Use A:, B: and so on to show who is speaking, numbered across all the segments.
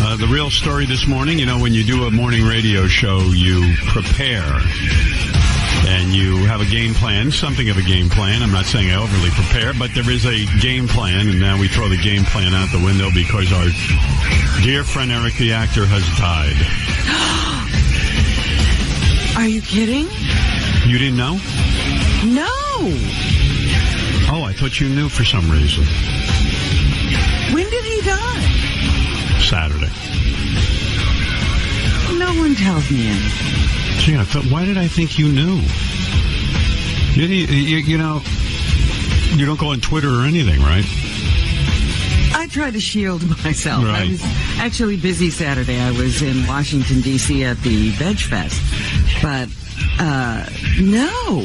A: The real story this morning, you know, when you do a morning radio show, you prepare. And you have a game plan, something of a game plan. I'm not saying I overly prepare, but there is a game plan, and now we throw the game plan out the window because our dear friend Eric the actor has died.
B: Are you kidding?
A: You didn't know?
B: No.
A: Oh, I thought you knew for some reason.
B: When did he die?
A: Saturday.
B: No one tells me anything.
A: Gee, why did I think you knew? You know, you don't go on Twitter or anything, right?
B: I try to shield myself.
A: Right.
B: I was actually busy Saturday. I was in Washington, D.C. at the Veg Fest. But, no.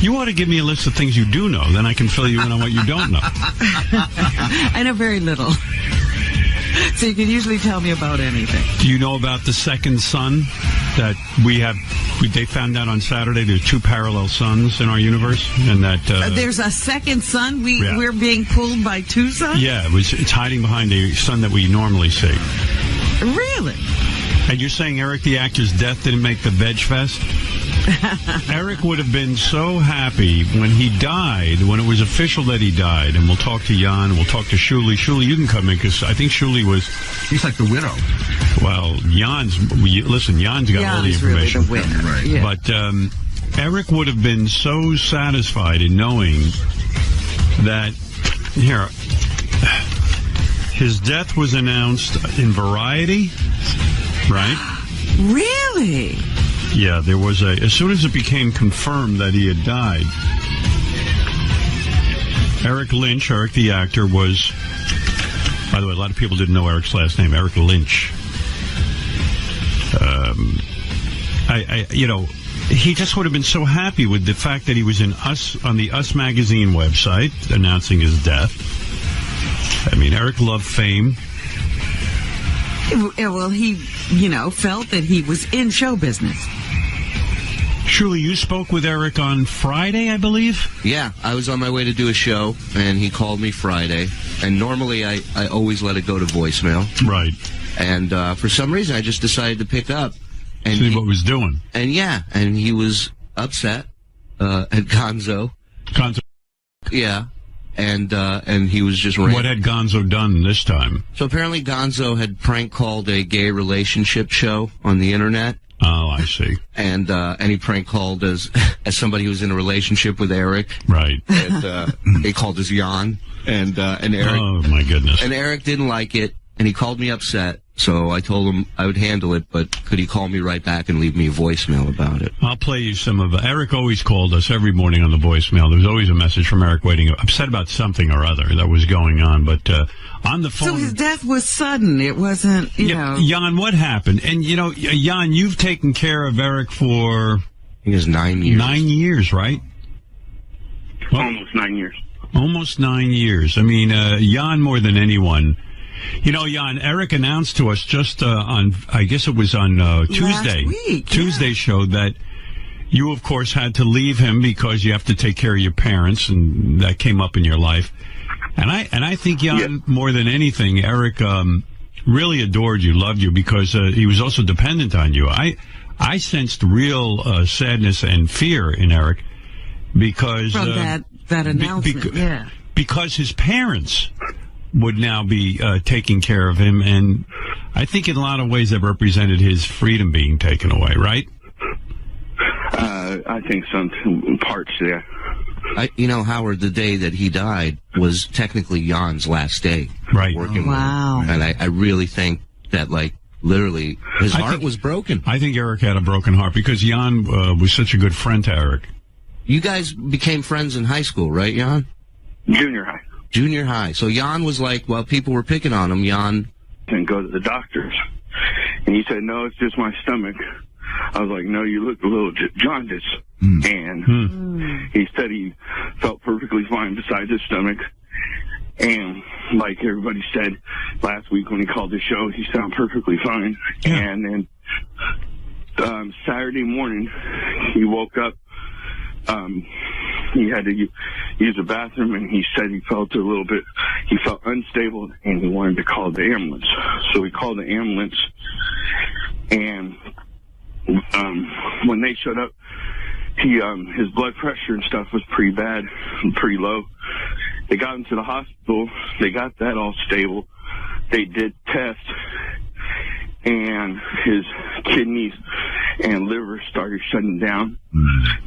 A: You ought to give me a list of things you do know. Then I can fill you in on what you don't know.
B: I know very little. So you can usually tell me about anything.
A: Do you know about the second sun that they found out on Saturday? There's two parallel suns in our universe, and that
B: there's a second sun. We're being pulled by two suns.
A: Yeah, it's hiding behind the sun that we normally see.
B: Really?
A: And you're saying Eric the actor's death didn't make the Veg Fest? Eric would have been so happy when he died, when it was official that he died. And we'll talk to Jan, we'll talk to Shuli. Shuli, you can come in, because I think Shuli was...
C: He's like the widow.
A: Well, Jan's got all the information.
B: Really the winner. Right. Yeah.
A: But Eric would have been so satisfied in knowing that, his death was announced in Variety, right?
B: Really?
A: Yeah, there was as soon as it became confirmed that he had died, Eric the actor, was, by the way, a lot of people didn't know Eric's last name, Eric Lynch. He just would have been so happy with the fact that he was on the Us magazine website announcing his death. I mean, Eric loved fame.
B: Well, he, felt that he was in show business.
A: Shuli, you spoke with Eric on Friday, I believe?
D: Yeah, I was on my way to do a show, and he called me Friday. And normally I always let it go to voicemail.
A: Right.
D: And for some reason, I just decided to pick up. And
A: see what was doing.
D: And he was upset at Gonzo.
A: Gonzo?
D: Yeah. And he was just ranting.
A: What had Gonzo done this time?
D: So apparently Gonzo had prank called a gay relationship show on the internet.
A: Oh, I see.
D: And he prank called as somebody who was in a relationship with Eric.
A: Right.
D: And he called as Jan. And Eric.
A: Oh, my goodness.
D: And Eric didn't like it, and he called me upset. So I told him I would handle it, but could he call me right back and leave me a voicemail about it?
A: I'll play you some of it. Eric always called us every morning on the voicemail. There was always a message from Eric waiting, upset about something or other that was going on. But on the phone...
B: So his death was sudden. It wasn't,
A: Jan, what happened? And, Jan, you've taken care of Eric for...
D: I think it's 9 years.
A: 9 years, right?
E: Well, almost 9 years.
A: Almost 9 years. I mean, Jan, more than anyone... Jan, Eric announced to us just on, I guess it was on Tuesday.
B: Last week,
A: Tuesday show that you, of course, had to leave him because you have to take care of your parents, and that came up in your life. And I think, Jan, more than anything, Eric really adored you, loved you, because he was also dependent on you. I sensed real sadness and fear in Eric because...
B: From that announcement,
A: because his parents... would now be taking care of him, and I think in a lot of ways that represented his freedom being taken away, right?
E: I think some parts, yeah.
D: Howard, the day that he died was technically Jan's last day.
A: Right.
D: Working
B: wow.
D: with him. And I really think that, literally, his heart was broken.
A: I think Eric had a broken heart because Jan was such a good friend to Eric.
D: You guys became friends in high school, right, Jan?
E: Junior high.
D: Junior high. So Jan was like, well, people were picking on him. Jan...
E: And go to the doctors. And he said, no, it's just my stomach. I was like, no, you look a little jaundiced. And he said he felt perfectly fine besides his stomach. And like everybody said last week when he called the show, he sounded perfectly fine. Yeah. And then Saturday morning, he woke up he had to use the bathroom, and he said he felt unstable, and he wanted to call the ambulance. So we called the ambulance, and when they showed up, his blood pressure and stuff was pretty bad and pretty low. They got him to the hospital. They got that all stable. They did tests, and his kidneys and liver started shutting down,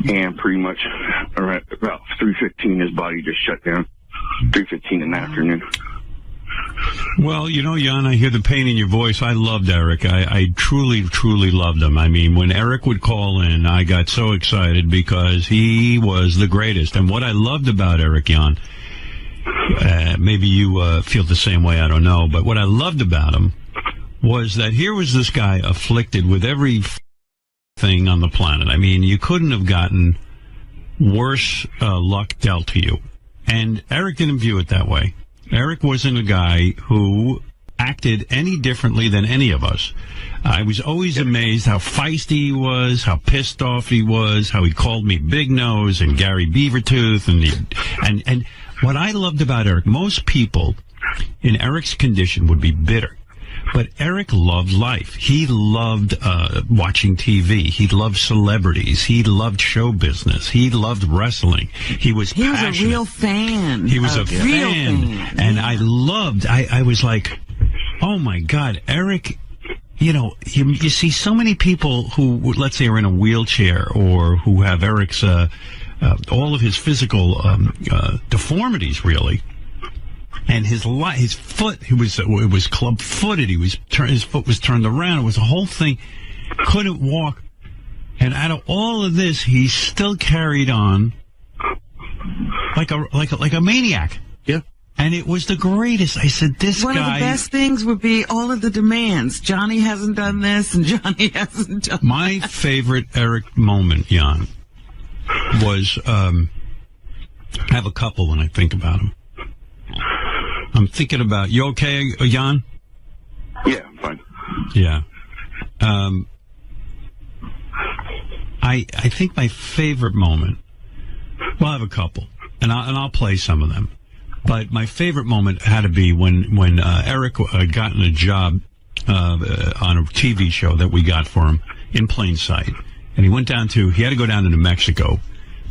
E: and pretty much around about 3:15, his body just shut down. 3:15 in the afternoon.
A: Well, you know, Jan, I hear the pain in your voice. I loved Eric. I truly, truly loved him. I mean, when Eric would call in, I got so excited because he was the greatest. And what I loved about Eric, Jan, maybe you feel the same way, I don't know, but what I loved about him was that here was this guy afflicted with every thing on the planet. I mean, you couldn't have gotten worse luck dealt to you. And Eric didn't view it that way. Eric wasn't a guy who acted any differently than any of us. I was always amazed how feisty he was, how pissed off he was, how he called me Big Nose and Gary Beavertooth. And what I loved about Eric, most people in Eric's condition would be bitter. But Eric loved life. He loved watching TV. He loved celebrities. He loved show business. He loved wrestling. He was passionate.
B: A real fan.
A: He was a fan. And I was like, oh, my God, Eric, you know, you see so many people who, let's say, are in a wheelchair or who have Eric's, all of his physical deformities, really. And his foot, it was club-footed. His foot was turned around. It was a whole thing. Couldn't walk. And out of all of this, he still carried on like a maniac.
D: Yeah.
A: And it was the greatest. I said,
B: One of the best things would be all of the demands. Johnny hasn't done this, and Johnny hasn't done
A: My favorite Eric moment, Jan, was, I have a couple when I think about him. I'm thinking about, you okay, Jan?
E: Yeah, I'm fine.
A: Yeah. I think my favorite moment, well, I have a couple, and I'll play some of them. But my favorite moment had to be when Eric had gotten a job on a TV show that we got for him in plain sight. And he had to go down to New Mexico,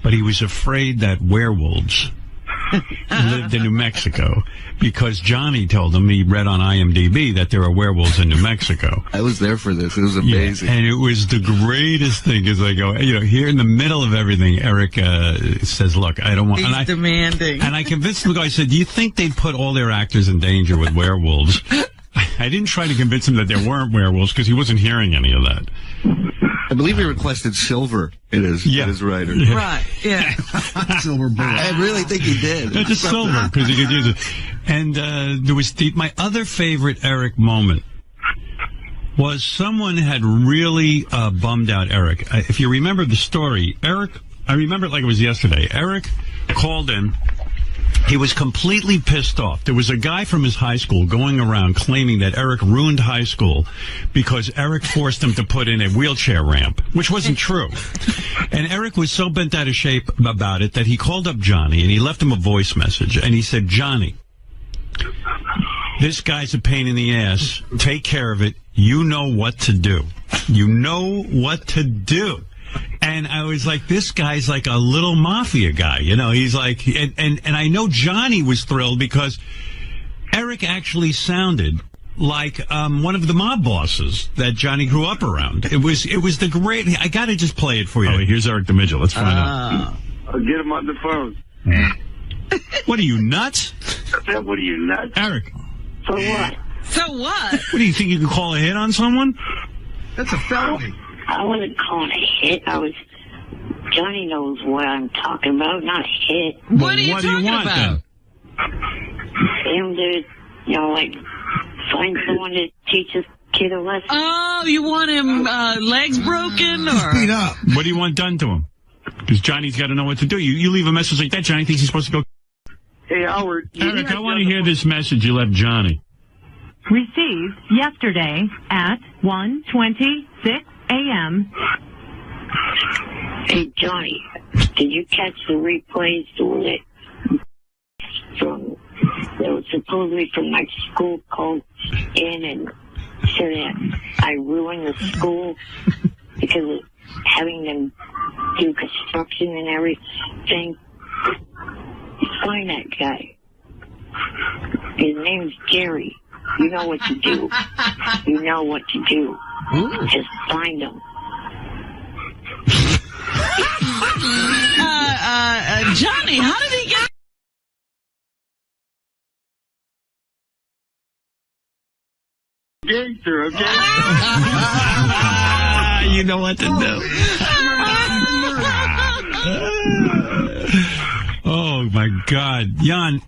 A: but he was afraid that werewolves lived in New Mexico because Johnny told him, he read on IMDb, that there are werewolves in New Mexico.
D: I was there for this. It was amazing.
A: Yeah, and it was the greatest thing as I go, you know, here in the middle of everything, Eric says, look, I don't want...
B: He's demanding.
A: And I convinced him, I said, do you think they'd put all their actors in danger with werewolves? I didn't try to convince him that there weren't werewolves because he wasn't hearing any of that.
D: I believe he requested silver in his writer.
A: Yeah.
B: Right, yeah.
C: Silver bullet.
D: I really think he did.
A: Just silver, because he could use it. And there was my other favorite Eric moment was someone had really bummed out Eric. If you remember the story, Eric, I remember it like it was yesterday. Eric called in. He was completely pissed off. There was a guy from his high school going around claiming that Eric ruined high school because Eric forced him to put in a wheelchair ramp, which wasn't true. And Eric was so bent out of shape about it that he called up Johnny and he left him a voice message. And he said, Johnny, this guy's a pain in the ass. Take care of it. You know what to do. You know what to do. And I was like, this guy's like a little mafia guy, you know. He's like, and I know Johnny was thrilled because Eric actually sounded like one of the mob bosses that Johnny grew up around. It was the great. I got to just play it for you. Oh, here's Eric the Midget. Let's find out.
E: I'll get him on the phone.
A: What are you, nuts?
E: What are you, nuts?
A: Eric.
E: So what?
B: So what?
A: What do you think, you can call a hit on someone?
C: That's a felony.
F: I wasn't calling a hit. Johnny knows what I'm talking about, not a hit.
B: What are you
A: what do
B: talking
A: you want,
B: about?
A: then?
F: Him to, like, find someone to teach this kid a lesson.
B: Oh, you want him legs broken? Or?
C: Beat up.
A: What do you want done to him? Because Johnny's got to know what to do. You leave a message like that, Johnny thinks he's supposed to go.
E: Hey, Howard.
A: Eric, I want to hear this message you left Johnny.
G: Received yesterday at 1:26 a.m.
F: Hey, Johnny, Did you catch the replays when it was supposedly from my school called in and said that I ruined the school because of having them do construction and everything? Find that guy. His name's Gary. You know what to do. You know what to do. Just find him.
B: Johnny, how did he get...
E: Gangster, okay?
A: You know what to do. Oh, my God. Jan,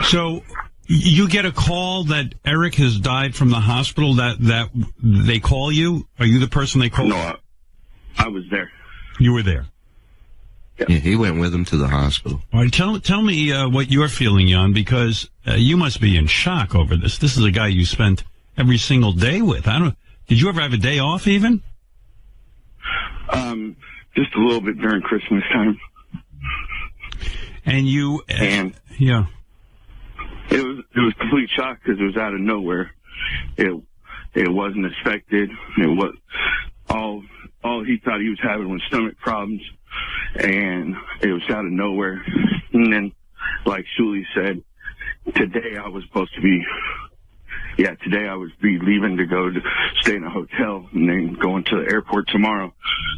A: so you get a call that Eric has died from the hospital, that they call you? Are you the person they call?
E: No, I was there.
A: You were there?
D: Yeah, he went with him to the hospital.
A: All right, tell me what you're feeling, Jan, because you must be in shock over this. This is a guy you spent every single day with. Did you ever have a day off even?
E: Just a little bit during Christmas time.
A: And you... yeah.
E: It was complete shock because it was out of nowhere. It wasn't expected. It was all he thought he was having was stomach problems, and it was out of nowhere. And then, like Shuli said, today I was leaving to go to stay in a hotel and then going to the airport tomorrow.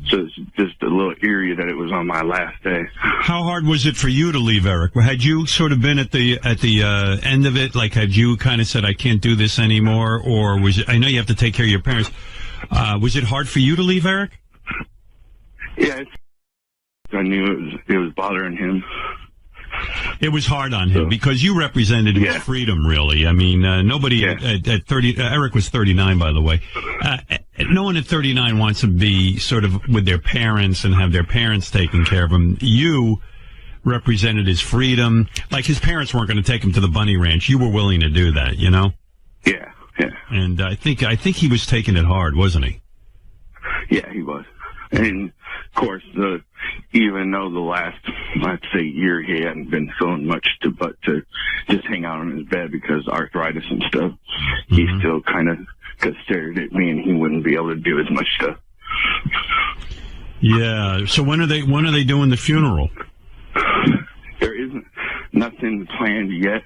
E: So it's just a little eerie that it was on my last day.
A: How hard was it for you to leave, Eric? Had you sort of been at the end of it? Like, had you kind of said, I can't do this anymore? Or was it, I know you have to take care of your parents. Was it hard for you to leave, Eric?
E: Yeah, I knew it was bothering him.
A: It was hard on him because you represented his freedom, really. I mean, nobody at 30, Eric was 39, by the way. No one at 39 wants to be sort of with their parents and have their parents taking care of them. You represented his freedom. Like, his parents weren't going to take him to the bunny ranch. You were willing to do that, you know?
E: Yeah.
A: And I think he was taking it hard, wasn't he?
E: Yeah, he was. And, of course, even though the last, let's say, year he hadn't been feeling much but to just hang out on his bed because arthritis and stuff, he still kind of stared at me, and he wouldn't be able to do as much stuff.
A: Yeah. So when are they doing the funeral?
E: There isn't nothing planned yet.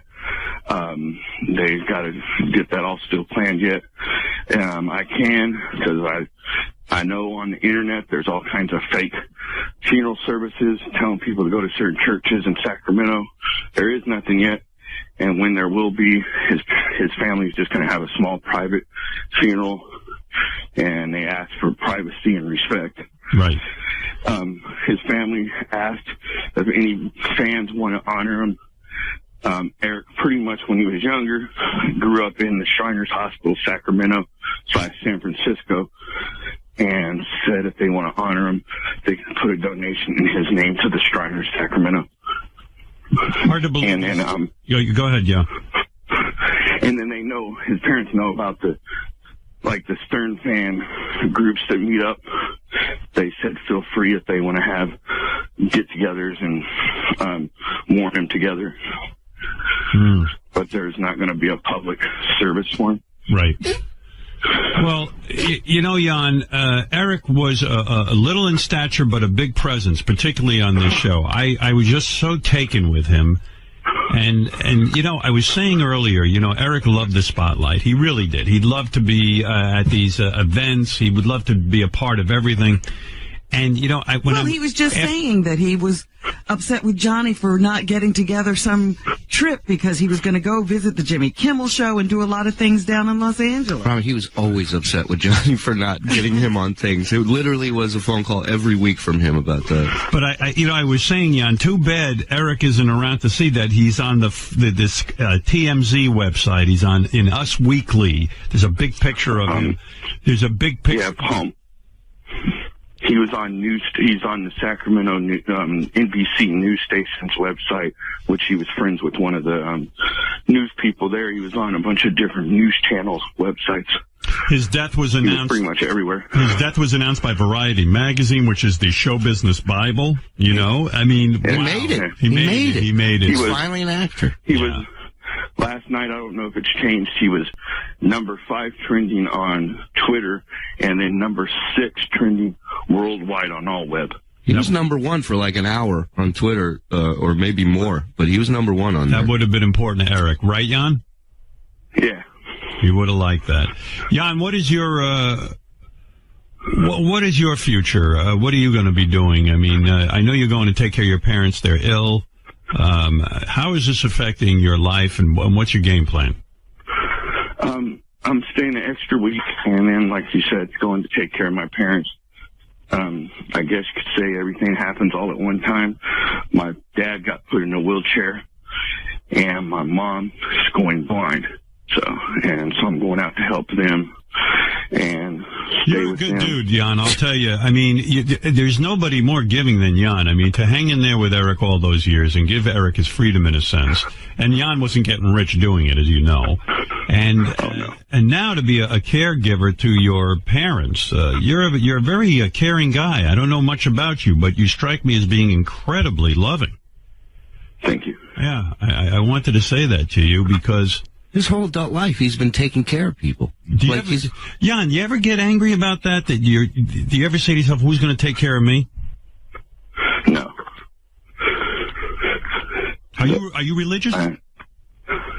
E: They've got to get that all still planned yet. I can, because I know on the internet there's all kinds of fake funeral services telling people to go to certain churches in Sacramento. There is nothing yet. And when there will be, his family's just going to have a small private funeral, and they ask for privacy and respect.
A: Right.
E: His family asked if any fans want to honor him. Eric, pretty much when he was younger, grew up in the Shriners Hospital, Sacramento / San Francisco, and said if they want to honor him, they can put a donation in his name to the Shriners, Sacramento.
A: Hard to believe.
E: And then,
A: go ahead, yeah.
E: And then his parents know about the Stern fan groups that meet up. They said feel free if they want to have get-togethers and mourn him together. But there's not going to be a public service for him.
A: Right. Well, you know, Jan, Eric was a little in stature, but a big presence, particularly on this show. I was just so taken with him. And you know, I was saying earlier, you know, Eric loved the spotlight. He really did. He'd love to be at these events. He would love to be a part of everything. And, you know,
B: he was just saying that he was upset with Johnny for not getting together some trip because he was going to go visit the Jimmy Kimmel show and do a lot of things down in Los Angeles.
D: He was always upset with Johnny for not getting him on things. It literally was a phone call every week from him about that.
A: But I was saying, Jan, too bad Eric isn't around to see that. He's on this TMZ website. He's in Us Weekly. There's a big picture of him. There's a big picture.
E: Yeah, he was on he's on the Sacramento NBC news station's website, which he was friends with one of the news people there. He was on a bunch of different news channels websites.
A: His death was
E: He was
A: announced.
E: pretty much everywhere.
A: His death was announced by Variety magazine, which is the show business Bible. You know, I mean,
D: He
A: wow.
D: made it.
A: He made it. He made it.
E: He was
D: Finally an actor.
E: He was last night. I don't know if it's changed. He was number 5 trending on Twitter, and then number 6 trending worldwide on all web.
D: He was number 1 for like an hour on Twitter, or maybe more, but he was number 1 on there.
A: That would have been important to Eric, right, Jan?
E: Yeah.
A: He would have liked that. Jan, what is your what is your future? What are you going to be doing? I mean, I know you're going to take care of your parents. They're ill. How is this affecting your life, and what's your game plan?
E: I'm staying an extra week, and then, like you said, going to take care of my parents. I guess you could say everything happens all at one time. My dad got put in a wheelchair, and my mom is going blind. So I'm going out to help them and stay
A: You're a
E: with
A: good
E: them.
A: dude, Jan. I'll tell you. I mean, there's nobody more giving than Jan. I mean, to hang in there with Eric all those years and give Eric his freedom in a sense. And Jan wasn't getting rich doing it, as you know. And and now to be a caregiver to your parents, you're a very caring guy. I don't know much about you, but you strike me as being incredibly loving.
E: Thank you.
A: Yeah, I wanted to say that to you because
D: His whole adult life, he's been taking care of people.
A: Jan, you ever get angry about that? Do you ever say to yourself, "Who's going to take care of me"?
E: No.
A: Are you religious?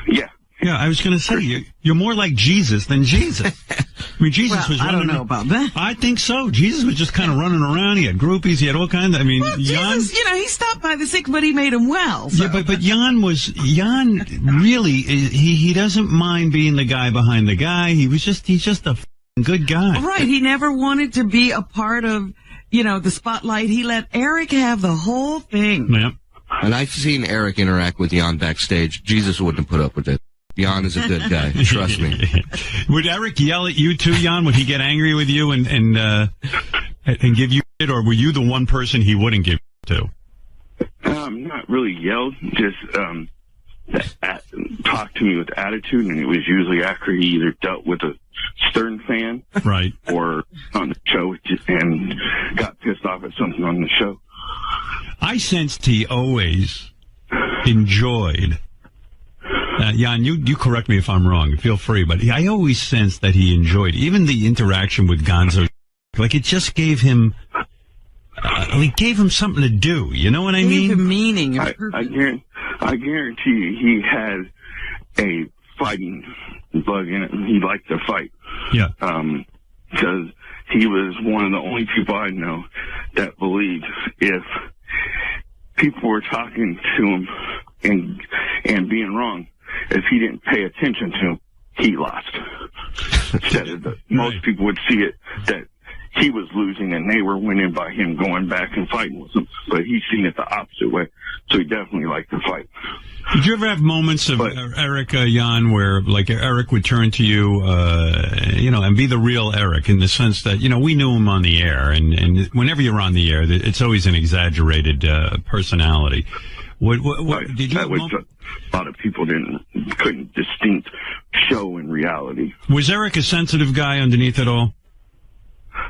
E: Yeah.
A: Yeah, I was going to say, you're more like Jesus than Jesus. I mean, Jesus was
B: I
A: running...
B: don't know about that.
A: I think so. Jesus was just kind of running around. He had groupies. He had all kinds of... I mean,
B: Well,
A: Jan...
B: Jesus, he stopped by the sick, but he made him well. So.
A: Yeah, but Jan really, he doesn't mind being the guy behind the guy. He's just a f***ing good guy.
B: Right, he never wanted to be a part of, the spotlight. He let Eric have the whole thing.
A: Yep.
D: And I've seen Eric interact with Jan backstage. Jesus wouldn't have put up with it. Jan is a good guy. Trust me.
A: Would Eric yell at you too, Jan? Would he get angry with you and give you shit, or were you the one person he wouldn't give to?
E: Not really yelled, just talk to me with attitude, and it was usually after he either dealt with a Stern fan,
A: right,
E: or on the show and got pissed off at something on the show.
A: I sensed he always enjoyed. Jan, you correct me if I'm wrong. Feel free, but I always sensed that he enjoyed even the interaction with Gonzo. Like it just gave him. It gave him something to do. You know what I mean?
B: Gave him meaning.
E: I guarantee you he had a fighting bug in it, and he liked to fight.
A: Yeah.
E: Because he was one of the only people I know that believed if people were talking to him and being wrong, if he didn't pay attention to him, he lost. Most people would see it that he was losing and they were winning by him going back and fighting with him. But he's seen it the opposite way, so he definitely liked to fight.
A: Did you ever have moments of Eric, Jan, where like Eric would turn to you, and be the real Eric in the sense that, we knew him on the air, and whenever you're on the air, it's always an exaggerated personality. Did you?
E: A lot of people couldn't distinct show in reality.
A: Was Eric a sensitive guy underneath it all?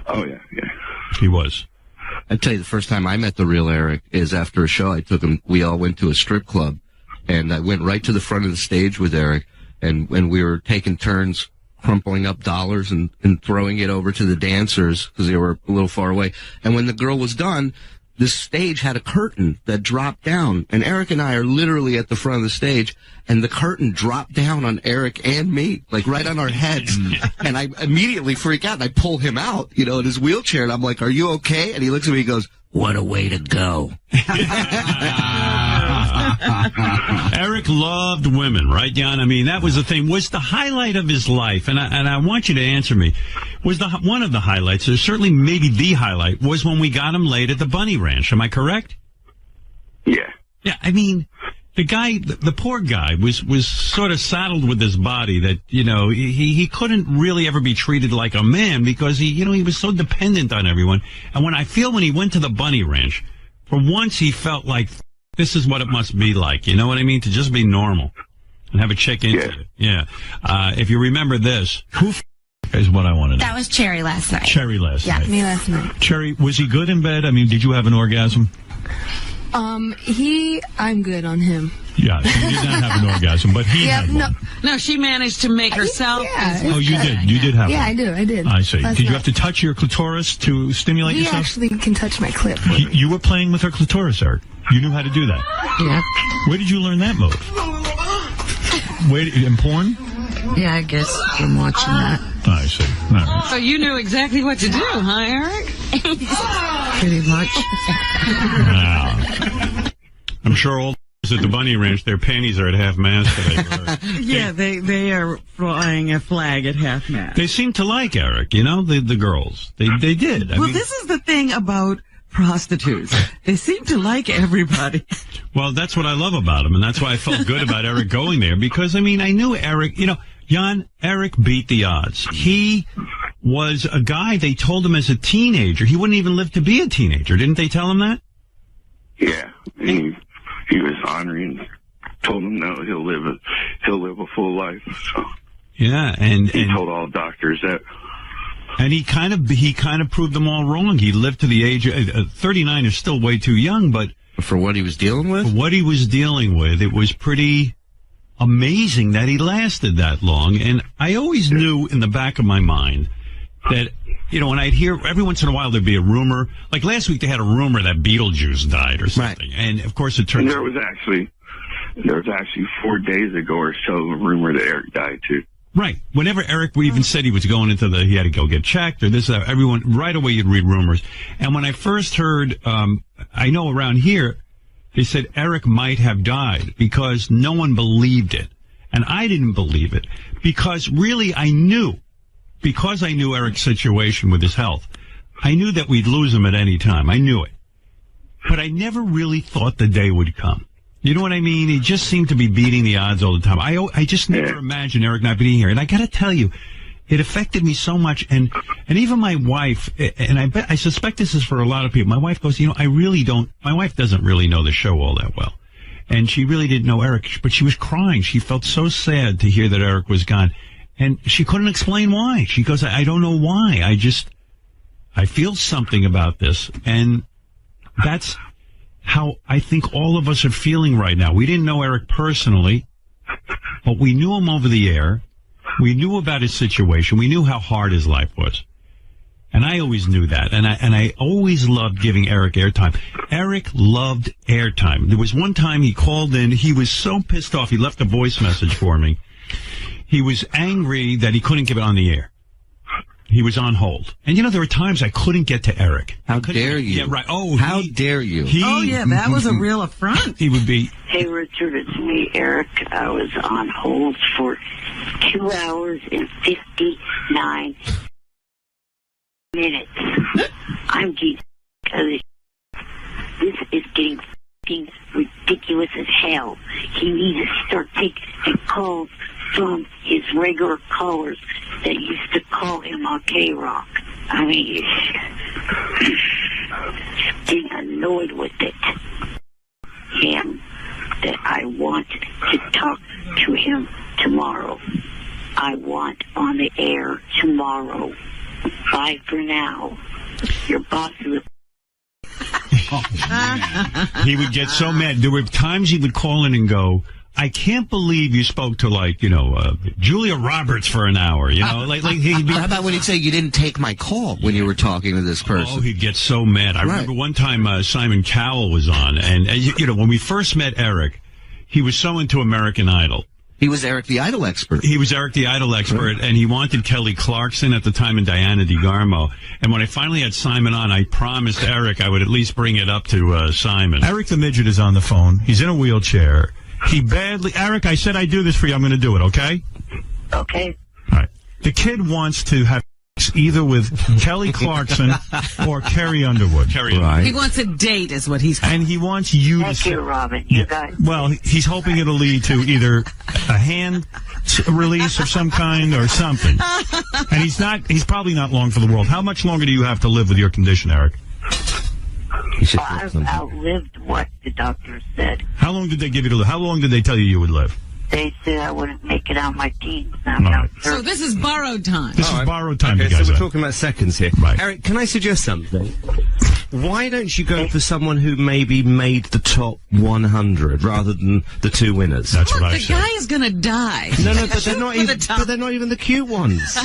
E: Oh yeah.
A: He was.
D: I'd tell you, the first time I met the real Eric is after a show. I took him. We all went to a strip club, and I went right to the front of the stage with Eric, and we were taking turns crumpling up dollars and throwing it over to the dancers because they were a little far away. And when the girl was done, this stage had a curtain that dropped down, and Eric and I are literally at the front of the stage, and the curtain dropped down on Eric and me, like right on our heads. And I immediately freak out, and I pull him out, in his wheelchair, and I'm like, "Are you okay?" And he looks at me and goes, "What a way to go."
A: Eric loved women, right, Jan? I mean, that was the thing. Was the highlight of his life, and I want you to answer me, was one of the highlights, or certainly maybe the highlight, was when we got him laid at the Bunny Ranch. Am I correct?
E: Yeah.
A: Yeah, I mean, the poor guy was sort of saddled with his body that, he couldn't really ever be treated like a man because he was so dependent on everyone. And when he went to the Bunny Ranch, for once he felt like this is what it must be like. You know what I mean? To just be normal and have a check into it. Yeah. If you remember this, who Is what I want to know.
H: That was Cherry last night.
A: Cherry last night.
H: Me last night.
A: Cherry, was he good in bed? I mean, did you have an orgasm?
I: I'm good on him.
A: Yeah, so you did not have an orgasm, but he had one.
B: No, she managed to make herself.
A: Oh, you did. You did have one.
I: I did.
A: I see. Did you have to touch your clitoris to stimulate
I: He
A: yourself?
I: actually can touch my clip.
A: You were playing with her clitoris, Eric. You knew how to do that.
B: Yeah.
A: Where did you learn that move? In porn?
B: Yeah, I guess from watching that.
A: I see. All right.
B: So you knew exactly what to do, huh, Eric? Pretty much.
A: I'm sure all at the Bunny Ranch, their panties are at half-mast today.
B: Yeah, they are flying a flag at half-mast.
A: They seem to like Eric, you know, the girls. They did. I mean,
B: this is the thing about prostitutes. They seem to like everybody.
A: Well, that's what I love about him, and that's why I felt good about Eric going there, because, I mean, I knew Eric, you know, Jan, Eric beat the odds. He was a guy, they told him as a teenager, he wouldn't even live to be a teenager. Didn't they tell him that?
E: Yeah. He was honoring, told him no, he'll live a full life. So
A: yeah, and
E: he told all doctors that.
A: And he kind of proved them all wrong. He lived to the age of 39 is still way too young, but
D: for what he was dealing with?
A: For what he was dealing with, it was pretty amazing that he lasted that long. And I always knew in the back of my mind that, you know, when I'd hear, every once in a while there'd be a rumor. Like last week they had a rumor that Beetlejuice died or something. Right. And of course it turned out.
E: There was actually 4 days ago or so a rumor that Eric died too.
A: Right. Whenever Eric even said he was going into he had to go get checked or this, everyone, right away you'd read rumors. And when I first heard, I know around here, they said Eric might have died because no one believed it. And I didn't believe it because really because I knew Eric's situation with his health, I knew that we'd lose him at any time. I knew it. But I never really thought the day would come. You know what I mean? He just seemed to be beating the odds all the time. I just never imagined Eric not being here. And I got to tell you, it affected me so much. And even my wife, and I suspect this is for a lot of people. My wife goes, you know, my wife doesn't really know the show all that well. And she really didn't know Eric, but she was crying. She felt so sad to hear that Eric was gone. And she couldn't explain why. She goes, I don't know why. I feel something about this. And that's how I think all of us are feeling right now. We didn't know Eric personally, but we knew him over the air. We knew about his situation. We knew how hard his life was. And I always knew that. And I always loved giving Eric airtime. Eric loved airtime. There was one time he called in. He was so pissed off. He left a voice message for me. He was angry that he couldn't give it on the air. He was on hold. And, you know, there were times I couldn't get to Eric.
D: How dare you?
A: Yeah, right. Oh,
D: how dare you?
B: That was a real affront.
A: He would be.
F: Hey, Richard, it's me, Eric. I was on hold for 2 hours and 59 minutes. I'm Jesus. This is getting fucking ridiculous as hell. He needs to start taking calls from his regular callers that used to call him on K-Rock. I mean, getting annoyed with it. And that I want to talk to him tomorrow. I want on the air tomorrow. Bye for now. Your boss is
A: He would get so mad. There were times he would call in and go, I can't believe you spoke to, like, you know, Julia Roberts for an hour, you know? Like he'd be,
D: how about when he'd say you didn't take my call when you were talking to this person?
A: Oh, he'd get so mad. I remember one time Simon Cowell was on, and, you know, when we first met Eric, he was so into American Idol.
D: He was Eric the Idol expert.
A: He was Eric the Idol expert, and he wanted Kelly Clarkson at the time and Diana DeGarmo. And when I finally had Simon on, I promised Eric I would at least bring it up to Simon. Eric the Midget is on the phone. He's in a wheelchair. Eric, I said I'd do this for you. I'm going to do it, okay?
F: Okay.
A: All right. The kid wants to have sex either with Kelly Clarkson or Carrie Underwood.
D: Right.
B: He wants a date, is what he's
A: And he wants you
F: Thank
A: to...
F: you, Robin. You guys.
A: Well, he's hoping it'll lead to either a hand release of some kind or something. And he's probably not long for the world. How much longer do you have to live with your condition, Eric?
F: I've outlived what the doctor said.
A: How long did they give you to live? How long did they tell you would live?
F: they said I wouldn't make it out my teens. I'm now
B: So this is borrowed time.
A: This is borrowed time,
H: Okay,
A: you guys.
H: so we're talking about seconds here.
A: Right.
H: Eric, can I suggest something? Why don't you go for someone who maybe made the top 100 rather than the two winners?
A: That's what I
B: The
A: said.
B: guy is going to die.
H: No, but they're not
B: For the
H: even.
B: top.
H: But they're not even the cute ones.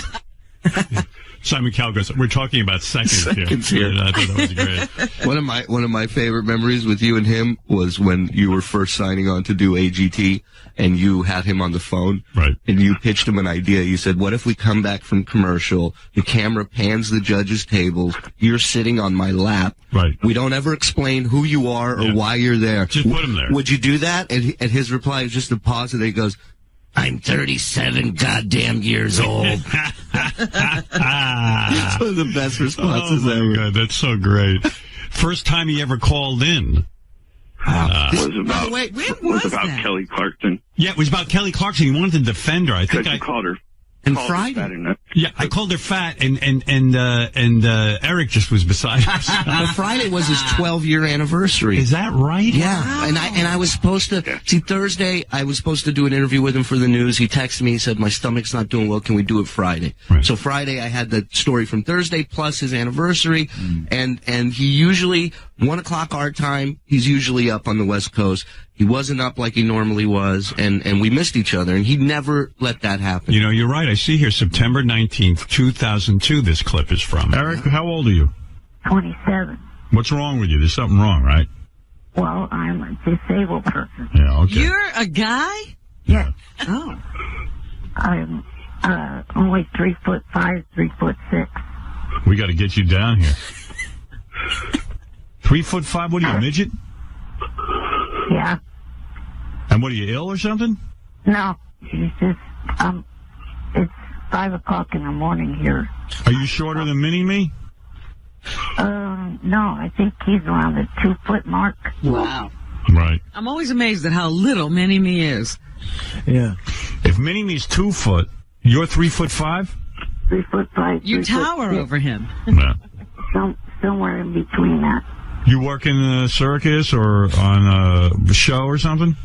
A: Simon Cowell goes, we're talking about seconds here.
D: here.
A: I thought that was great.
D: One of my favorite memories with you and him was when you were first signing on to do AGT, and you had him on the phone.
A: Right.
D: And you pitched him an idea. You said, "What if we come back from commercial? The camera pans the judges' tables. You're sitting on my lap.
A: Right.
D: We don't ever explain who you are or why you're there.
A: Just put him there."
D: Would you do that?" And his reply is just a pause, and he goes, "I'm 37 goddamn years old." It's one of the best responses
A: Oh,
D: ever.
A: my God, that's so great. First time he ever called in.
E: Was about
B: When
E: was
B: was
E: about
B: that?
E: Kelly Clarkson.
A: Yeah, it was about Kelly Clarkson. He wanted to defend her. I think
E: Because you called her.
D: And
E: called her
D: Friday.
E: fat in it.
A: Yeah, I called her fat, and Eric just was beside her.
D: But Friday was his 12-year anniversary.
A: Is that right?
D: Yeah, and I was supposed to see Thursday. I was supposed to do an interview with him for the news. He texted me. He said, "My stomach's not doing well. Can we do it Friday?"
A: Right.
D: So Friday, I had the story from Thursday plus his anniversary, and he usually 1:00 our time. He's usually up on the West Coast. He wasn't up like he normally was, and we missed each other, and he never let that happen.
A: You know, you're right. I see here September 19th, 2002, this clip is from. Eric, how old are you?
F: 27.
A: What's wrong with you? There's something wrong, right?
F: Well, I'm a disabled person.
A: Yeah, okay.
B: You're a guy?
F: Yes.
B: Oh.
F: I'm only 3'5", 3'6".
A: We got to get you down here. 3'5", what are you, a midget?
F: Yeah.
A: And what, are you ill or something?
F: No, it's just it's 5 o'clock in the morning here.
A: Are you shorter than Mini-Me?
F: No, I think he's around the 2-foot mark.
B: Wow.
A: Right.
B: I'm always amazed at how little Mini-Me is.
H: Yeah.
A: If Mini-Me's 2 foot, you're 3'5"?
F: 3'5".
B: You
F: 3'6".
B: tower over him.
A: Yeah.
F: Somewhere in between that.
A: You work in a circus or on a show or something?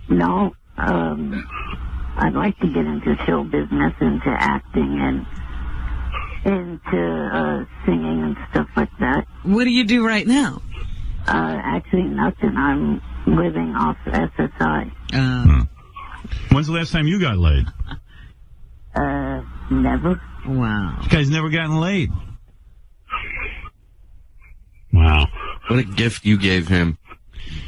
F: No, I'd like to get into show business, into acting, and into singing and stuff like that.
B: What do you do right now?
F: Actually, nothing. I'm living off SSI.
A: When's the last time you got laid?
F: Never.
B: Wow.
A: You guys never gotten laid. Wow.
D: What a gift you gave him.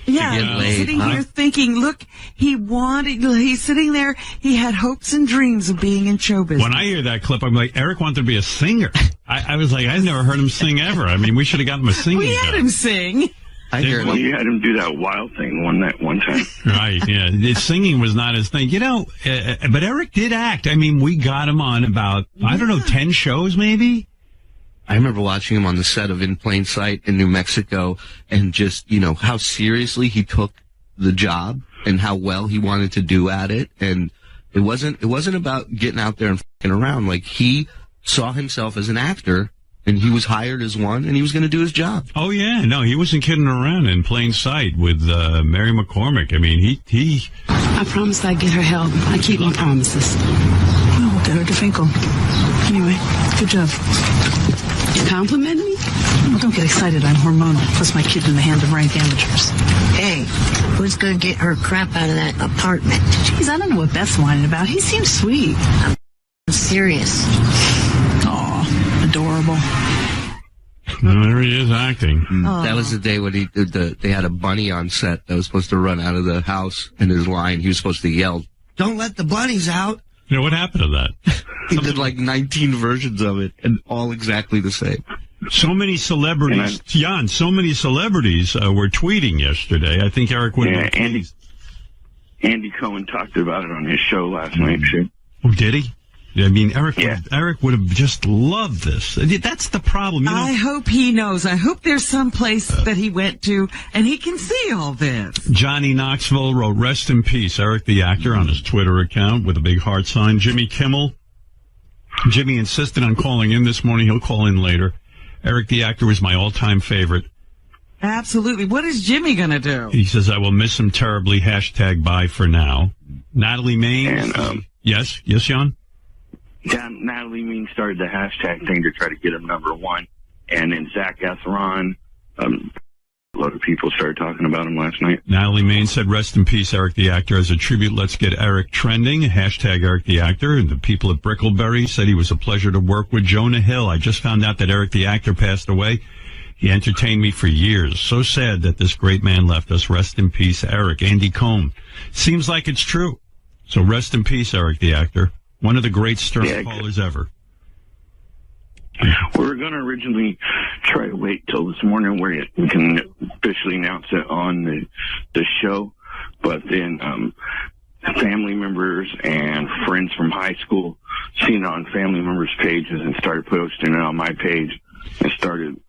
B: Yeah,
D: get laid,
B: sitting
D: huh?
B: here thinking, look, he's sitting there, he had hopes and dreams of being in show business.
A: When I hear that clip, I'm like, Eric wanted to be a singer. I was like, I've never heard him sing ever. I mean, we should have gotten him a singing
B: we had
A: job.
B: him sing.
D: I hear
E: Well,
D: him.
E: you had him do that wild thing one time.
A: Right, yeah. Singing was not his thing. You know, but Eric did act. I mean, we got him on about, I don't know, 10 shows maybe?
D: I remember watching him on the set of In Plain Sight in New Mexico, and just, you know, how seriously he took the job and how well he wanted to do at it. And it wasn't about getting out there and f***ing around. Like, he saw himself as an actor, and he was hired as one, and he was going to do his job.
A: Oh, yeah. No, he wasn't kidding around. In Plain Sight with Mary McCormick. I mean, he...
I: I promised I'd get her help. I keep my promises. Well, we'll get her to Finkel. Anyway, good job. You compliment me? Well, don't get excited. I'm hormonal. Plus, my kid's in the hand of rank amateurs.
F: Hey, who's gonna get her crap out of that apartment?
I: Geez, I don't know what Beth's whining about. He seems sweet.
F: I'm serious.
I: Aw, adorable.
A: There he is acting.
D: That was the day when they had a bunny on set that was supposed to run out of the house, and his line, he was supposed to yell, "Don't let the bunnies out."
A: You know, what happened to that?
D: He did like 19 versions of it, and all exactly the same.
A: So many celebrities, Jan, so many celebrities were tweeting yesterday. I think Eric would have been pleased.
E: Andy Cohen talked about it on his show last night, too.
A: Oh, did he? I mean, Eric would have just loved this. That's the problem. You know?
B: I hope he knows. I hope there's some place that he went to and he can see all this.
A: Johnny Knoxville wrote, "Rest in peace, Eric the actor," on his Twitter account with a big heart sign. Jimmy Kimmel. Jimmy insisted on calling in this morning. He'll call in later. Eric the actor was my all-time favorite.
B: Absolutely. What is Jimmy going to do?
A: He says, I will miss him terribly. # bye for now. Natalie Maines.
E: And,
A: yes, Jan?
E: Natalie Mean started the hashtag thing to try to get him #1. And then Zach Efron, a lot of people started talking about him last night.
A: Natalie Maines said, rest in peace, Eric the Actor. As a tribute, let's get Eric trending. # Eric the Actor. And the people at Brickleberry said he was a pleasure to work with. Jonah Hill, I just found out that Eric the Actor passed away. He entertained me for years. So sad that this great man left us. Rest in peace, Eric. Andy Cohn. Seems like it's true. So rest in peace, Eric the Actor. One of the great stern callers ever.
E: We were going to originally try to wait till this morning where we can officially announce it on the show, but then family members and friends from high school seen it on family members' pages and started posting it on my page and started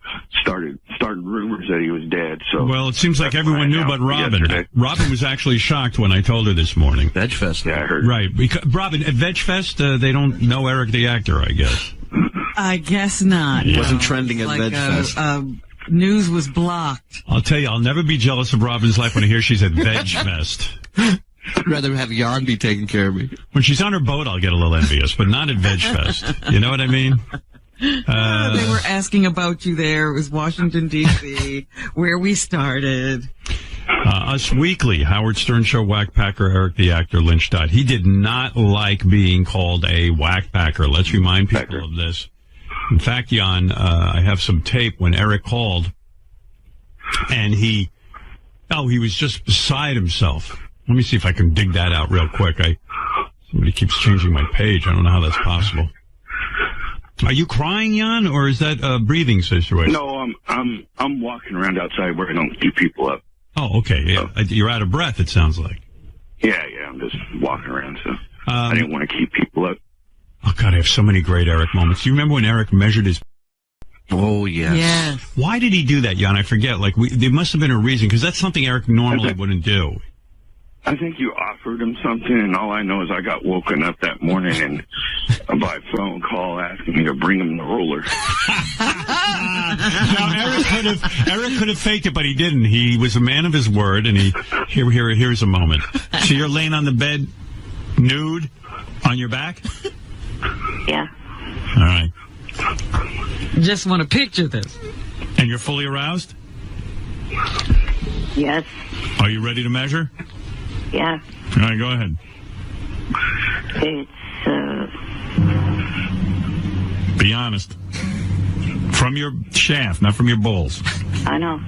E: rumors that he was dead. So
A: well, it seems like everyone knew but Robin. Yesterday. Robin was actually shocked when I told her this morning.
D: VegFest.
E: Yeah, I heard.
A: Right. Because, Robin, at VegFest, they don't know Eric the Actor, I guess.
B: I guess not.
D: It wasn't trending at
B: like
D: VegFest.
B: News was blocked.
A: I'll tell you, I'll never be jealous of Robin's life when I hear she's at VegFest.
D: I'd rather have Jan be taking care of me.
A: When she's on her boat, I'll get a little envious, but not at VegFest. You know what I mean?
B: They were asking about you there. It was Washington, D.C., where we started.
A: Us Weekly, Howard Stern Show whackpacker Eric the Actor Lynch died. He did not like being called a whackpacker. Let's remind people of this. In fact, Jan, I have some tape when Eric called, and he was just beside himself. Let me see if I can dig that out real quick. Somebody keeps changing my page. I don't know how that's possible. Are you crying, Jan, or is that a breathing situation?
E: No, I'm walking around outside where I don't keep people up.
A: Oh, okay. Yeah. You're out of breath, it sounds like.
E: Yeah, I'm just walking around, so I didn't want to keep people up.
A: Oh, God, I have so many great Eric moments. Do you remember when Eric measured his...
D: Oh, yes.
B: Yes.
A: Why did he do that, Jan? I forget. Like, there must have been a reason, because that's something Eric normally wouldn't do.
E: I think you offered him something, and all I know is I got woken up that morning and by phone call asking me to bring him the roller.
A: Now, Eric could have faked it, but he didn't. He was a man of his word, and here's a moment. So you're laying on the bed, nude, on your back?
F: Yeah.
A: All right.
B: Just want to picture this.
A: And you're fully aroused?
F: Yes.
A: Are you ready to measure?
F: Yeah.
A: All right, go ahead.
F: It's,
A: Be honest. From your shaft, not from your balls.
F: I know.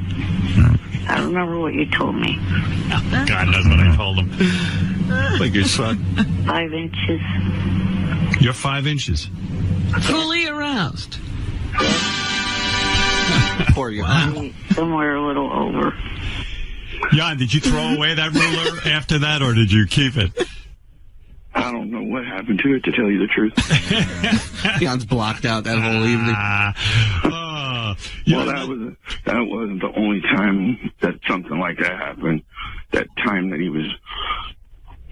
F: I remember what you told me.
A: God knows what I told him. Like your son.
F: 5 inches.
A: You're 5 inches.
B: Fully aroused.
D: Poor you.
F: Somewhere a little over.
A: Jan, did you throw away that ruler after that, or did you keep it?
E: I don't know what happened to it, to tell you the truth.
D: Jan's blocked out that whole evening.
E: Well, that wasn't the only time that something like that happened. That time that he was,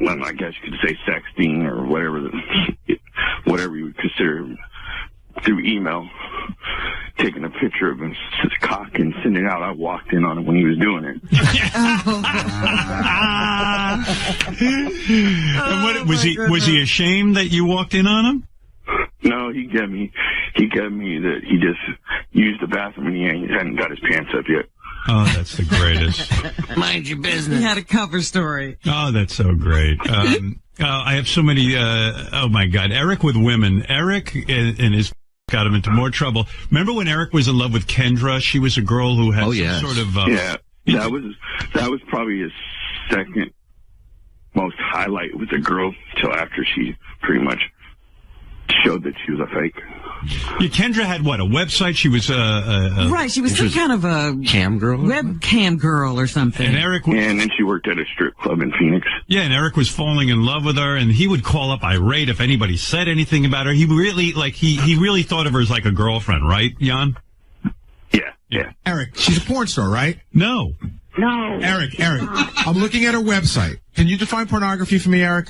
E: well, I guess you could say sexting or whatever you would consider through email, taking a picture of his cock and sending it out. I walked in on him when he was doing it.
A: And what, was he ashamed that you walked in on him?
E: No, he got me that he just used the bathroom and he hadn't got his pants up yet.
A: Oh, that's the greatest.
D: Mind your business.
B: He had a cover story.
A: Oh, that's so great. I have so many, oh my God, Eric with women. Eric and his got him into more trouble. Remember when Eric was in love with Kendra? She was a girl who had sort of...
E: yeah, that was probably his second most highlight with the girl till after she pretty much showed that she was a fake.
A: Yeah, Kendra had what, a website? She was
B: right, she was some kind of a
D: cam girl,
B: webcam girl or something.
A: And Eric
E: and then she worked at a strip club in Phoenix.
A: Yeah, and Eric was falling in love with her, and he would call up irate if anybody said anything about her. He really he really thought of her as like a girlfriend, right, Jan?
E: Yeah.
C: Eric, she's a porn star, right?
A: No.
C: Eric, I'm looking at her website. Can you define pornography for me, Eric?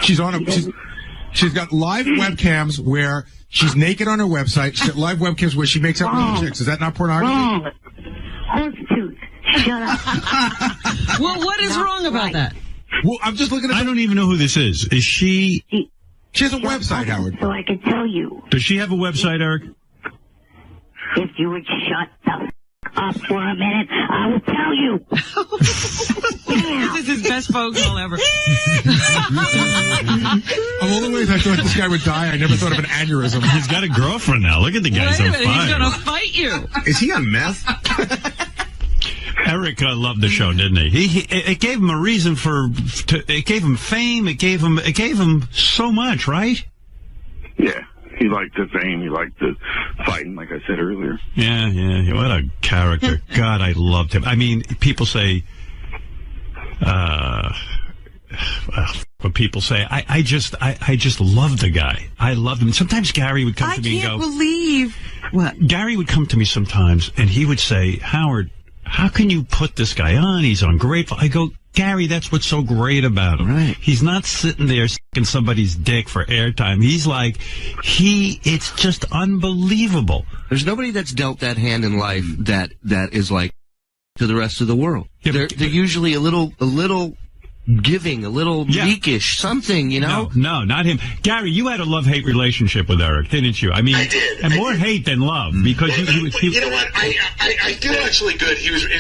C: She's got live webcams where she's naked on her website. She's got live webcams where she makes out with chicks. Is that not pornography?
F: horse tooth. Shut up.
B: Well, what is wrong about that?
C: Well, I'm just looking at.
A: I don't even know who this is. Is she?
C: She has a website, Howard.
F: So I can tell you.
A: Does she have a website, Eric?
F: If you would shut the up for a minute, I will tell you.
B: This is his best phone call ever.
C: Of all the ways I thought this guy would die, I never thought of an aneurysm.
A: He's got a girlfriend now. Look at the guy.
B: Wait
A: He's
B: a
A: on
B: minute,
A: fire.
B: he's going to fight you.
C: Is he on meth?
A: Eric loved the show, didn't he? It gave him a reason it gave him fame. It gave him so much, right?
E: Yeah. He liked the fame. He liked the fighting, like I said earlier.
A: Yeah. What a character. God, I loved him. I mean, people say, what people say, I just love the guy. I loved him. Sometimes Gary would come to me and go,
B: I can't believe what?
A: Gary would come to me sometimes and he would say, Howard, how can you put this guy on? He's ungrateful. I go, Gary, that's what's so great about him.
D: Right.
A: He's not sitting there sucking somebody's dick for airtime. He's like, it's just unbelievable.
D: There's nobody that's dealt that hand in life that is like to the rest of the world.
A: Yeah,
D: they're usually a little giving, a little meekish, something, you know?
A: No, not him. Gary, you had a love-hate relationship with Eric, didn't you? I mean,
J: I did.
A: And more hate than love, because
J: you know what? I feel actually good.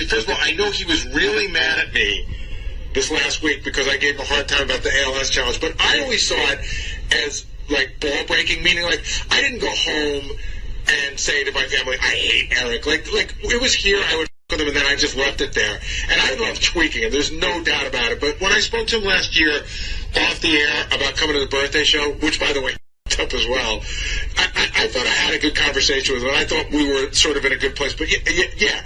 J: First of all, I know he was really mad at me this last week because I gave him a hard time about the ALS challenge, but I always saw it as like ball breaking, meaning like I didn't go home and say to my family, I hate Eric. Like it was here, I would with him, and then I just left it there. And I love tweaking him, there's no doubt about it. But when I spoke to him last year off the air about coming to the birthday show, which by the way up as well, I thought I had a good conversation with him. I thought we were sort of in a good place. But yeah,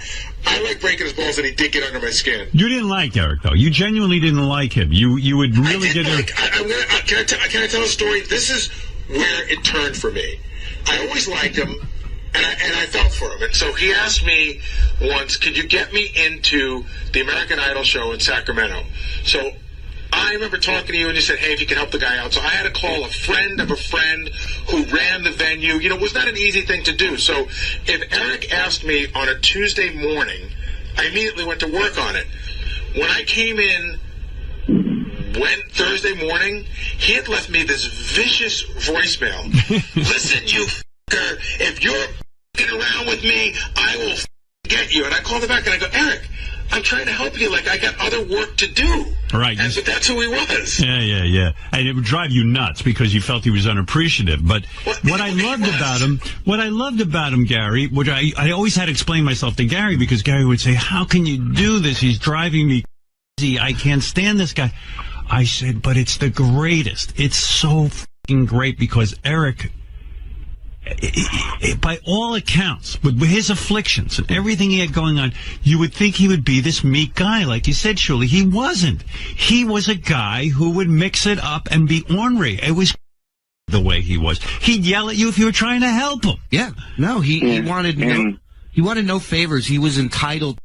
J: I like breaking his balls, and he did get under my skin.
A: You didn't like Eric, though. You genuinely didn't like him. You would really get Eric.
J: Can I tell a story? This is where it turned for me. I always liked him, and I felt for him. And so he asked me once, could you get me into the American Idol show in Sacramento? So I remember talking to you, and you said, hey, if you can help the guy out. So I had to call a friend of a friend who ran the venue. You know, it was not an easy thing to do. So if Eric asked me on a Tuesday morning, I immediately went to work on it. When I came in Thursday morning, he had left me this vicious voicemail. Listen, you f***er, if you're f***ing around with me, I will get you. And I called him back, and I go, Eric, I'm trying to help you. Like, I got other work to do.
A: Right.
J: And so that's who he was.
A: Yeah. And it would drive you nuts because you felt he was unappreciative. But what I loved about him, Gary, which I always had to explain myself to Gary, because Gary would say, how can you do this? He's driving me crazy. I can't stand this guy. I said, but it's the greatest. It's so fucking great because Eric, by all accounts, with his afflictions and everything he had going on, you would think he would be this meek guy. Like you said, Shuli, he wasn't. He was a guy who would mix it up and be ornery. It was the way he was. He'd yell at you if you were trying to help him.
D: Yeah. No, he wanted no favors. He was entitled.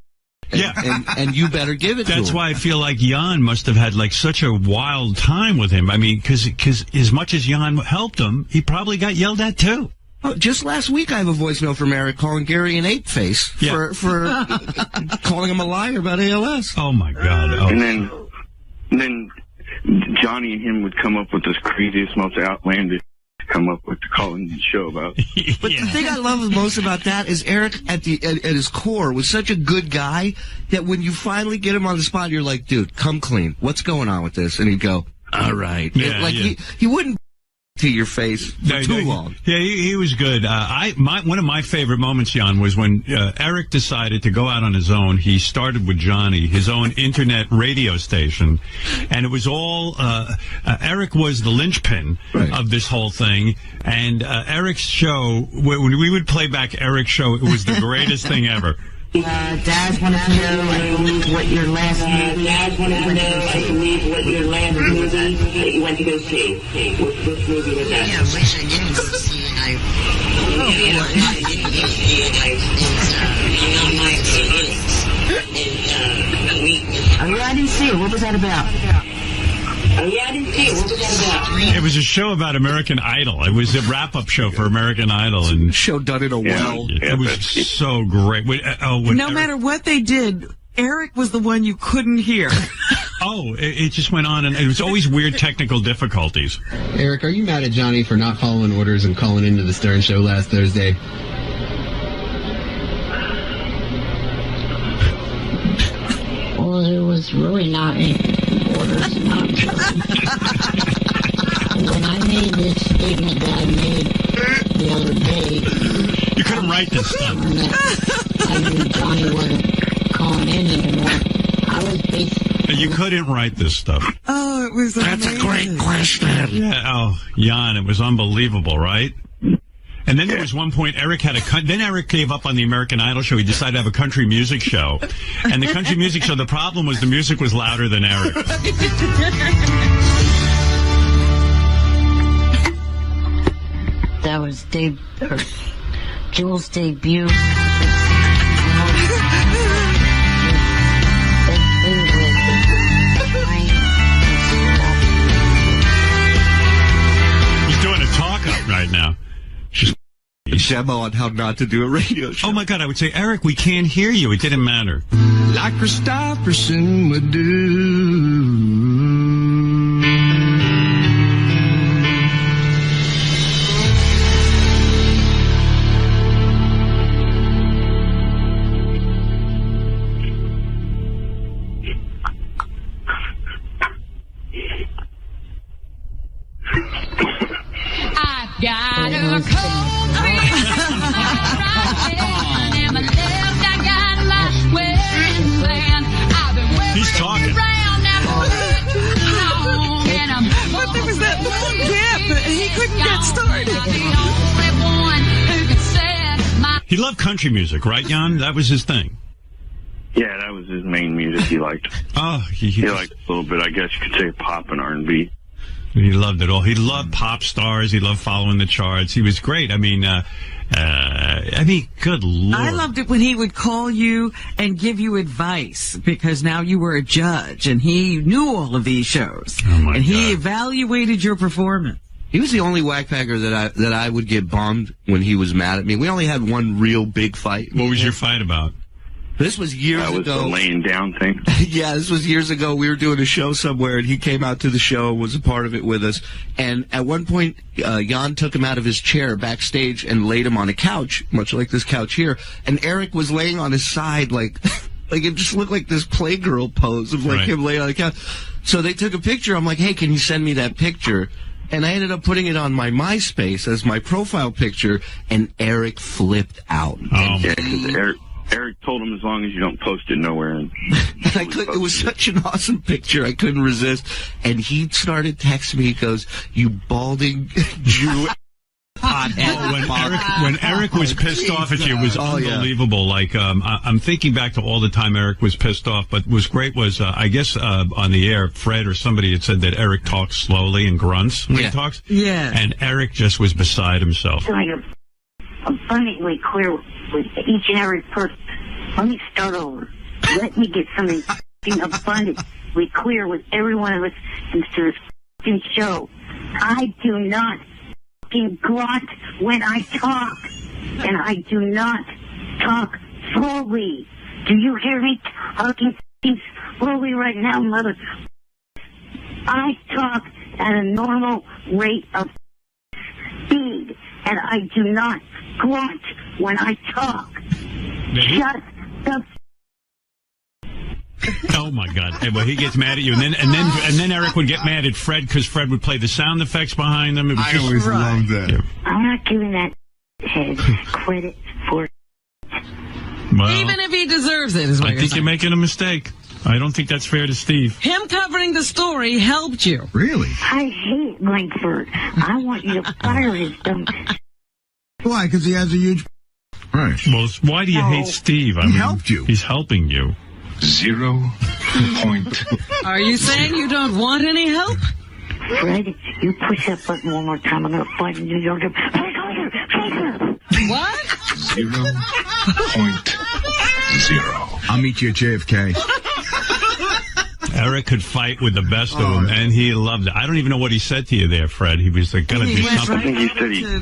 D: And you better give it to him.
A: That's why I feel like Jan must have had like such a wild time with him. I mean, because as much as Jan helped him, he probably got yelled at too.
D: Oh, just last week I have a voicemail from Eric calling Gary an ape face for calling him a liar about ALS.
A: Oh my God! Oh.
E: And then Johnny and him would come up with this craziest, most outlandish to call in the show about.
D: But the thing I love most about that is Eric at his core was such a good guy that when you finally get him on the spot, you're like, dude, come clean. What's going on with this? And he'd go, all right. He wouldn't to your face for too long.
A: Yeah, he was good. One of my favorite moments, Jan, was when Eric decided to go out on his own. He started with Johnny, his own internet radio station, and it was all Eric was the linchpin of this whole thing. And Eric's show, when we would play back Eric's show, it was the greatest thing ever.
F: Dad wanted to know, I believe, what your last movie that you went to go see. What movie was that?
K: Yeah, which I didn't go see, and I didn't go see, and I on my TV. And
F: I didn't see it. What was that about?
K: Yeah, I didn't see it. What was that about?
A: It was a show about American Idol. It was a wrap-up show for American Idol, and
D: Show done in a well.
A: it was so great.
B: No matter what they did, Eric was the one you couldn't hear.
A: It just went on, and it was always weird technical difficulties.
L: Eric, are you mad at Johnny for not following orders and calling into the Stern Show last Thursday?
F: Well, it was really not in orders. When I made this statement that I made the other day,
A: You couldn't write this stuff.
F: I knew Johnny wasn't calling in anymore. I was basically...
A: You couldn't write this stuff.
B: Oh, it was amazing.
D: That's a great question.
A: Yeah. Jan, it was unbelievable, right? And then there was one point Eric had then Eric gave up on the American Idol show. He decided to have a country music show. And the country music show, the problem was the music was louder than Eric.
F: That was Jules' debut.
A: He's doing a talk-up right now.
D: Demo on how not to do a radio show.
A: Oh, my God, I would say, Eric, we can't hear you. It didn't matter.
L: Like Christopherson would do.
M: Got a cold
A: He's talking.
B: But there was that long gap that he couldn't get started.
A: He loved country music, right, Jan? That was his thing.
E: Yeah, that was his main music he liked.
A: Oh,
E: he liked a little bit, I guess you could say, pop and R&B.
A: He loved it all. He loved pop stars. He loved following the charts. He was great. I mean, good Lord.
B: I loved it when he would call you and give you advice because now you were a judge and he knew all of these shows.
A: Oh my
B: and he
A: God.
B: evaluated your performance.
D: He was the only whackpacker that I would get bummed when he was mad at me. We only had one real big fight.
A: What was your fight about?
D: This was years ago.
E: That was the laying down thing.
D: Yeah, this was years ago. We were doing a show somewhere, and he came out to the show, was a part of it with us. And at one point, Jan took him out of his chair backstage and laid him on a couch, much like this couch here. And Eric was laying on his side, like it just looked like this Playgirl pose of him laying on the couch. So they took a picture. I'm like, hey, can you send me that picture? And I ended up putting it on my MySpace as my profile picture, and Eric flipped out.
E: Yeah, because Eric told him as long as you don't post it nowhere. And
D: it was such an awesome picture. I couldn't resist. And he started texting me. He goes, "You balding Jew."
A: When Eric was pissed off at you, it was unbelievable. Yeah. Like, I'm thinking back to all the time Eric was pissed off, but what was great was, I guess, on the air, Fred or somebody had said that Eric talks slowly and grunts when he talks.
B: Yeah.
A: And Eric just was beside himself.
F: So I'm abundantly clear with each and every person. Let me start over. Let me get something abundantly clear with every one of us to this show. I do not grunt when I talk, and I do not talk slowly. Do you hear me talking slowly right now, mother? I talk at a normal rate of speed, and I do not grunt when I talk. Shut the
A: Oh my God! Well, he gets mad at you, and then Eric would get mad at Fred because Fred would play the sound effects behind them. It was
C: I always loved that.
A: Yeah.
F: I'm not giving that head credit for it.
A: Well,
B: Even if he deserves it, is what
A: I think you're making a mistake. I don't think that's fair to Steve.
B: Him covering the story helped you.
C: Really?
F: I hate Langford. I want you to fire his dumb.
C: Why? Because he has a huge. Right.
A: Well, why do you hate Steve?
C: He helped you.
A: He's helping you.
J: 0 point.
B: Are you saying you don't want any help?
F: Fred, you push that button one more time. I'm going to find a New Yorker.
B: What?
J: 0.0.
C: I'll meet you at JFK.
A: Eric could fight with the best of them, and he loved it. I don't even know what he said to you there, Fred. He was like, "Gonna do something."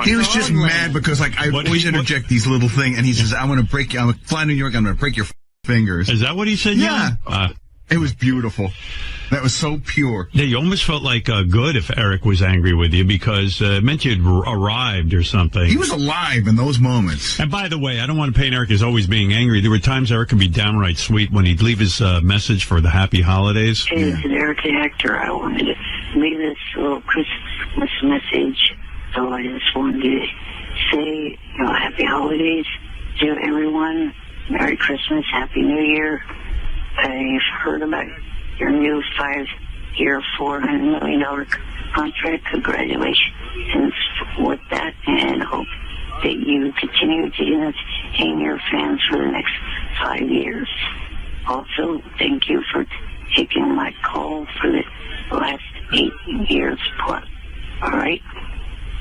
M: He was just mad because, like, I always interject these little things, and he says, "I'm going to break you. I'm flying to New York. I'm going to break your fingers."
A: Is that what he said?
M: Yeah. It was beautiful. That was so pure.
A: Yeah, you almost felt like good if Eric was angry with you because it meant you'd arrived or something.
M: He was alive in those moments.
A: And by the way, I don't want to paint Eric as always being angry. There were times Eric could be downright sweet when he'd leave his message for the happy holidays.
F: Hey, this is Eric the actor. I wanted to leave this little Christmas message. So I just wanted to say, happy holidays to everyone. Merry Christmas, Happy New Year. I've heard about your new 5-year, $400 million contract. Congratulations with that, and hope that you continue to entertain your fans for the next 5 years. Also, thank you for taking my call for the last 8 years plus. All right?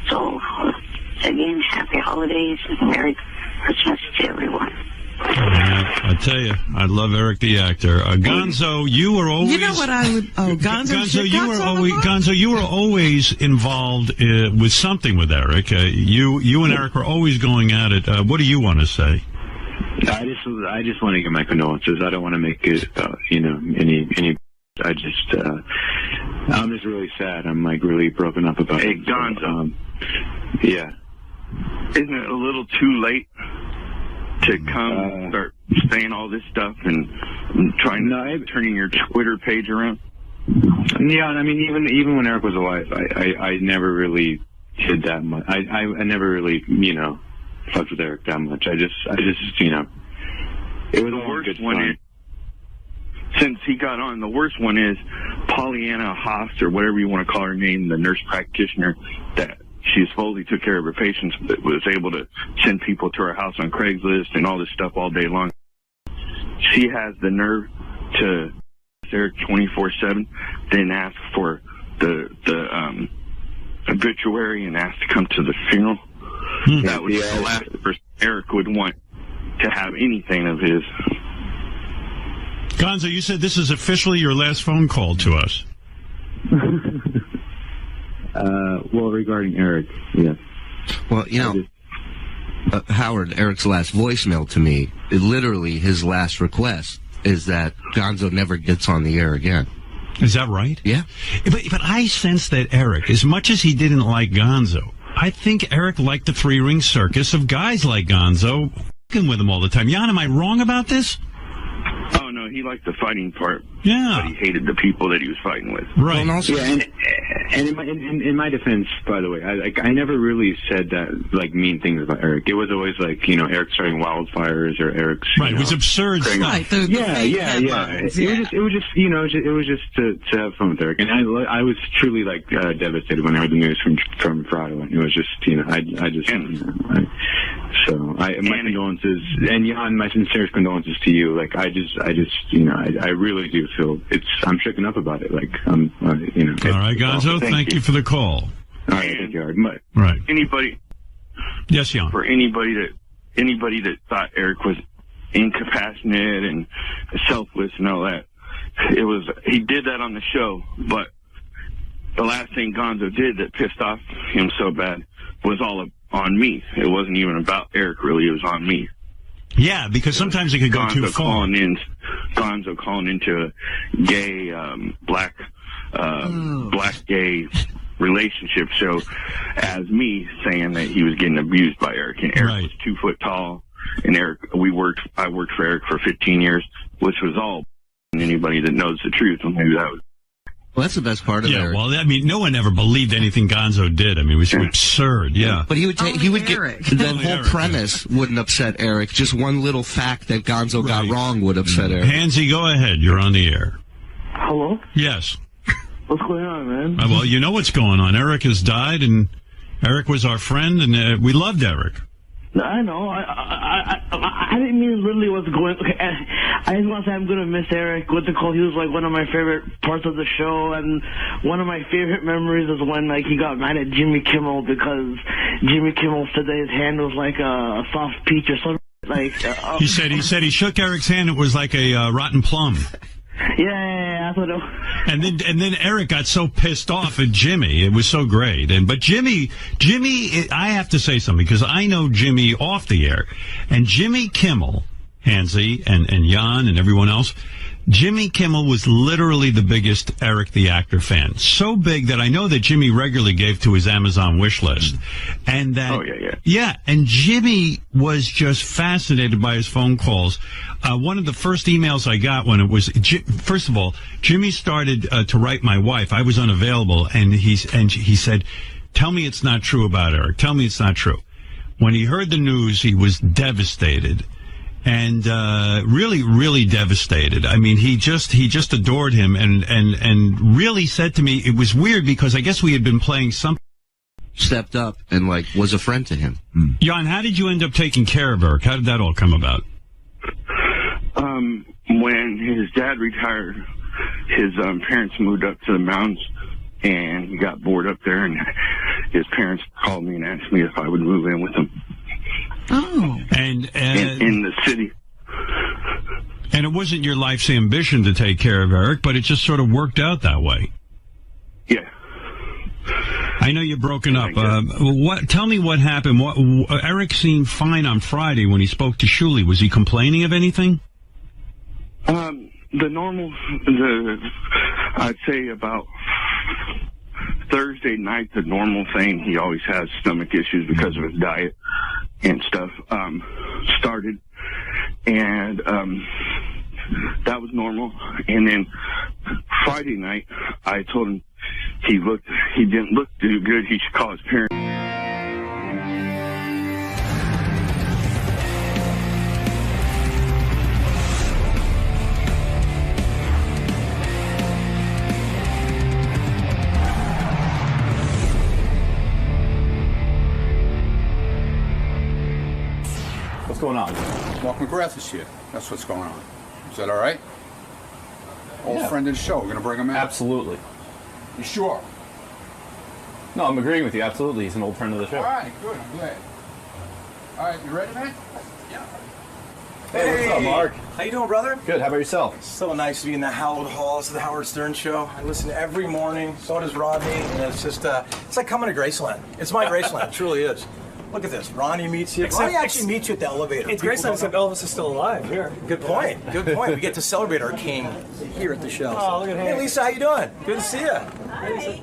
F: So, again, happy holidays and Merry Christmas to everyone.
A: I tell you, I love Eric the actor. Gonzo, you were always.
B: You know what I would? Oh,
A: Gonzo, you were always involved with something with Eric. You and Eric were always going at it. What do you want to say?
N: I just want to give my condolences. I don't want to make it, any. I'm just really sad. I'm like really broken up about it.
E: Hey, Gonzo.
N: Yeah.
E: Isn't it a little too late to come start saying all this stuff and turning your Twitter page around?
N: Yeah, I mean, even when Eric was alive, I never really did that much. I never really, fucked with Eric that much. I just, it was
E: the worst one. Since he got on, the worst one is Pollyanna Haas, or whatever you want to call her name, the nurse practitioner that she supposedly took care of her patients, but was able to send people to her house on Craigslist and all this stuff all day long. She has the nerve to Eric 24/7, then ask for the obituary and ask to come to the funeral. That was the last person Eric would want to have anything of his.
A: Gonzo, you said this is officially your last phone call to us.
N: Well, regarding Eric, yes.
D: Well, Howard, Eric's last voicemail to me, literally his last request is that Gonzo never gets on the air again.
A: Is that right?
D: Yeah.
A: But I sense that Eric, as much as he didn't like Gonzo, I think Eric liked the three-ring circus of guys like Gonzo f***ing with him all the time. Jan, am I wrong about this?
E: Oh, no, he liked the fighting part.
A: Yeah.
E: But he hated the people that he was fighting with.
A: Right.
N: Well, and also, and in my defense, by the way, I never really said that, like, mean things about Eric. It was always like, Eric starting wildfires or Eric's.
A: Right, it was absurd stuff.
B: Right,
N: Yeah. It was just to have fun with Eric. And I was truly, like, devastated when I heard the news from Friday. It was just, my condolences, and Jan, my sincerest condolences to you. Like, I really do feel I'm shaken up about it. Like,
A: All right, Gonzo, thank you for the call.
N: All right, thank you, Howard.
A: Right.
E: Anybody.
A: Yes, Jan.
E: For anybody that thought Eric was incompassionate and selfless and all that, he did that on the show, but the last thing Gonzo did that pissed off him so bad was all on me. It wasn't even about Eric, really. It was on me.
A: Yeah, because sometimes it could go too far.
E: Gonzo calling into a gay, black gay relationship show as me saying that he was getting abused by Eric. And Eric was 2 foot tall. And I worked for Eric for 15 years, which was all. And anybody that knows the truth will know that was.
D: Well, that's the best part of it.
A: Yeah, well, I mean, no one ever believed anything Gonzo did. I mean, it was absurd, yeah.
D: But he would get, the whole premise wouldn't upset Eric. Just one little fact that Gonzo got wrong would upset Eric.
A: Hansy, go ahead. You're on the air.
O: Hello?
A: Yes.
O: What's going on, man?
A: Well, you know what's going on. Eric has died, and Eric was our friend, and we loved Eric.
O: I know. I didn't mean literally what's going. Okay, I just want to say I'm gonna miss Eric. What to call? He was like one of my favorite parts of the show, and one of my favorite memories is when he got mad at Jimmy Kimmel because Jimmy Kimmel said that his hand was like a soft peach or something.
A: He said he shook Eric's hand. It was like a rotten plum.
O: Yeah, that's what it was.
A: And then Eric got so pissed off at Jimmy. It was so great. But Jimmy, I have to say something because I know Jimmy off the air, and Jimmy Kimmel, Hansy and Jan and everyone else. Jimmy Kimmel was literally the biggest Eric the Actor fan. So big that I know that Jimmy regularly gave to his Amazon wish list. And that, yeah, and Jimmy was just fascinated by his phone calls. One of the first emails I got when it was, first of all, Jimmy started to write my wife. I was unavailable, and he said, "Tell me it's not true about Eric. Tell me it's not true." When he heard the news, he was devastated. And really, really devastated. I mean, he just adored him, and really said to me, it was weird because I guess we had been playing something.
D: Stepped up and was a friend to him.
A: Jan, how did you end up taking care of Eric? How did that all come about?
E: When his dad retired, his parents moved up to the mountains, and he got bored up there, and his parents called me and asked me if I would move in with them.
B: Oh.
A: And
E: in the city.
A: And it wasn't your life's ambition to take care of Eric, but it just sort of worked out that way.
E: Yeah.
A: I know you're broken up. Tell me what happened. Eric seemed fine on Friday when he spoke to Shuli. Was he complaining of anything?
E: I'd say about Thursday night, the normal thing, he always has stomach issues because of his diet and stuff, started. And that was normal. And then Friday night, I told him he didn't look too good. He should call his parents.
P: What's going on?
Q: Mark McGrath is here. That's what's going on. Is that all right? Old friend of the show. We're going to bring him in?
P: Absolutely.
Q: You sure?
P: No, I'm agreeing with you. Absolutely. He's an old friend of the show.
Q: All right, good. I'm glad. All right, you ready, man?
P: Yeah. Hey, what's up, Mark?
R: How you doing, brother?
P: Good. How about yourself?
R: So nice to be in the hallowed halls of the Howard Stern Show. I listen every morning. So does Rodney. And it's just, it's like coming to Graceland. It's my Graceland. It truly is. Look at this. Ronnie meets you. Ronnie actually meets you at the elevator.
S: It's Graceland, except Elvis is still alive here.
R: Good point. Good point. We get to celebrate our king here at the show.
S: Oh, look at him.
R: Hey, Lisa, how you doing? Good to see you.
S: Hi.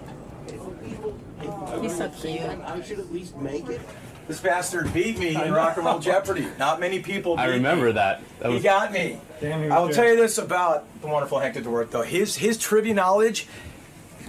R: He's so cute. I should at least make it. This bastard beat me in Rock and Roll Jeopardy. Not many people beat
P: I remember
R: me.
P: that.
R: He got me. I will tell you this about the wonderful Hank DeWort, though. His trivia knowledge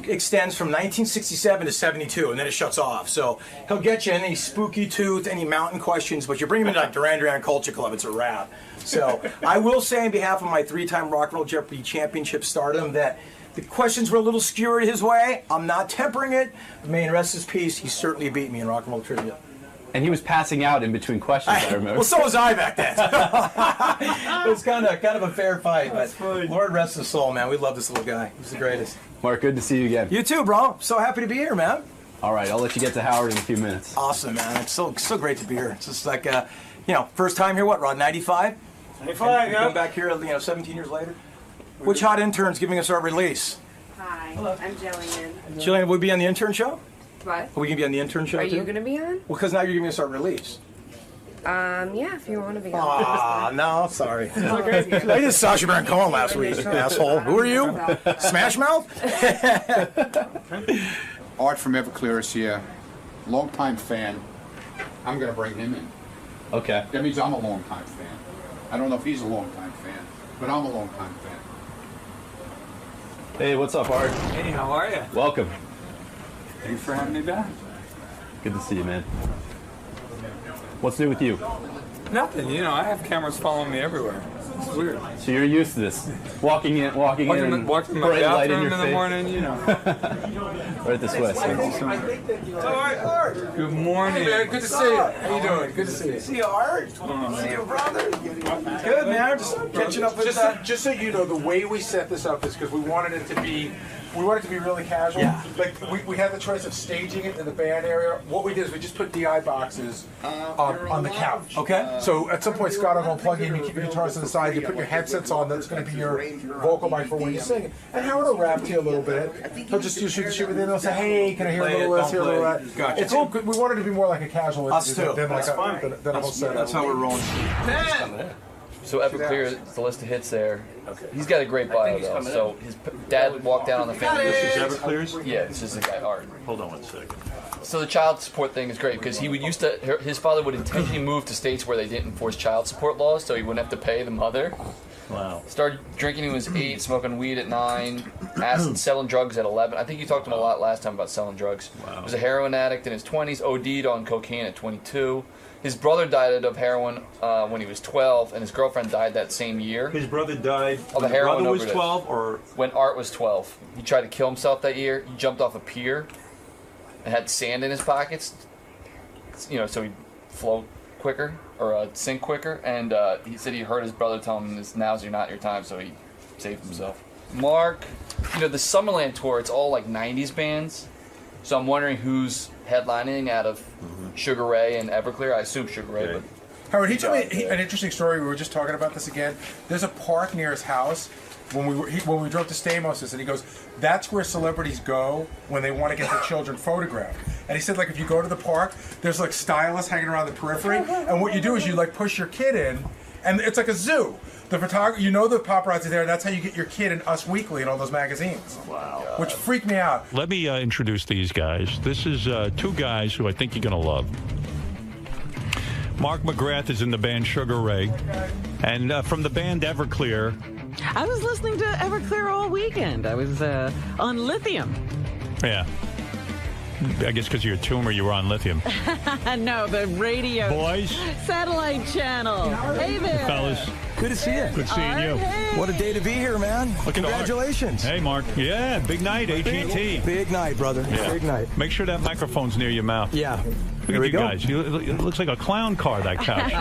R: extends from 1967 to 72, and then it shuts off. So he'll get you any spooky tooth, any mountain questions, but you bring him into like Duran Duran Culture Club, it's a wrap. So I will say on behalf of my 3-time Rock and Roll Jeopardy championship stardom that the questions were a little skewered his way. I'm not tempering it. May rest his peace. He certainly beat me in Rock and Roll Trivia.
P: And he was passing out in between questions, I remember.
R: Well, so was I back then. It was kind of a fair fight, but Lord rest his soul, man. We love this little guy. He's the greatest.
P: Mark, good to see you again.
R: You too, bro. So happy to be here, man.
P: All right, I'll let you get to Howard in a few minutes.
R: Awesome, man. It's so great to be here. It's just like, first time here, what, Rod, 95?
S: 95, yeah.
R: Come back here, 17 years later. Which hot intern's giving us our release?
T: Hi, I'm Jillian.
R: Jillian, will we be on the intern show?
T: What?
R: Are we going to be on the intern show,
T: Are
R: too?
T: you going to be on?
R: Well, because now you're giving us our release.
T: Yeah, if you want to be on.
R: Aw, no, sorry. I did Sacha Baron Cohen last week, asshole. Who are you? Smash Mouth?
Q: Art from Everclear is here. Long-time fan. I'm going to bring him in.
P: Okay.
Q: That means I'm a long-time fan. I don't know if he's a long-time fan, but I'm a long-time fan.
P: Hey, what's up, Art?
S: Hey, how are you?
P: Welcome.
S: Thanks for having me back.
P: Good to see you, man. What's new with you?
S: Nothing. I have cameras following me everywhere. It's weird.
P: So you're used to this. Walking in,
S: walking in my
P: bright light in
S: bathroom
P: your
S: in the
P: face.
S: morning,
P: Right this way.
S: Good morning.
Q: Hey, man, good to see you. How you doing? Good to see you.
R: See you, Art. See you, brother. Good, man. Just catching up with
Q: Just so you know, the way we set this up is because we wanted it to be
R: we want it to be really casual. Yeah. Like we had the choice of staging it in the band area. What we did is we just put DI boxes on the couch. Okay. So at some point, Scott, I'm gonna plug in. You keep your guitars to the side. You put your headsets on. That's gonna be your vocal mic for when you sing. And Howard will rap to you a little bit. He'll just do shoot the shit with it. He'll say, "Hey, can I hear a little of this? Hear a little of that?" Gotcha. It's all good. We wanted to be more like a casual.
U: Us too.
R: Than like a whole setup.
U: That's how we're rolling.
P: So Everclear, the list of hits there. Okay. He's got a great bio though. So his dad walked down on the family.
A: This is Everclear's?
P: Yeah, this is the guy Art.
A: Hold on one second.
P: So the child support thing is great because his father would intentionally move to states where they didn't enforce child support laws, so he wouldn't have to pay the mother.
A: Wow.
P: Started drinking when he was 8, smoking weed at 9, selling drugs at 11. I think you talked to him a lot last time about selling drugs. Wow. He was a heroin addict in his 20s, OD'd on cocaine at 22. His brother died of heroin when he was 12, and his girlfriend died that same year.
A: His brother died
P: of a
A: when
P: heroin
A: brother was
P: overdose.
A: 12, or
P: when Art was 12. He tried to kill himself that year. He jumped off a pier and had sand in his pockets, so he'd float quicker or sink quicker. And he said he heard his brother tell him, "Now's not your time," so he saved himself. Mark, the Summerland tour, it's all like 90s bands. So I'm wondering who's headlining out of Sugar Ray and Everclear. I assume Sugar Ray, but
R: Howard, he told me an interesting story. We were just talking about this again. There's a park near his house. When we drove to Stamos, and he goes, that's where celebrities go when they want to get their children photographed. And he said, like, if you go to the park, there's like stylists hanging around the periphery, and what you do is you like push your kid in, and it's like a zoo. The photographer, the paparazzi there. That's how you get your kid in Us Weekly and all those magazines.
A: Wow.
R: Which freaked me out.
A: Let me introduce these guys. This is two guys who I think you're going to love. Mark McGrath is in the band Sugar Ray, and from the band Everclear.
B: I was listening to Everclear all weekend. I was on lithium.
A: Yeah. I guess because you're a tumor, you were on lithium.
B: No, the radio.
A: Boys.
B: Satellite channel. Hey there.
A: Fellas.
U: Good to see you.
A: Good seeing you.
B: Hey.
U: What a day to be here, man. Congratulations.
A: Hey, Mark. Yeah, big night, AT&T.
U: Big night, brother. Yeah. Big night.
A: Make sure that microphone's near your mouth.
U: Yeah.
A: Look at you guys. It looks like a clown car, that couch.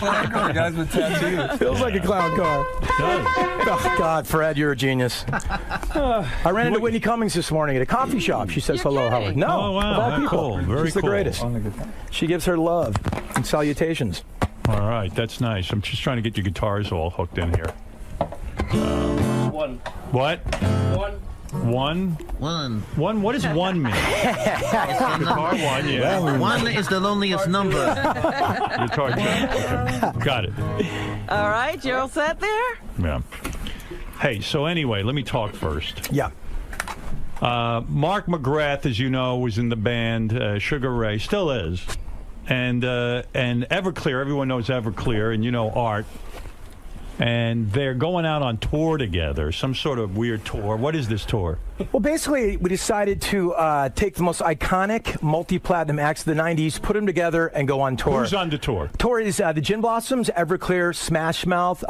U: Clown guys with tattoos. Feels like a clown car.
A: It does.
U: Oh, God, Fred, you're a genius. I ran into Whitney Cummings this morning at a coffee shop. She says hello, Howard. No.
A: Oh, wow.
U: Of all people.
A: Cool. Very
U: She's the
A: cool.
U: greatest. She gives her love and salutations.
A: All right. That's nice. I'm just trying to get your guitars all hooked in here.
V: One.
A: What?
V: One.
A: One? What does one mean? Guitar one, yeah.
V: One is the loneliest number.
A: Guitar one. Okay. Got it.
B: All right, you're all set there?
A: Yeah. Hey, so anyway, let me talk first.
U: Yeah.
A: Mark McGrath, as you know, was in the band Sugar Ray, still is. And Everclear, everyone knows Everclear, and Art. And they're going out on tour together, some sort of weird tour. What is this tour?
U: Well, basically, we decided to take the most iconic multi-platinum acts of the 90s, put them together, and go on tour.
A: Who's on the tour?
U: Tour is the Gin Blossoms, Everclear, Smash Mouth,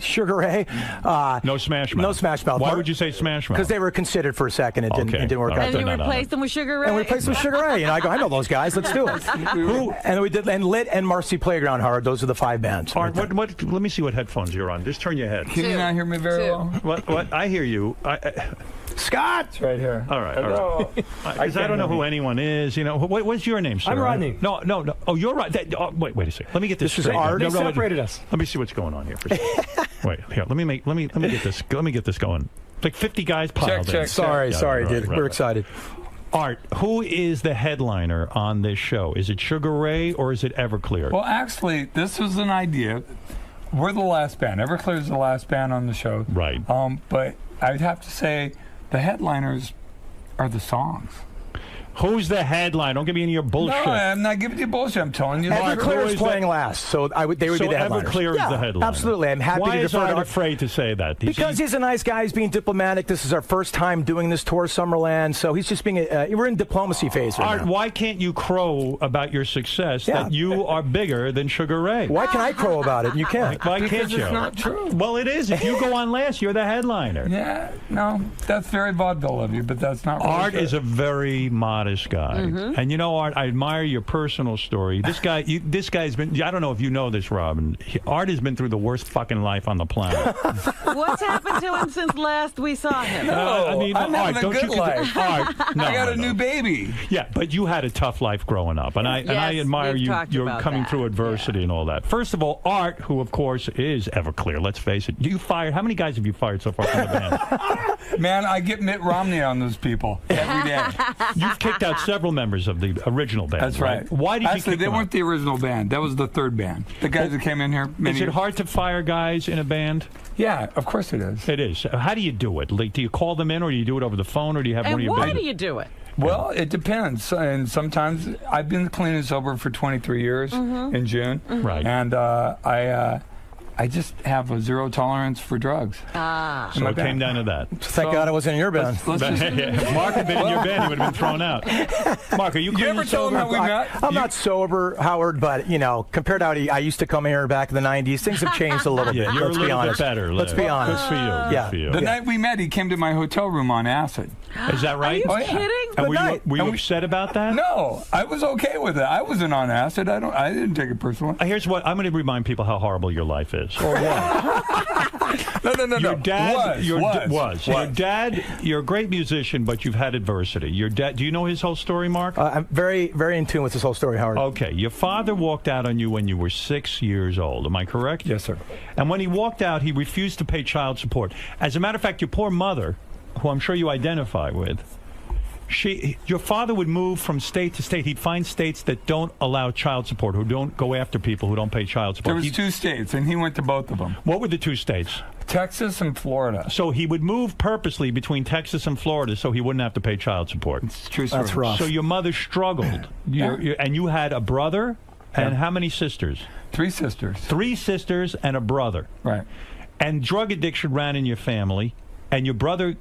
U: Sugar Ray.
A: No Smash Mouth.
U: No Smash Mouth.
A: Why would you say Smash Mouth?
U: Because they were considered for a second. It didn't work out.
B: And you replaced them with Sugar Ray?
U: And we replaced them with Sugar Ray. And I go, I know those guys. Let's do it. And we did, and Lit and Marcy Playground Hard. Those are the 5 bands.
A: Art, what? Let me see what headphones you're on. Just turn your head.
S: Can you not hear me very well?
A: What? I hear you.
U: Scott!
S: It's right here.
A: All right. Because I don't know who anyone is. What's your name, sir?
U: I'm Rodney.
A: No. Oh, you're right. Wait a second. Let me get this straight.
U: This is Art. They separated us.
A: Let me see what's going on here. Wait, here. Let me get this. Let me get this going. Like 50 guys piled in.
U: Sorry, dude. We're excited.
A: Art, who is the headliner on this show? Is it Sugar Ray or is it Everclear?
S: Well, actually, this was an idea. We're the last band. Everclear is the last band on the show.
A: Right.
S: But I'd have to say the headliners are the songs.
A: Who's the headline? Don't give me any of your bullshit.
S: No, I'm not giving you bullshit. I'm telling you.
U: Everclear is playing last, so they would be the headliners.
A: Everclear is the headliner.
U: Absolutely. I'm happy
A: Why
U: to defer.
A: Why is Art afraid to say that?
U: Because he's a nice guy. He's being diplomatic. This is our first time doing this tour, Summerland, so he's just being we're in diplomacy phase right
A: Art,
U: now.
A: why can't you crow about your success that you are bigger than Sugar Ray?
U: Why can I crow about it and you can't?
A: Why can't you?
S: It's not true.
A: Well, it is. If you go on last, you're the headliner.
S: Yeah, no, that's very vaudeville of you, but that's not really
A: Art
S: true.
A: is a very modest hottest guy. And you know, Art, I admire your personal story. This guy's been, I don't know if you know this, Robin. Art has been through the worst fucking life on the planet.
B: What's happened to him since last we saw him?
S: I mean, I'm
A: Art,
S: having a good life.
A: Art, no,
S: I got a new baby.
A: Yeah, but you had a tough life growing up, and I admire you. You're coming through adversity and all that. First of all, Art, who of course is Everclear. Let's face it. You fired. How many guys have you fired so far from the band?
S: Man, I get Mitt Romney on those people every day.
A: You've kicked out several members of the original band.
S: That's right.
A: Why did you
S: Actually,
A: kick
S: they
A: them
S: weren't
A: out?
S: the original band. That was the third band. The guys that came in here.
A: Is it hard to fire guys in a band?
S: Yeah, of course it is.
A: It is. How do you do it? Like, do you call them in, or do you do it over the phone, or do you have one of your
B: why
A: bands?
B: do you do it?
S: Well, it depends. And sometimes I've been clean and sober for 23 years in June.
A: Right.
S: And I just have a zero tolerance for drugs.
A: So it came down to that.
U: Thank God I wasn't in your band.
A: If Mark had been in your band, he would have been thrown out. Mark, are you clean and sober?
U: I'm not sober, Howard, but, you know, compared to how I used to come here back in the 90s, things have changed a little bit.
A: You're
U: Let's
A: a
U: be
A: little
U: honest.
A: bit better.
U: Let's be honest.
A: Good for you. Good for you.
S: The night we met, he came to my hotel room on acid.
A: Is that right?
B: Are you kidding?
A: And were you upset about that?
S: No, I was okay with it. I wasn't on acid. I didn't take it personally.
A: Here's what I'm going to remind people how horrible your life is. Or what?
S: No.
A: Your dad was. Your dad. You're a great musician, but you've had adversity. Your dad. Do you know his whole story, Mark?
U: I'm very, very in tune with this whole story, Howard.
A: Okay. Your father walked out on you when you were 6 years old. Am I correct?
S: Yes, sir.
A: And when he walked out, he refused to pay child support. As a matter of fact, your poor mother, who I'm sure you identify with, your father would move from state to state. He'd find states that don't allow child support, who don't go after people who don't pay child support.
S: There was 2 states, and he went to both of them.
A: What were the 2 states?
S: Texas and Florida.
A: So he would move purposely between Texas and Florida so he wouldn't have to pay child support.
S: It's true story.
U: That's rough.
A: So your mother struggled. And you had a brother, and how many sisters?
S: 3 sisters.
A: 3 sisters and a brother.
S: Right.
A: And drug addiction ran in your family. And your brother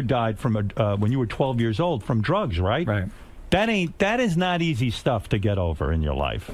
A: died from when you were 12 years old from drugs, right?
S: Right.
A: That is not easy stuff to get over in your life.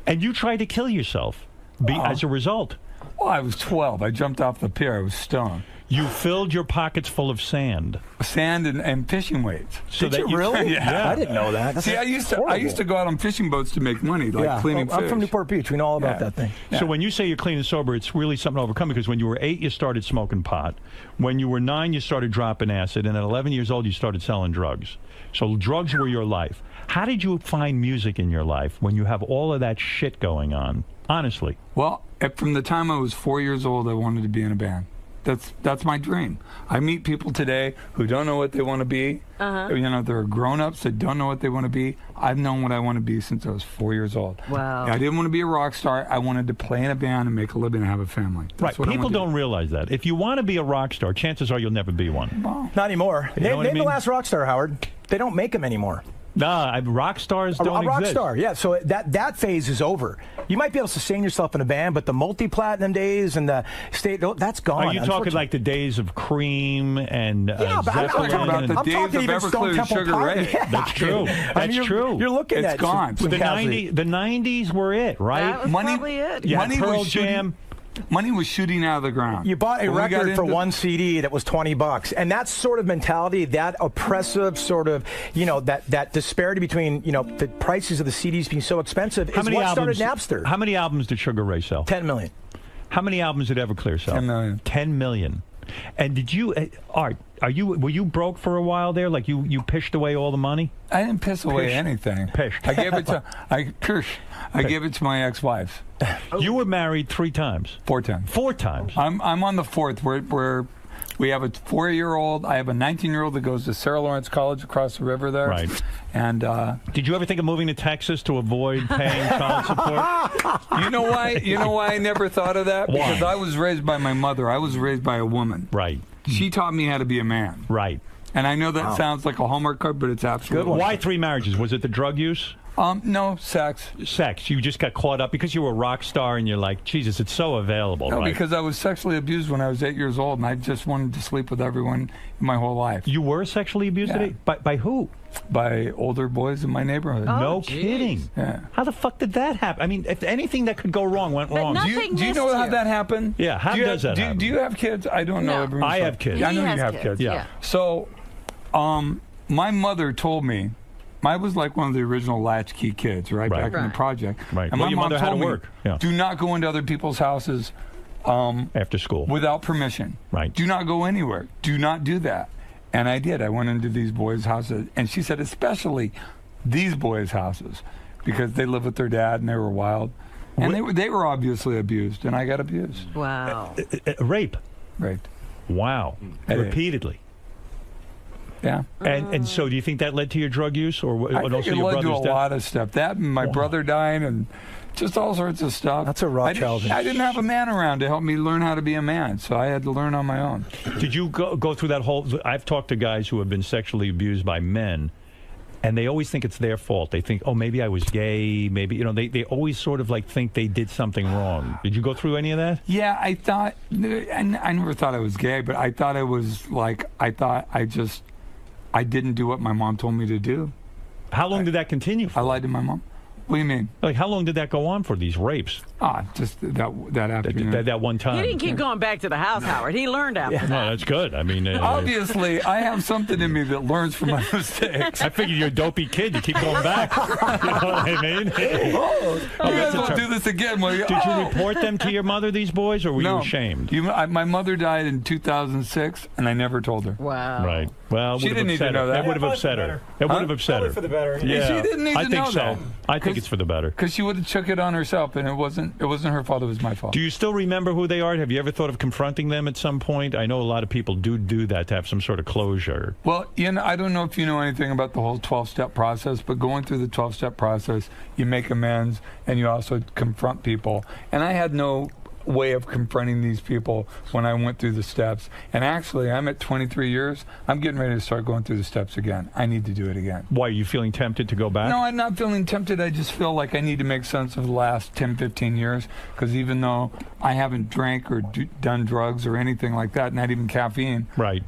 A: And you tried to kill yourself as a result.
S: Well, I was 12. I jumped off the pier. I was stoned.
A: You filled your pockets full of sand.
S: Sand and fishing weights.
U: So Did you really?
S: Yeah.
U: I didn't know that.
S: See, I used to go out on fishing boats to make money, like cleaning fish.
U: I'm from Newport Beach. We know all about that thing.
A: Yeah. So when you say you're clean and sober, it's really something to overcome, because when you were 8, you started smoking pot. When you were 9, you started dropping acid. And at 11 years old, you started selling drugs. So drugs were your life. How did you find music in your life when you have all of that shit going on? Honestly.
S: Well, from the time I was 4 years old, I wanted to be in a band. That's my dream. I meet people today who don't know what they want to be. You know, there are grown-ups that don't know what they want to be. I've known what I want to be since I was 4 years old.
B: Wow.
S: I didn't want to be a rock star. I wanted to play in a band and make a living and have a family. That's
A: Right. People don't realize that. If you want to be a rock star, chances are you'll never be one.
U: Not anymore.
A: You know what I
U: Name
A: mean?
U: the last rock star, Howard. They don't make them anymore.
A: Nah, rock stars don't exist.
U: A rock star, yeah. So that phase is over. You might be able to sustain yourself in a band, but the multi-platinum days and the state, that's gone.
A: Are you talking like the days of Cream and
U: but I'm talking
S: about the days of Everclear and Sugar Ray.
U: Yeah.
A: That's true. That's true.
U: You're looking
S: it's
U: at
S: gone.
A: The 90s were it, right?
B: That was probably it.
A: Yeah,
S: Money
A: Pearl
S: was
A: Jam.
S: Money was shooting out of the ground.
U: You bought a record for one CD that was $20, and that sort of mentality, that oppressive sort of, you know, that disparity between, you know, the prices of the CDs being so expensive is what started Napster.
A: How many albums did Sugar Ray sell?
U: 10 million.
A: How many albums did Everclear sell?
S: 10 million.
A: 10 million. And did you, Art, were you broke for a while there? Like you pished away all the money?
S: I didn't piss away anything.
A: Pished.
S: I gave it to I gave it to my ex-wife.
A: You were married 3 times.
S: 4 times.
A: 4 times.
S: I'm on the 4th. We have a 4-year-old. I have a 19-year-old that goes to Sarah Lawrence College across the river there.
A: Right.
S: And
A: did you ever think of moving to Texas to avoid paying child support?
S: You know why I never thought of that?
A: Why?
S: Because I was raised by my mother. I was raised by a woman.
A: Right.
S: She taught me how to be a man.
A: Right.
S: And I know that sounds like a Hallmark card, but it's absolutely.
A: Why 3 marriages? Was it the drug use?
S: No, sex.
A: Sex. You just got caught up because you were a rock star and you're like, Jesus, it's so available.
S: No,
A: right?
S: because I was sexually abused when I was 8 years old, and I just wanted to sleep with everyone my whole life.
A: You were sexually abused at 8? By who?
S: By older boys in my neighborhood.
A: No kidding.
S: Yeah.
A: How the fuck did that happen? I mean, if anything that could go wrong went wrong.
S: Do you know how that happened?
A: Yeah, how does that happen?
S: Do you have kids? I don't know.
A: I have kids.
S: Yeah, I know you have kids.
A: Yeah.
S: So, my mother told me, I was like one of the original latchkey kids, right? Back in the project.
G: Right.
S: And
G: Well,
S: my
G: your
S: mom
G: mother had
S: told
G: to
S: me,
G: work. Yeah.
S: do not go into other people's houses
G: after school
S: without permission.
G: Right.
S: Do not go anywhere. Do not do that. And I did. I went into these boys' houses, and she said, especially these boys' houses, because they lived with their dad and they were wild. And they were obviously abused, and I got abused.
H: Wow.
G: Rape.
S: Raped.
G: Wow.
S: Yeah.
G: Repeatedly.
S: Yeah.
G: And so do you think that led to your drug use, or
S: I
G: also
S: think it
G: your
S: led to
G: brother's
S: a
G: death?
S: lot of stuff. That and my brother dying and just all sorts of stuff.
U: That's a raw childhood.
S: I didn't have a man around to help me learn how to be a man, so I had to learn on my own.
G: Did you go through that whole... I've talked to guys who have been sexually abused by men, and they always think it's their fault. They think, oh, maybe I was gay, maybe, you know, they always sort of like think they did something wrong. Did you go through any of that?
S: Yeah, I thought... I never thought I was gay, but I thought it was like... I didn't do what my mom told me to do.
G: How long did that continue for?
S: I lied to my mom. What do you mean?
G: Like, how long did that go on for, these rapes?
S: Just that afternoon.
G: That one time.
H: He didn't keep going back to the house, Howard. He learned after that.
G: No, that's good. I mean...
S: Obviously, I have something in me that learns from my mistakes.
G: I figured you're a dopey kid. You keep going back. You know what I mean?
S: You guys won't do this again, will you?
G: Did you report them to your mother, these boys, or were you ashamed?
S: My mother died in 2006, and I never told her.
H: Wow.
G: Right. Well,
S: she didn't need to know that.
G: That would have upset her. It would have upset her.
U: For the better.
G: Yeah.
S: She didn't need to know
G: so.
S: that.
G: I think it's for the better.
S: Because she would have took it on herself, and it wasn't her fault. It was my fault.
G: Do you still remember who they are? Have you ever thought of confronting them at some point? I know a lot of people do that to have some sort of closure.
S: Well, I don't know if you know anything about the whole 12-step process, but going through the 12-step process, you make amends, and you also confront people. And I had no way of confronting these people when I went through the steps. And actually, I'm at 23 years. I'm getting ready to start going through the steps again. I need to do it again.
G: Why, are you feeling tempted to go back?
S: No, I'm not feeling tempted. I just feel like I need to make sense of the last 10, 15 years, because even though I haven't drank or done drugs or anything like that, not even caffeine,
G: right?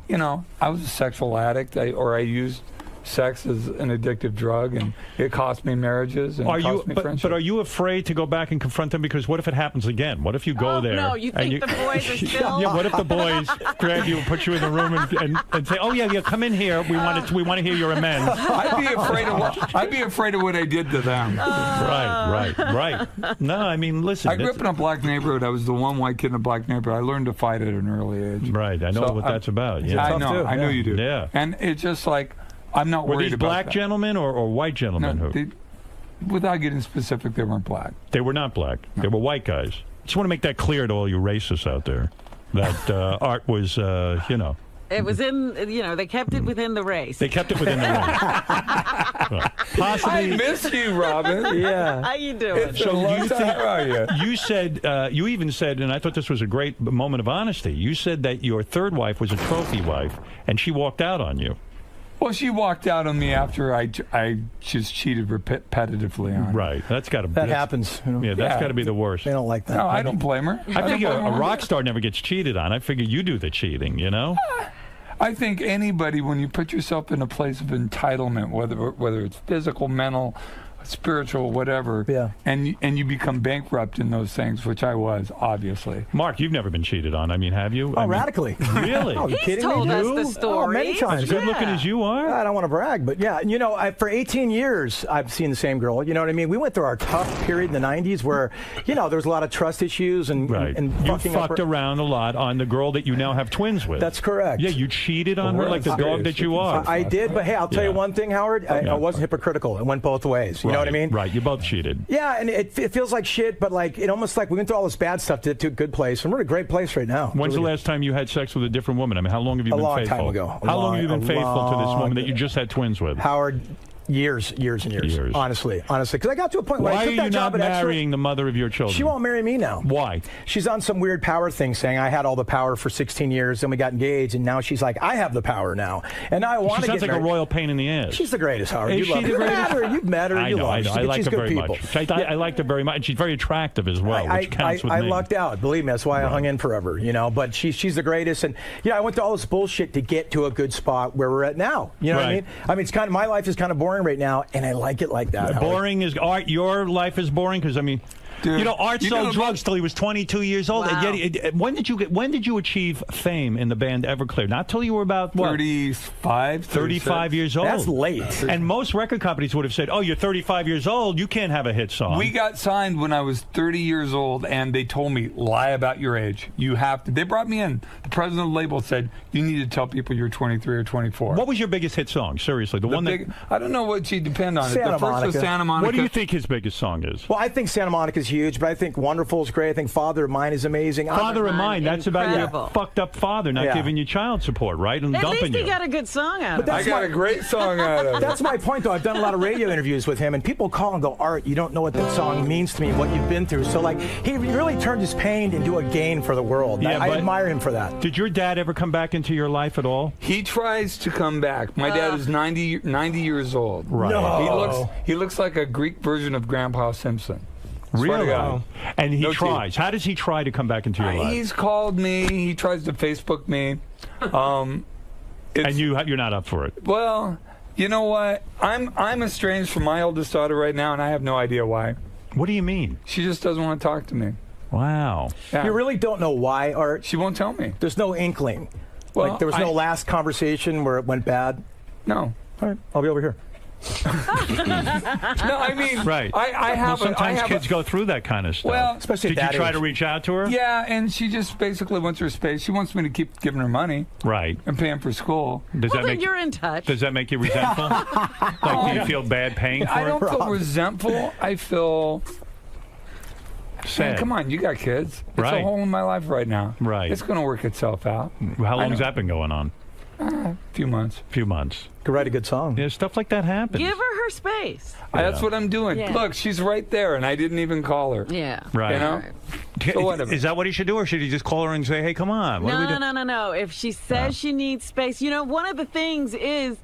S: I was a sexual addict, I used sex is an addictive drug, and it cost me marriages and cost me friendships.
G: But are you afraid to go back and confront them? Because what if it happens again? What if you go there?
H: No, you think the boys are still...
G: Yeah, what if the boys grab you and put you in the room and say, oh, yeah, come in here. We want to hear your amends.
S: I'd be afraid of what I did to them.
G: Right. No, I mean, listen.
S: I grew up in a black neighborhood. I was the one white kid in a black neighborhood. I learned to fight at an early age.
G: Right, I know what that's about. Yeah.
S: I know. I know you do.
G: Yeah.
S: And it's just like, I'm not worried about that.
G: Were these black gentlemen or white gentlemen?
S: No, without getting specific, they weren't black.
G: They were not black. No. They were white guys. Just want to make that clear to all you racists out there. That Art was,
H: It was in, they kept it within the race.
G: They kept it within the race.
S: Possibly. I miss you, Robin.
U: Yeah.
H: How you doing?
G: You even said, and I thought this was a great moment of honesty, you said that your third wife was a trophy wife, and she walked out on you.
S: Well, she walked out on me after I just cheated repetitively on her.
G: Right. That
U: happens.
G: Yeah, that's got to be the worst.
U: They don't like that.
S: No, I don't blame her.
G: I figure a rock star never gets cheated on. I figure you do the cheating,
S: I think anybody, when you put yourself in a place of entitlement, whether it's physical, mental, spiritual, whatever, and you become bankrupt in those things, which I was, obviously.
G: Mark, you've never been cheated on, have you?
U: Radically.
G: Really?
U: Oh, you kidding
H: told
U: me?
H: us the story.
U: Many times.
G: As good looking as you are?
U: I don't want to brag, but yeah, for 18 years, I've seen the same girl. You know what I mean? We went through our tough period in the 90s where, there was a lot of trust issues and
G: you fucked around a lot on the girl that you now have twins with.
U: That's correct.
G: Yeah, you cheated on her like the dog that you are.
U: I did, but hey, I'll tell you one thing, Howard. I wasn't hypocritical. It went both ways. You know what I mean?
G: Right. You both cheated.
U: Yeah, and it feels like shit, but it almost like we went through all this bad stuff to a good place, and we're in a great place right now.
G: When's the last time you had sex with a different woman? How long have you been faithful?
U: A long time ago.
G: How long have you been faithful to this woman that you just had twins with?
U: Howard, years and years. Honestly, because I got to a point where I took that job.
G: Why are you not marrying the mother of your children?
U: She won't marry me now.
G: Why?
U: She's on some weird power thing, saying I had all the power for 16 years, then we got engaged, and now she's like, I have the power now, and I want to get married.
G: She sounds like a royal pain in the ass.
U: She's the greatest, Howard.
G: Is she the greatest?
U: You've met her. You love her.
G: I like
U: she's
G: her
U: good
G: very
U: people.
G: much. I liked her very much, and she's very attractive as well, which counts with me.
U: I lucked out. Believe me, that's why I hung in forever. But she's the greatest, and I went to all this bullshit to get to a good spot where we're at now. You know what I mean? I mean, it's kind of my life is kind of boring right now, and I like it like that.
G: Boring is Art. Your life is boring because You know, Art sold drugs till he was 22 years old.
H: Wow.
G: And yet, when did you achieve fame in the band Everclear? Not till you were about what? 35 years old.
U: That's late.
G: And most record companies would have said, "Oh, you're 35 years old. You can't have a hit song."
S: We got signed when I was 30 years old, and they told me, lie about your age. You have to. They brought me in. The president of the label said, you need to tell people you're 23 or 24.
G: What was your biggest hit song? Seriously, the one that...
S: I don't know what you depend on.
U: Santa
S: the first
U: Monica.
S: was Santa Monica.
G: What do you think his biggest song is?
U: Well, I think Santa Monica is huge, but I think Wonderful is great. I think Father of Mine is amazing.
G: Father of Mine, that's about
H: Incredible.
G: your fucked up father not giving you child support, right? And
H: At least
G: dumping
H: he
G: you.
H: got a good song out of it.
S: I got a great song out of it.
U: That's my point, though. I've done a lot of radio interviews with him, and people call and go, Art, you don't know what that song means to me, what you've been through. So, like, he really turned his pain into a gain for the world.
G: Yeah,
U: I admire him for that.
G: Did your dad ever come back into your life at all?
S: He tries to come back. My dad is 90 years old.
G: Right.
U: No.
S: He looks like a Greek version of Grandpa Simpson. Swear to
G: Really?
S: God.
G: And he
S: No
G: tries. How does he try to come back into your life?
S: He's called me. He tries to Facebook me.
G: And you're not up for it.
S: Well, you know what? I'm estranged from my oldest daughter right now, and I have no idea why.
G: What do you mean?
S: She just doesn't want to talk to me.
G: Wow.
S: Yeah.
U: You really don't know why, Art?
S: She won't tell me.
U: There's no inkling.
S: Well,
U: like, there was no last conversation where it went bad?
S: No.
U: All right, I'll be over here.
S: No, I mean,
G: right.
S: I have
G: sometimes kids go through that kind of stuff.
S: Well,
U: especially
G: did you try to reach out to her?
S: Yeah, and she just basically wants her space. She wants me to keep giving her money.
G: Right.
S: And paying for school.
G: Does
H: Well,
G: that
H: then
G: make
H: you're in touch.
G: Does that make you resentful? Like, do you feel bad paying for
S: I
G: it?
S: don't feel resentful. I feel
G: sad.
S: Man, come on, you got kids. It's
G: Right.
S: a hole in my life right now.
G: Right.
S: It's going to work itself out.
G: How long has that been going on?
S: A few months.
G: Few months.
U: Could write a good song.
G: Yeah, stuff like that happens.
H: Give her space.
S: That's what I'm doing.
H: Yeah.
S: Look, she's right there, and I didn't even call her.
H: Yeah.
G: Right.
S: You know? So whatever.
G: Is that what he should do, or should he just call her and say, "Hey, come on"? What do we do?
H: No. If she says she needs space, you know, one of the things is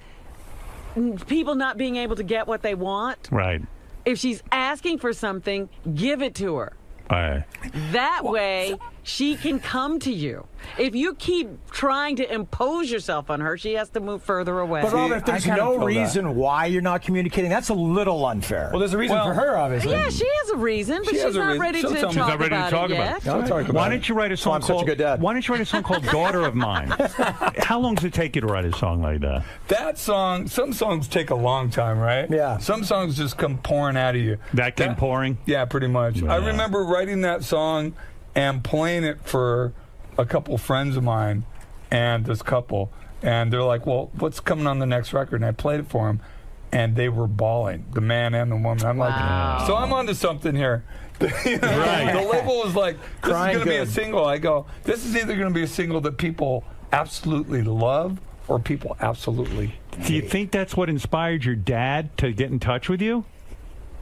H: people not being able to get what they want.
G: Right.
H: If she's asking for something, give it to her.
G: Right.
H: That way, she can come to you. If you keep trying to impose yourself on her, she has to move further away.
U: But Robin, if there's no reason why you're not communicating, that's a little unfair.
R: Well, there's a reason for her, obviously.
H: Yeah, she has a reason, but
U: She
H: she's
U: has a
H: not
U: reason.
H: ready
U: She'll
H: to
U: tell me.
H: talk
U: She's not ready to
H: about
U: talk
H: it
U: about
H: yet.
U: it. I'll talk about
G: Why
U: it.
G: don't you write a
U: So I'm
G: song
U: such
G: called
U: a good dad.
G: Why don't you write a song called "Daughter of Mine"? How long does it take you to write a song like that?
S: That song, some songs take a long time, right?
U: Yeah.
S: Some songs just come pouring out of you.
G: That came pouring?
S: Yeah, pretty much. I remember writing that song and playing it for a couple friends of mine and this couple. And they're like, well, what's coming on the next record? And I played it for them. And they were bawling, the man and the woman. I'm like, so I'm onto something here. You know,
G: Right.
S: The label was like, this
U: Crying
S: is going to be a
U: good.
S: single. I go, this is either going to be a single that people absolutely love or people absolutely
G: Do you think that's what inspired your dad to get in touch with you?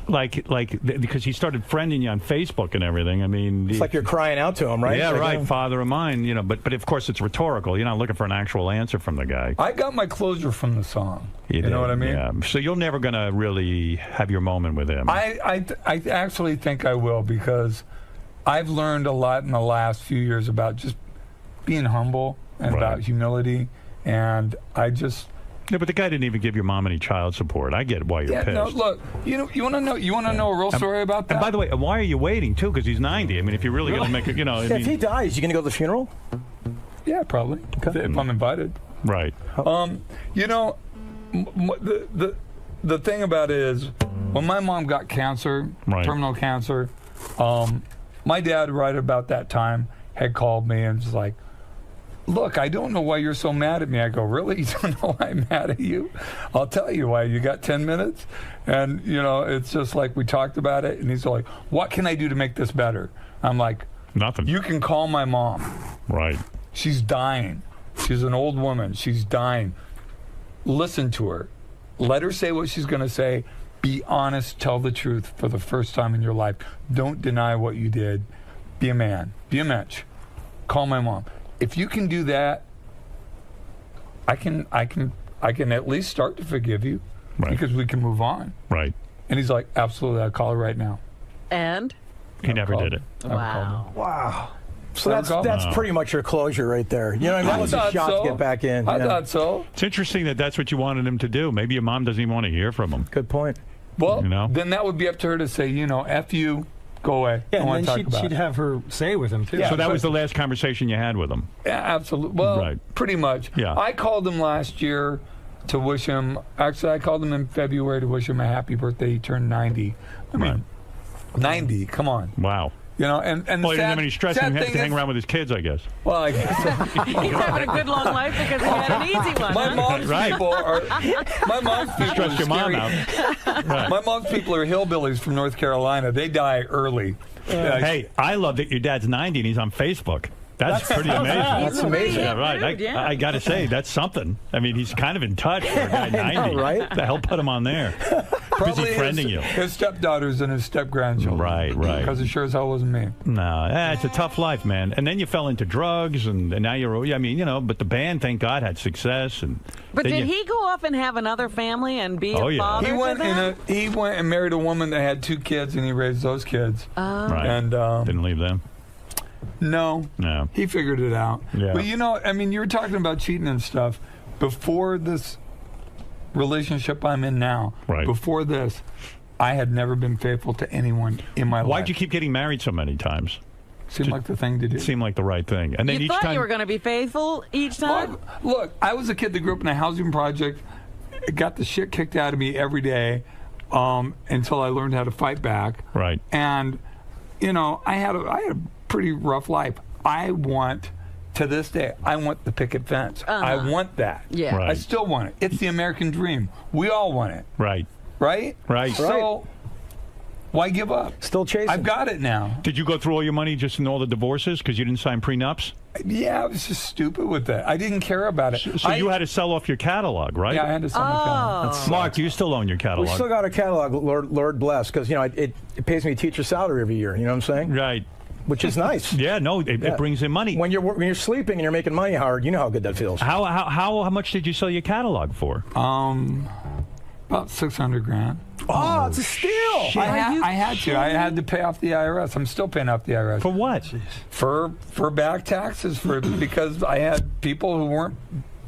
G: Because he started friending you on Facebook and everything. I mean,
U: It's like you're crying out to him, right?
G: Yeah,
U: Like,
G: right. Father of mine, you know. But of course, it's rhetorical. You're not looking for an actual answer from the guy.
S: I got my closure from the song. You
G: did,
S: know what I mean?
G: Yeah. So you're never gonna really have your moment with him.
S: I actually think I will, because I've learned a lot in the last few years about just being humble and about humility, and I just.
G: Yeah, but the guy didn't even give your mom any child support. I get why you're pissed.
S: No, look, you want to know a real story about that?
G: And by the way, why are you waiting too? Because he's 90. I mean, if you're really going to make it, you know.
U: Yeah, if he dies, you going to go to the funeral?
S: Yeah, probably.
U: Okay.
S: If I'm invited.
G: Right.
S: You know, the thing about it is, when my mom got cancer, terminal cancer, my dad, right about that time, had called me and was like, look, I don't know why you're so mad at me. I go, really? You don't know why I'm mad at you? I'll tell you why. You got 10 minutes? And, you know, it's just like we talked about it. And he's like, what can I do to make this better? I'm like,
G: nothing.
S: You can call my mom.
G: Right.
S: She's dying. She's an old woman. She's dying. Listen to her. Let her say what she's going to say. Be honest. Tell the truth for the first time in your life. Don't deny what you did. Be a man. Be a mensch. Call my mom. If you can do that, I can at least start to forgive you, because we can move on.
G: Right.
S: And he's like, absolutely, I'll call her right now.
H: And?
G: He never did it.
H: Wow.
U: Wow. So
S: Never called?
U: that's pretty much your closure right there. You know, what I mean? That was a
S: thought
U: shot
S: so.
U: to get back in.
S: I
U: yeah.
S: thought so.
G: It's interesting that that's what you wanted him to do. Maybe your mom doesn't even want to hear from him.
U: Good point.
S: Well,
G: You know?
S: then that would be up to her to say, you know, F you, Go away.
U: Yeah,
S: I
U: and
S: want to
U: then
S: talk about
U: she'd
S: it.
U: have her say with him, too.
A: So that was the last conversation you had with him?
S: Yeah, absolutely. Well,
A: Right.
S: pretty much.
A: Yeah.
S: I called him last year to wish him. Actually, I called him in February to wish him a happy birthday. He turned 90. I mean, 90. Come on.
A: Wow.
S: You know, and
A: Well, he
S: the
A: didn't have any stress and he had to hang around with his kids, I guess.
S: Well, I guess so.
H: He's having a good long life because he had an easy one.
S: My
H: huh?
S: mom's people are. My mom's people
A: Stress
S: are
A: your mom
S: scary.
A: out. Right.
S: My mom's people are hillbillies from North Carolina. They die early.
A: Hey, I love that your dad's 90 and he's on Facebook. That's pretty amazing.
U: That's amazing.
A: Yeah, right.
H: Dude, yeah.
A: I got to say, that's something. I mean, he's kind of in touch for a guy 90.
U: right?
A: The hell put him on there?
S: Probably
A: Busy friending you.
S: his stepdaughters and his step-grandchildren.
A: Right.
S: Because it sure as hell wasn't me.
A: No, it's a tough life, man. And then you fell into drugs, and now you're, I mean, but the band, thank God, had success.
H: But did he go off and have another family and be a father
S: He went
H: to them?
S: he went and married a woman that had 2 kids, and he raised those kids.
A: Right.
S: And
A: didn't leave them.
S: No. He figured it out.
A: Yeah.
S: But I mean, you were talking about cheating and stuff. Before this relationship I'm in now, before this, I had never been faithful to anyone in my life.
A: Why'd you keep getting married so many times?
S: Seemed like the thing to do.
A: Seemed like the right thing. And then
H: You
A: each
H: thought
A: time
H: you were going to be faithful each time?
S: Look, I was a kid that grew up in a housing project, got the shit kicked out of me every day until I learned how to fight back.
A: Right.
S: And, I had a pretty rough life. To this day, I want the picket fence. I want that.
H: Yeah.
A: Right.
S: I still want it. It's the American dream. We all want it.
A: Right.
S: Right?
A: Right.
S: So, why give up?
U: Still chasing.
S: I've got it now.
A: Did you go through all your money just in all the divorces because you didn't sign prenups?
S: Yeah, I was just stupid with that. I didn't care about it.
A: So you had to sell off your catalog, right?
S: Yeah, I had to sell my catalog.
A: Mark, you still own your catalog.
U: We still got a catalog, Lord bless, because it pays me a teacher's salary every year. You know what I'm saying?
A: Right.
U: Which is nice.
A: Yeah, no, it brings in money.
U: When you're sleeping and you're making money, Howard, you know how good that feels.
A: How much did you sell your catalog for?
S: About $600,000.
U: Oh, it's a steal!
S: I had to pay off the IRS. I'm still paying off the IRS.
A: For what?
S: For back taxes because I had people who weren't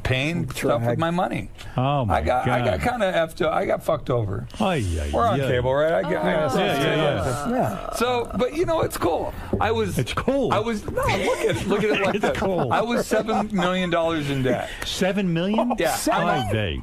S: paying stuff with my money.
A: Oh my God!
S: I got kind of effed up. I got fucked over. We're on cable, right?
U: Yeah.
S: So, but it's cool.
A: It's cool.
S: Look at it like this.
A: Cool.
S: I was $7 million in debt.
A: $7 million?
S: Yeah.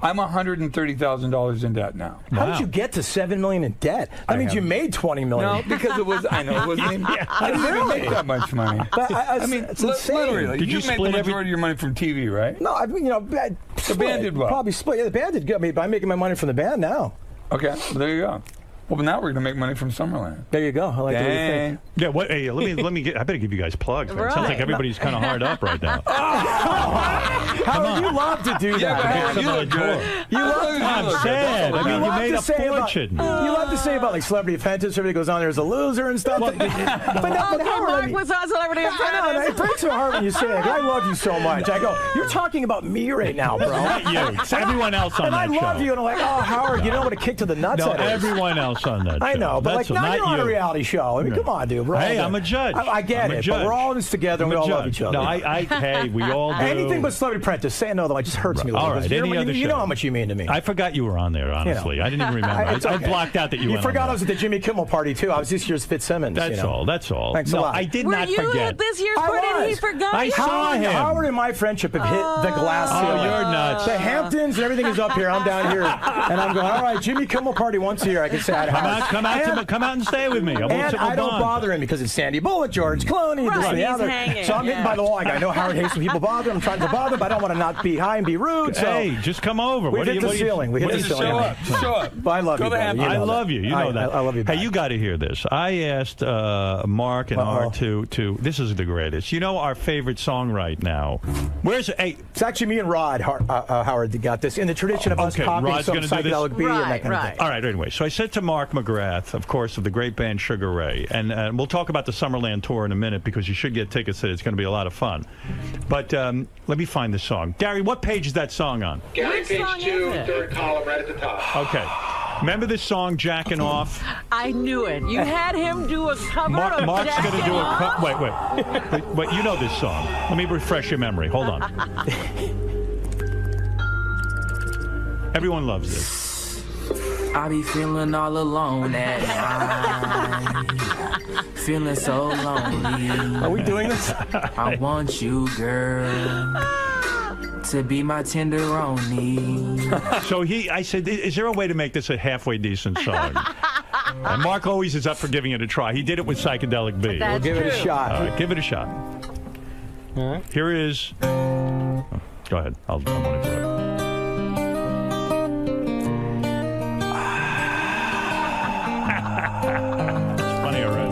S: I'm $130,000 in debt now.
U: How did you get to $7 million in debt? That means you made $20 million.
S: No, because it was. I know it wasn't. I didn't even make that much money.
U: But
S: I mean,
U: it's insane.
S: literally,
A: Did you
S: made the
A: split
S: majority of your money from TV, right?
U: No, the
S: band did well.
U: Probably split. Yeah, the band did good. But I'm making my money from the band now.
S: Okay, well, there you go. Well, now we're going to make money from Summerland.
U: There you go. I like the way you think.
A: Yeah, what? Hey, let me get. I better give you guys plugs. Man. It sounds like everybody's kind of hard up right now.
U: Howard, you love to do that.
S: Yeah, you look good.
A: I'm sad. I mean, you made a fortune.
U: You love to say about like Celebrity Apprentice. Everybody goes on there as a loser and stuff. But
H: Mark was on Celebrity Apprentice.
U: I know. It breaks my heart when you say it. I love you so much. I go, you're talking about me right now, bro.
A: Not you. It's everyone else on that show.
U: And I love you, and I'm like, oh, Howard, you know what a kick to the nuts that is.
A: Everyone else on that show.
U: I know, but
A: That's
U: like now you're on
A: you.
U: a reality show. I mean, come on, dude.
A: Hey, I'm a judge.
U: I get it, but we're all in this together, and we all love each other.
A: No, hey, we all do.
U: Anything but Celebrity Apprentice. Say no, though. It just hurts me a little.
A: All right, any other
U: you
A: show.
U: know how much you mean to me.
A: I forgot you were on there, honestly. I didn't even remember. I blocked out that you went
U: forgot
A: on
U: I was at the Jimmy Kimmel party, too. I was this year's Fitzsimmons.
A: That's all. That's all.
U: Thanks a lot.
A: I did not forget.
H: Were you at this year's party and he forgot?
A: I saw him.
U: Howard and my friendship have hit the glass ceiling.
A: Oh, you're nuts.
U: The Hamptons and everything is up here. I'm down here. And I'm going, all right, Jimmy Kimmel party once a year. I can say
A: come out and stay with me.
U: I don't bother him because it's Sandy Bullock, George Clooney, this and the other. So I'm hitting by the wall. I know Howard hates when people bother him. I'm trying to bother him, but I don't want to not be high and be rude. So
A: hey, just come over.
U: We hit the ceiling. We hit the ceiling.
S: Show up.
U: I love you.
A: I love you. You know that.
U: I love you.
A: Hey, you got to hear this. I asked Mark and Art to. This is the greatest. You know our favorite song right now. Where's it? Hey,
U: it's actually me and Rod Howard that got this in the tradition of us copying some psychedelic beat and that kind of thing.
A: All right. Anyway, so I said to Mark McGrath, of course, of the great band Sugar Ray, and we'll talk about the Summerland tour in a minute because you should get tickets. It's going to be a lot of fun. But let me find the song. Gary, what page is that song on?
J: Gary, page 2, third column, right at the top.
A: Okay. Remember this song, Jackin' Off?
H: I knew it. You had him do a cover of
A: Mark's
H: Jackin'
A: going to do
H: Off?
A: Wait, you know this song. Let me refresh your memory. Hold on. Everyone loves this.
I: I be feeling all alone at night. feeling so lonely.
U: Are we doing this?
I: I want you, girl, to be my tenderoni.
G: So I said, is there a way to make this a halfway decent song? And Mark always is up for giving it a try. He did it with Psychedelic B.
U: We'll give it a shot.
G: All right, give it a shot.
U: All right.
G: Here is... Oh, go ahead. I'll monitor it. It's funny already.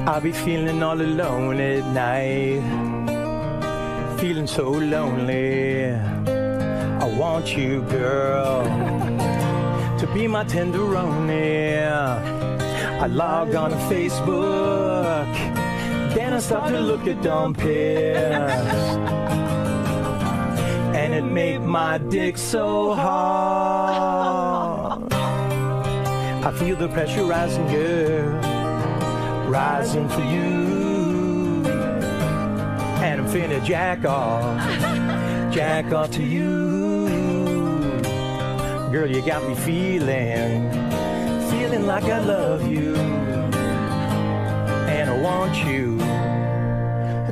U: I'll be feeling all alone at night, feeling so lonely. I want you, girl, to be my tenderoni. I log on to Facebook, then I start to look at dumb pics, and it made my dick so hard. I feel the pressure rising, girl, rising for you, and I'm finna jack off to you. Girl, you got me feeling like I love you, and I want you,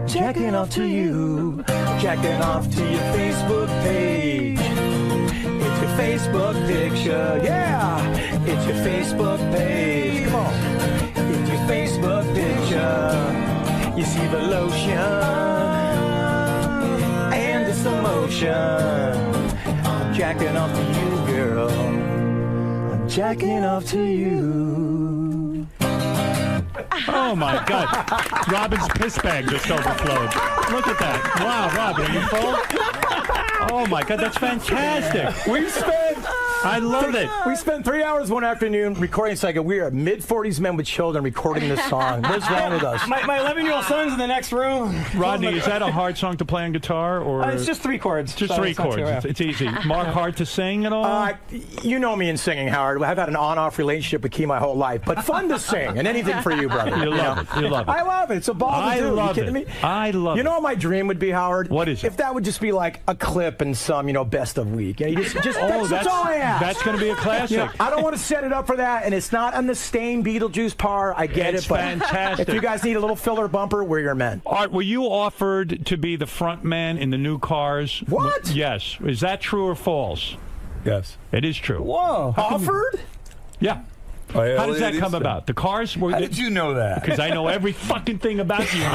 U: jacking off to you, jacking off to your Facebook page. It's your Facebook picture, yeah, it's your Facebook page, come on. It's your Facebook picture. You see the lotion and it's the motion. I'm jacking off to you, girl. I'm jacking off to you.
G: Oh my God! Robin's piss bag just overflowed. Look at that! Wow, Robin, are you full? Oh my God, that's fantastic. I love it.
U: We spent 3 hours one afternoon recording this. We are mid-40s men with children recording this song. What's wrong with us?
R: My 11-year-old son's in the next room.
G: Rodney, is that a hard song to play on guitar, or
R: it's just 3 chords?
G: Just 3 chords. It's easy. Mark, hard to sing at all?
U: You know me in singing, Howard. I've had an on-off relationship with Key my whole life, but fun to sing, and anything for you, brother.
G: You love it. You love it.
U: I love it. It's a ball to do.
G: I love
U: you kidding
G: it.
U: me?
G: I love it.
U: You know what my dream would be, Howard?
G: What is it?
U: If that would just be like a clip and some, best of week. That's all I ask.
G: That's going to be a classic.
U: I don't want to set it up for that, and it's not on the Stain Beetlejuice par. I get
G: It's
U: it, but
G: fantastic.
U: if you guys need a little filler bumper, we're your men.
G: Art, were you offered to be the front man in the new cars?
U: What?
G: Yes. Is that true or false?
S: Yes.
G: It is true.
U: Whoa. Offered?
G: Yeah.
S: Oh, yeah,
G: How does that come about? The cars were...
S: How did you know that?
G: Because I know every fucking thing about you, man.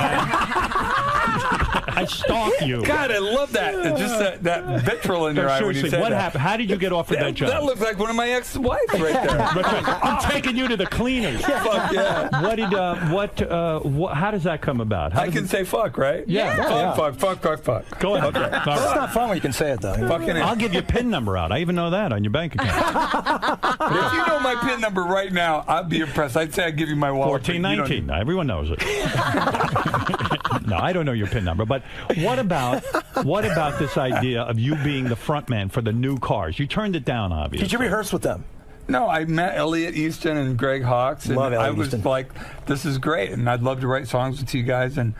G: I stalk you.
S: God, I love that. Just that vitriol in your eye when you say
G: what
S: that.
G: happened? How did you get offered that job?
S: That looks like one of my ex-wives right there.
G: I'm taking you to the cleaners.
S: Fuck yeah.
G: How does that come about?
S: I can say fuck, right?
G: Yeah.
S: Fuck.
G: Go ahead.
S: Okay.
U: It's not fun when you can say it, though.
G: I'll give you a PIN number out. I even know that on your bank account.
S: If you know my PIN number right now, I'd be impressed. I'd say I'd give you my wallet.
G: 1419. Everyone knows it. No, I don't know your PIN number. But what about this idea of you being the front man for the new cars? You turned it down, obviously.
U: Did you rehearse with them?
S: No, I met Elliot Easton and Greg Hawkes, and I was like, this is great, and I'd love to write songs with you guys, and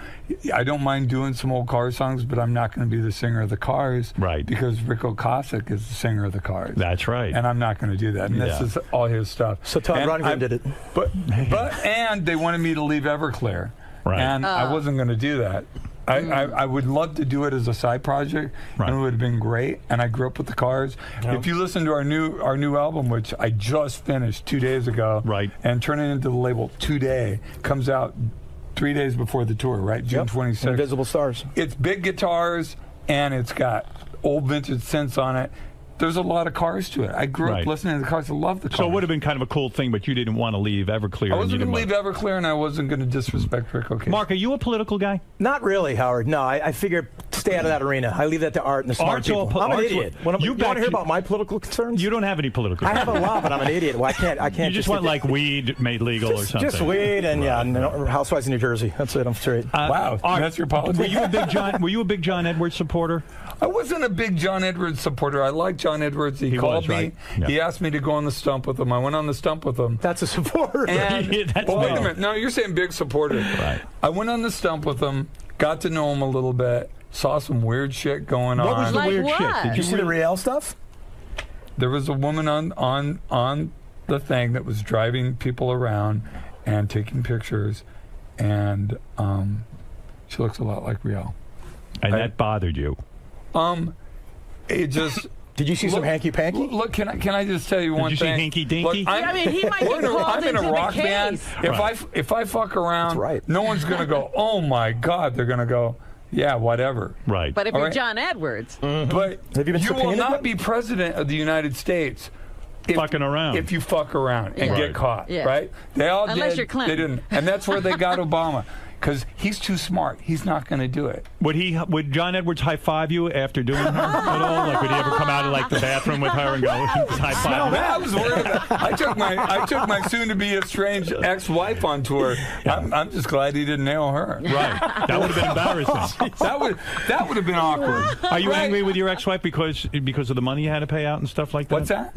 S: I don't mind doing some old car songs, but I'm not going to be the singer of the Cars. Right. Because Rick Ocasek is the singer of the Cars.
G: That's right.
S: And I'm not going to do that, and this is all his stuff.
U: So Todd Rundgren did it.
S: And they wanted me to leave Everclear,
G: right.
S: And I wasn't going to do that. I would love to do it as a side project, and it would have been great. And I grew up with the Cars.
U: Yeah.
S: If you listen to our new album, which I just finished 2 days ago, right, and turn it into the label today, comes out 3 days before the tour, right, June 26th.
U: Invisible Stars.
S: It's big guitars, and it's got old vintage synths on it. There's a lot of Cars to it. I grew up listening to the Cars. I love the Cars.
G: So it would have been kind of a cool thing, but you didn't want to leave Everclear.
S: I wasn't going to leave Everclear, and I wasn't going to disrespect Rick Ocasek.
G: Mark, are you a political guy?
U: Not really, Howard. No, I figure stay out of that arena. I leave that to Art and the smart people. I'm an idiot. You want to hear about my political concerns?
G: You don't have any political
U: I
G: concerns.
U: have a lot, but I'm an idiot. Well, I can't.
G: You just want like weed made legal or something.
U: Just weed and housewives in New Jersey. That's it. I'm straight.
S: Wow, that's your politics.
G: Were you a big John Edwards supporter?
S: I wasn't a big John Edwards supporter. I like John Edwards. He called me. Yeah. He asked me to go on the stump with him. I went on the stump with him.
U: That's a supporter.
S: And, wait a minute. No, you're saying big supporter. Right. I went on the stump with him, got to know him a little bit, saw some weird shit going on.
U: What was the weird shit? Did you see the real stuff?
S: There was a woman on the thing that was driving people around and taking pictures, and she looks a lot like Riel.
G: And that bothered you?
S: It just.
U: Did you see some hanky panky?
S: Look, can I just tell you one thing?
G: Did you see hinky dinky?
S: Look,
H: I mean, he might get called
S: I'm in
H: into
S: a rock
H: the
S: band.
H: case.
S: If I fuck around, no one's gonna go, oh my God. They're gonna go, yeah, whatever.
G: Right.
H: But if you're John Edwards,
S: but you will not be president of the United States.
G: Fucking around.
S: If you fuck around and get caught,
H: Yeah.
S: right? They all
H: Unless
S: did.
H: you're Clinton.
S: They didn't, and that's where they got Obama. Because he's too smart. He's not going to do it.
G: Would John Edwards high five you after doing her at all? Like, would he ever come out of like the bathroom with her and go high five?
S: No, I was worried about. I took my soon-to-be estranged ex-wife on tour. I'm just glad he didn't nail her.
G: Right. That would have been embarrassing.
S: that would have been awkward.
G: Are you angry with your ex-wife because of the money you had to pay out and stuff like that?
S: What's that?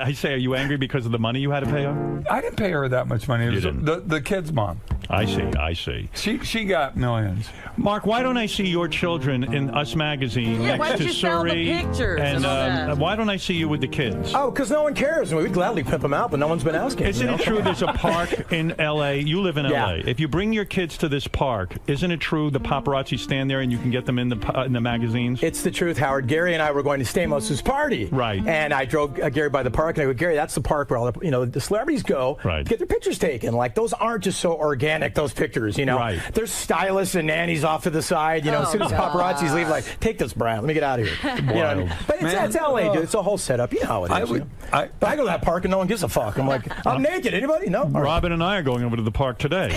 G: I say, are you angry because of the money you had to pay out?
S: I didn't pay her that much money. It was
G: didn't.
S: the kid's mom.
G: I see.
S: She got millions.
G: Mark, why don't I see your children in Us Magazine
H: Yeah, why
G: next
H: don't
G: to
H: you sell the
G: Suri?
H: pictures and all that?
G: Why don't I see you with the kids?
U: Oh, because no one cares. We'd gladly pimp them out, but no one's been asking.
G: Isn't it true there's a park in L.A.? You live in
U: Yeah.
G: L.A. If you bring your kids to this park, isn't it true the paparazzi stand there and you can get them in the magazines?
U: It's the truth, Howard. Gary and I were going to Stamos' party.
G: Right.
U: And I drove Gary by the park, and I go, Gary, that's the park where all the celebrities go to get their pictures taken. Like, those aren't just so organic, those pictures,
G: Right.
U: There's stylists and nannies off to the side, as soon as paparazzis leave, like, take this, Brian, let me get out of here. You know what I mean? But it's LA, dude. It's a whole setup. You know how it is. But I go to that park and no one gives a fuck. I'm like, I'm naked. Anybody? No?
G: Robin and I are going over to the park today.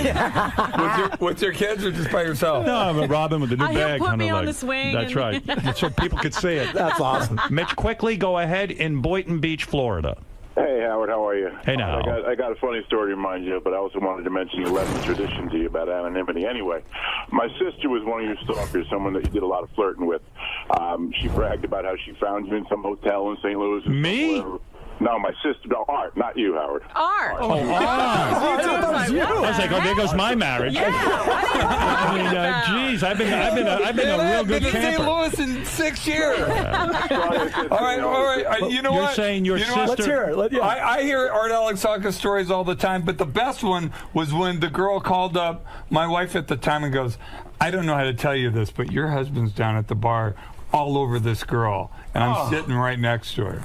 S: with your kids or just by yourself?
G: No, but Robin with the new
H: He'll
G: bag.
H: put
G: kind
H: me
G: of
H: on
G: like,
H: the swing
G: That's
H: and-
G: right. So people could see it.
U: That's awesome.
G: Mitch, quickly go ahead in Boynton Beach, Florida.
K: Hey, Howard, how are you?
G: Hey, now.
K: I got a funny story to remind you, but I also wanted to mention the 11th tradition to you about anonymity. Anyway, my sister was one of your stalkers, someone that you did a lot of flirting with. She bragged about how she found you in some hotel in St. Louis.
G: Me?
K: No, my sister. No, Art, not you, Howard.
H: Art.
G: Oh, Art. I was like, oh, there goes my marriage.
H: Yeah.
G: I mean, geez, I've been a real good
S: I've been in St.
G: camper.
S: Louis in 6 years. All right. You know
G: You're
S: what?
G: saying your sister.
U: Let's hear it.
S: I hear Art Alexakis stories all the time, but the best one was when the girl called up my wife at the time and goes, I don't know how to tell you this, but your husband's down at the bar all over this girl, and I'm sitting right next to her.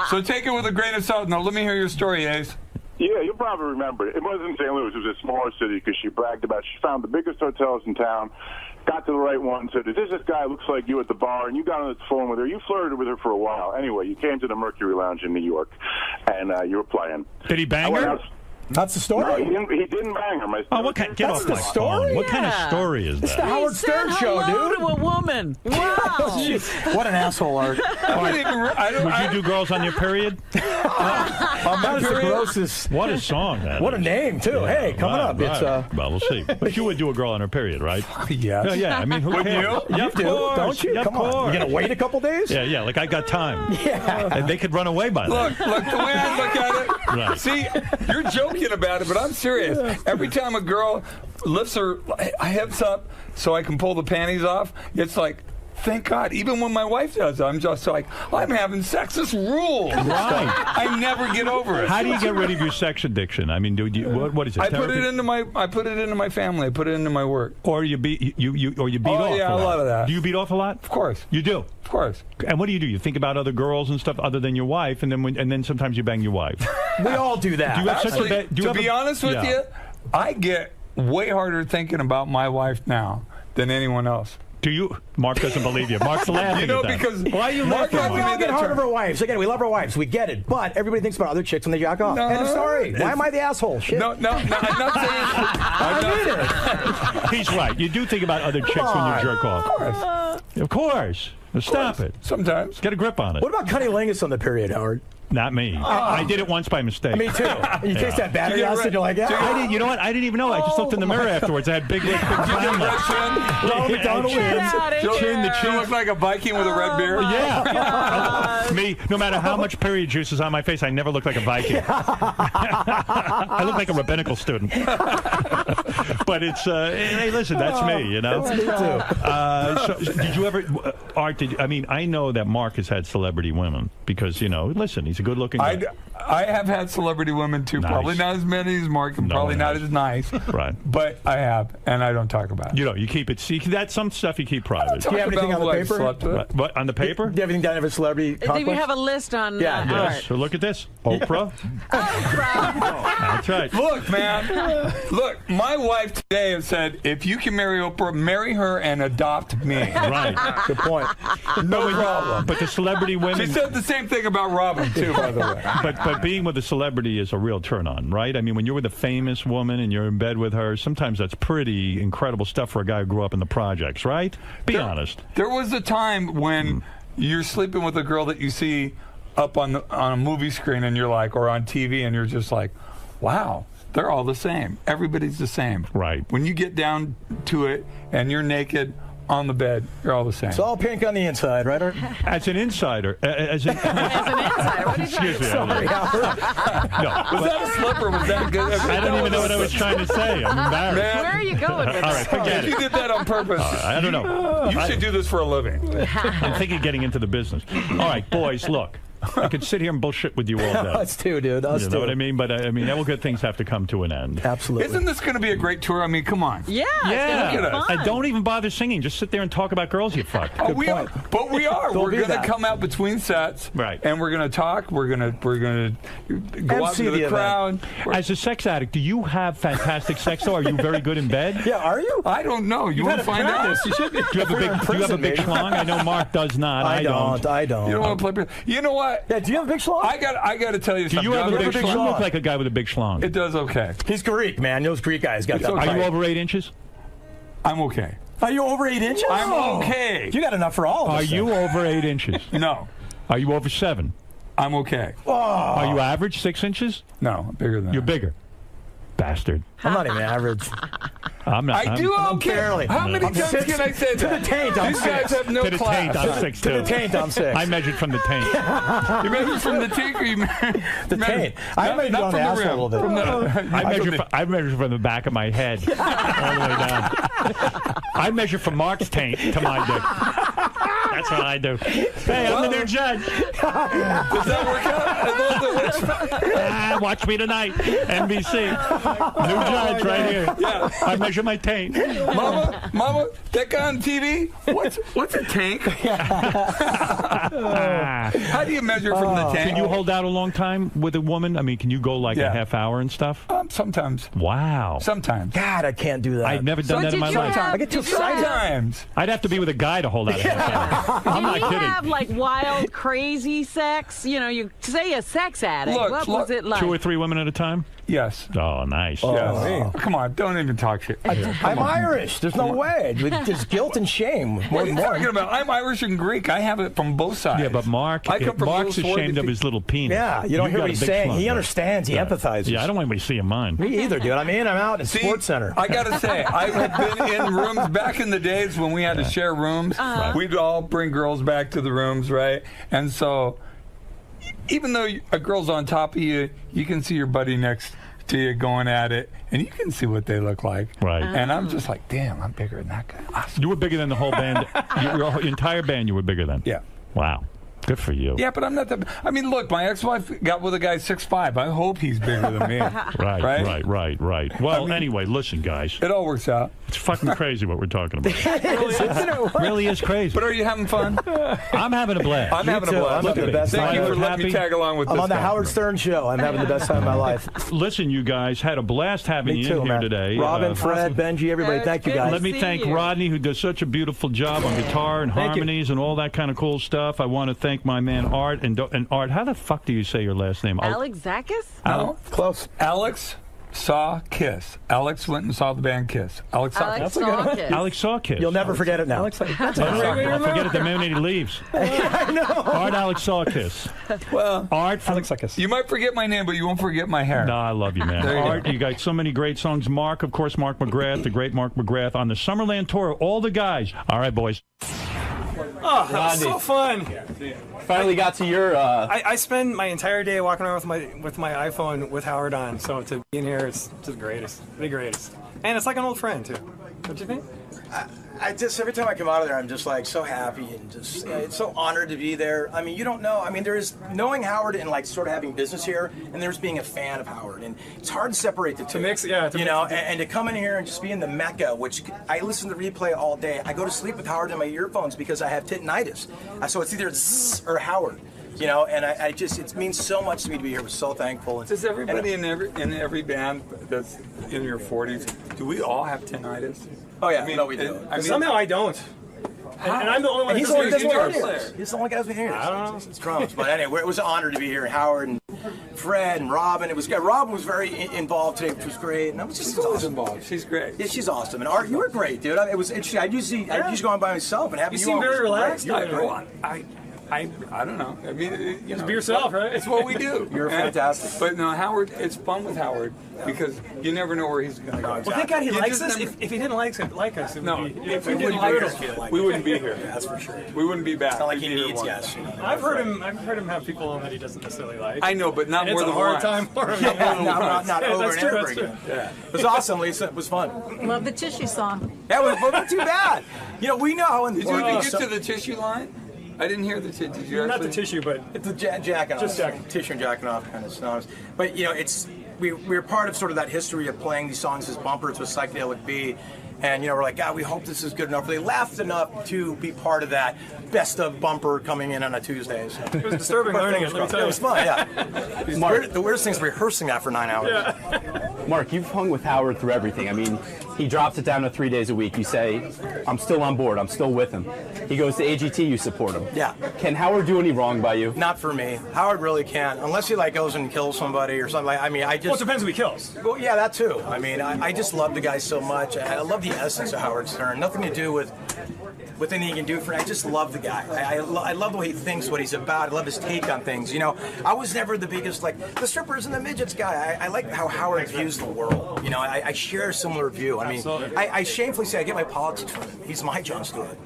S: So take it with a grain of salt. Now, let me hear your story, Ace.
K: Yeah, you'll probably remember it. It wasn't St. Louis. It was a smaller city because she bragged about she found the biggest hotels in town, got to the right one, said, is this guy looks like you at the bar? And you got on the phone with her. You flirted with her for a while. Anyway, you came to the Mercury Lounge in New York, and you were playing.
G: Did he bang her?
U: That's the story?
K: No, he didn't bang her.
G: Oh, what kind? Get off my phone. What kind of story is that?
U: It's the Howard Stern show, dude.
H: To a woman. Wow.
U: What an asshole, Art.
G: Would you do girls on your period?
U: That is the grossest.
G: What a song that
U: What a
G: is.
U: name, too.
G: Yeah,
U: Hey, coming up.
G: right.
U: It's
G: Well, we'll see. But you would do a girl on her period, right?
U: Yes.
G: Yeah. I mean, who
U: Would
G: cares?
U: you?
G: Yeah,
U: You
G: of
U: do,
G: course.
U: don't you?
G: Yeah,
U: Come
G: of
U: on.
G: course.
U: You gonna wait a couple days?
G: Yeah. Like I got time.
U: Yeah.
G: They could run away by
S: Look, the way I look at it.
G: Right.
S: See, you're joking about it, but I'm serious. Every time a girl lifts her hips up so I can pull the panties off, it's like, thank God. Even when my wife does it, I'm just like, I'm having sex. This rules.
G: Right.
S: I never get over it.
G: How do you get rid of your sex addiction? I mean, what is it?
S: I put
G: therapy?
S: it into my family. I put it into my work.
G: Or you beat
S: Oh,
G: off.
S: yeah, a lot of that.
G: Do you beat off a lot?
S: Of course.
G: You do.
S: Of course.
G: And what do? You think about other girls and stuff other than your wife, and then sometimes you bang your wife.
U: We all do that.
G: Do you have
S: Actually,
G: such a
S: to be honest with you, I get way harder thinking about my wife now than anyone else.
G: Do you? Mark doesn't believe you. Mark's laughing.
S: You know,
G: at that.
S: because
G: why are you
S: Mark
G: laughing?
S: hasn't
U: We all
S: made
U: get
S: that
U: hard
S: turn.
U: of our wives. Again, we love our wives. We get it. But everybody thinks about other chicks when they jack off.
S: No,
U: End of story. Why am I the asshole? Shit.
S: No, I'm not saying.
U: I mean it.
G: He's right. You do think about other chicks when you jerk off.
S: Of course.
G: Of course. Stop it.
S: Sometimes.
G: Get a grip on it.
U: What about cunnilingus on the period, Howard?
G: Not me. I did it once by mistake.
U: Me too. You taste that battery acid, you're like,
G: I didn't, you know what? I didn't even know. I just looked in the mirror afterwards. I had big lips, big clown lips.
U: Ronald McDonald
G: Chin, the
S: She
G: chin.
S: looked like a Viking with a red beard.
G: Yeah. Me, no matter how much period juice is on my face, I never look like a Viking. I look like a rabbinical student. But it's, hey, listen, that's me, you know?
U: That's me too.
G: So, did you ever, Art, I mean, I know that Mark has had celebrity women because, listen, he's a good-looking guy.
S: I have had celebrity women too.
G: Nice.
S: Probably not as many as Mark, and
G: No
S: probably
G: one
S: not
G: has.
S: as nice.
G: Right.
S: But I have, and I don't talk about it.
G: You know, you keep it. See, that's some stuff you keep private.
U: Do you have anything on the paper?
G: What, on the paper?
U: Do you have anything down of a celebrity
H: Do
U: conquest?
H: we have a list on
U: Yeah,
H: art?
G: So look at this. Oprah. That's right.
S: Look, man. Look, my wife today has said, if you can marry Oprah, marry her and adopt me.
G: Right.
U: Good point.
S: No problem.
G: But the celebrity women.
S: She said the same thing about Robin, too, by the way.
G: But being with a celebrity is a real turn on, right? I mean, when you're with a famous woman and you're in bed with her, sometimes that's pretty incredible stuff for a guy who grew up in the projects, right? Be honest.
S: There was a time when you're sleeping with a girl that you see up on a movie screen and you're like, or on TV, and you're just like, wow, they're all the same. Everybody's the same.
G: Right.
S: When you get down to it and you're naked on the bed, you're all the same.
U: It's all pink on the inside, right, Art?
G: As an insider, as an
H: insider, what are you
G: excuse me.
U: Sorry, Howard.
G: No,
S: was that a slip or was that good?
G: I don't even know what I was trying to say. I'm embarrassed.
S: Man.
H: Where are you going with
G: All right,
H: this?
G: forget
S: If you
G: it.
S: did that on purpose,
G: I don't know.
S: you should do this for a living.
G: I'm thinking of getting into the business. All right, boys, look. I could sit here and bullshit with you all day.
U: Us too, dude. Us
G: You
U: too.
G: know what I mean? But I mean, all good things have to come to an end.
U: Absolutely.
S: Isn't this going to be a great tour? I mean, come on.
H: Yeah,
G: Yeah.
H: it's gonna be fun.
G: And don't even bother singing. Just sit there and talk about girls you fucked.
S: Oh, we are, but we are.
U: Don't
S: We're
U: do
S: going to
U: that.
S: come out between sets,
G: Right.
S: And we're going to talk. We're going to go out
U: MC
S: to the
U: the
S: crowd.
G: As a sex addict, do you have fantastic sex? Though, are you very good in bed?
U: Yeah, are you?
S: I don't know. You want to find out?
U: You should be.
G: Do you have a big schlong? I know Mark does not. I don't.
U: I don't.
S: You don't want to play. You know what?
U: Yeah, do you have a big schlong?
S: I got to tell you
G: Do
S: something.
G: you have a big
U: big
G: schlong? You
U: schlong?
G: look like a guy with a big schlong.
S: It does okay.
U: He's Greek, man. Those Greek guys got
S: It's
U: that.
S: okay.
G: Are you over 8 inches?
S: I'm okay.
U: Are you over 8 inches?
S: I'm okay.
U: You got enough for all of us.
G: Are you over 8 inches?
S: No,
G: Are you over 7?
S: I'm okay.
U: Oh,
G: Are you average 6 inches?
S: No, I'm bigger than
G: You're
S: that.
G: bigger. Bastard.
U: I'm not even average.
G: I'm not.
S: I do
U: I'm
S: okay.
U: barely.
S: How many
U: I'm
S: times
U: six-
S: can I say
U: to
S: that?
U: the taint, I'm
S: These guys
U: six.
S: have no
G: To the
S: class.
G: taint, I'm 6
U: To
G: too.
U: the taint, I'm 6.
G: I measured from the taint.
S: You measure from the taint, or you
U: The taint. I measured on the asshole a little bit.
S: From the,
G: I measure from the back of my head all the way down. I measure from Mark's taint to my dick. That's what I do. Hey, I'm the new judge.
S: Does that work out?
G: Watch me tonight, NBC. New judge right here.
S: Yeah.
G: I measure my taint.
S: Mama, that guy on TV? What's a tank? How do you measure from the tank?
G: Can you hold out a long time with a woman? I mean, can you go like a half hour and stuff?
S: Sometimes.
G: Wow.
S: Sometimes.
U: God, I can't do that.
G: I've never done that in my life.
U: I get too excited.
S: Sometimes.
G: I'd have to be with a guy to hold out a half hour. I'm not
H: Did you
G: kidding.
H: have like wild, crazy sex? You know, you say a sex addict.
S: Look,
H: what was it like?
G: 2 or 3 women at a time?
S: Yes.
G: Oh, nice.
S: Yes. Come on, don't even talk shit.
U: I'm Irish. There's no way. There's guilt and shame.
S: What are you talking about? I'm Irish and Greek. I have it from both sides.
G: Yeah, but Mark's ashamed of his little penis.
U: Yeah, you don't hear what he's saying. He understands. He empathizes.
G: Yeah, I don't want anybody seeing mine.
U: Me either, dude. I'm in, I'm out in Sports Center.
S: I gotta say, I have been in rooms back in the days when we had to share rooms. We'd all bring girls back to the rooms, right? And so, even though a girl's on top of you, you can see your buddy next to you going at it, and you can see what they look like.
G: Right.
S: And I'm just like, damn, I'm bigger than that guy. Awesome.
G: You were bigger than the whole band. Your entire band, you were bigger than.
S: Yeah.
G: Wow. Good for you.
S: Yeah, but I'm not that. I mean, look, my ex-wife got with a guy 6'5". I hope he's bigger than me.
G: Right. Well, anyway, listen, guys.
S: It all works out.
G: It's fucking crazy what we're talking about. It really is crazy.
S: But are you having fun?
G: I'm having a blast.
S: I'm having a blast.
U: I'm having the best
S: Thank
U: time.
S: you for letting me tag along with this.
U: I'm on the
S: guy.
U: Howard Stern show. I'm having the best time of my life.
G: Listen, you guys, had a blast having
U: Me
G: you
U: too,
G: in here
U: man.
G: today.
U: Robin, Fred, Benji, everybody. Thank you, guys.
G: Let me thank Rodney, who does such a beautiful job on guitar and
U: Thank you.
G: harmonies and all that kind of cool stuff. I want to thank my man Art. And Art, how the fuck do you say your last name?
H: Alex Zakis?
S: No,
U: close.
S: Alex saw Kiss. Alex went and saw the band Kiss. Alex saw
H: Alex
S: Kiss.
H: saw Kiss.
G: Alex saw Kiss.
U: You'll never forget it now.
G: I'll forget it the minute he leaves.
U: I know.
G: Art Alex saw Kiss.
S: Well,
G: Art from
U: Alex saw Kiss.
S: you might forget my name, but you won't forget my hair.
G: No, I love you, man.
S: There you
G: Art,
S: go.
G: you got so many great songs. Mark, of course, Mark McGrath, the great Mark McGrath, on the Summerland tour. All the guys. All right, boys.
C: Oh, that was so fun.
V: Finally got to your.
C: I spend my entire day walking around with my iPhone with Howard on, so to be in here is just the greatest. The greatest. And it's like an old friend, too. Don't you think?
R: I just, every time I come out of there, I'm just like so happy and just, it's so honored to be there. I mean, you don't know. I mean, there's knowing Howard and like sort of having business here, and there's being a fan of Howard. And it's hard to separate the two. And to come in here and just be in the Mecca, which I listen to the replay all day. I go to sleep with Howard in my earphones because I have tinnitus. So it's either Zzz or Howard. You know, and I just, it means so much to me to be here. We're so thankful.
S: Does everybody in every band that's in your 40s, do we all have tinnitus?
R: Oh, yeah. No, we do.
C: Somehow I don't. And I'm the only one
R: He's
C: that
R: the
C: doesn't
R: only
C: hear
R: guy
C: it.
R: He's the only guy who's been here.
C: I don't know.
R: It's drums. But anyway, it was an honor to be here. Howard and Fred and Robin. It was good. Robin was very involved today, which was great. And I was just awesome.
S: Involved. She's great.
R: Yeah, she's awesome. And Art, you were great, dude. It was interesting. I'd usually go on by myself and have you.
C: You seem very relaxed.
S: I don't know. I mean,
C: Just be yourself, right?
S: It's what we do.
R: You're fantastic.
S: But no, Howard, it's fun with Howard because you never know where he's going to go.
C: Well, thank God he likes us. If he didn't like us, it would be...
S: If he didn't like us, we wouldn't be here.
R: Yeah, that's for sure.
S: We wouldn't be back.
R: It's not like he needs yes.
C: I've heard him have people on that he doesn't necessarily like.
S: I know, but not more than
C: once.
S: once.
C: It's a hard time for him.
R: Not over and over again.
S: Yeah.
R: It was awesome, Lisa. It was fun.
L: Love the tissue song.
R: That was not too bad. You know, we know how
S: Did you even get to the tissue line? I didn't hear the tissue. Did you
C: Not the tissue, but
R: it's the jacking off.
C: Just
R: tissue and jacking off kind of songs. But you know, it's we're part of sort of that history of playing these songs as bumpers with Psychedelic B. And, you know, we're like, God, we hope this is good enough. They laughed enough to be part of that best of bumper coming in on a Tuesday. So.
C: It was disturbing learning it, let me tell you.
R: It was fun, yeah.
M: Mark,
R: the weirdest thing is rehearsing that for 9 hours.
C: Yeah.
M: Mark, you've hung with Howard through everything. I mean, he drops it down to 3 days a week. You say, I'm still on board. I'm still with him. He goes to AGT, you support him.
R: Yeah.
M: Can Howard do any wrong by you?
R: Not for me. Howard really can't. Unless he, like, goes and kills somebody or something. I mean, I just...
C: Well, it depends who he kills.
R: Well, yeah, that too. I mean, I just love the guy so much. I love the essence of Howard Stern. Nothing to do with anything he can do for me. I just love the guy. I love the way he thinks, what he's about. I love his take on things. You know, I was never the biggest, like, the strippers and the midgets guy. I like how Howard views the world. You know, I share a similar view. I mean, I shamefully say I get my politics from him. He's my Jon Stewart.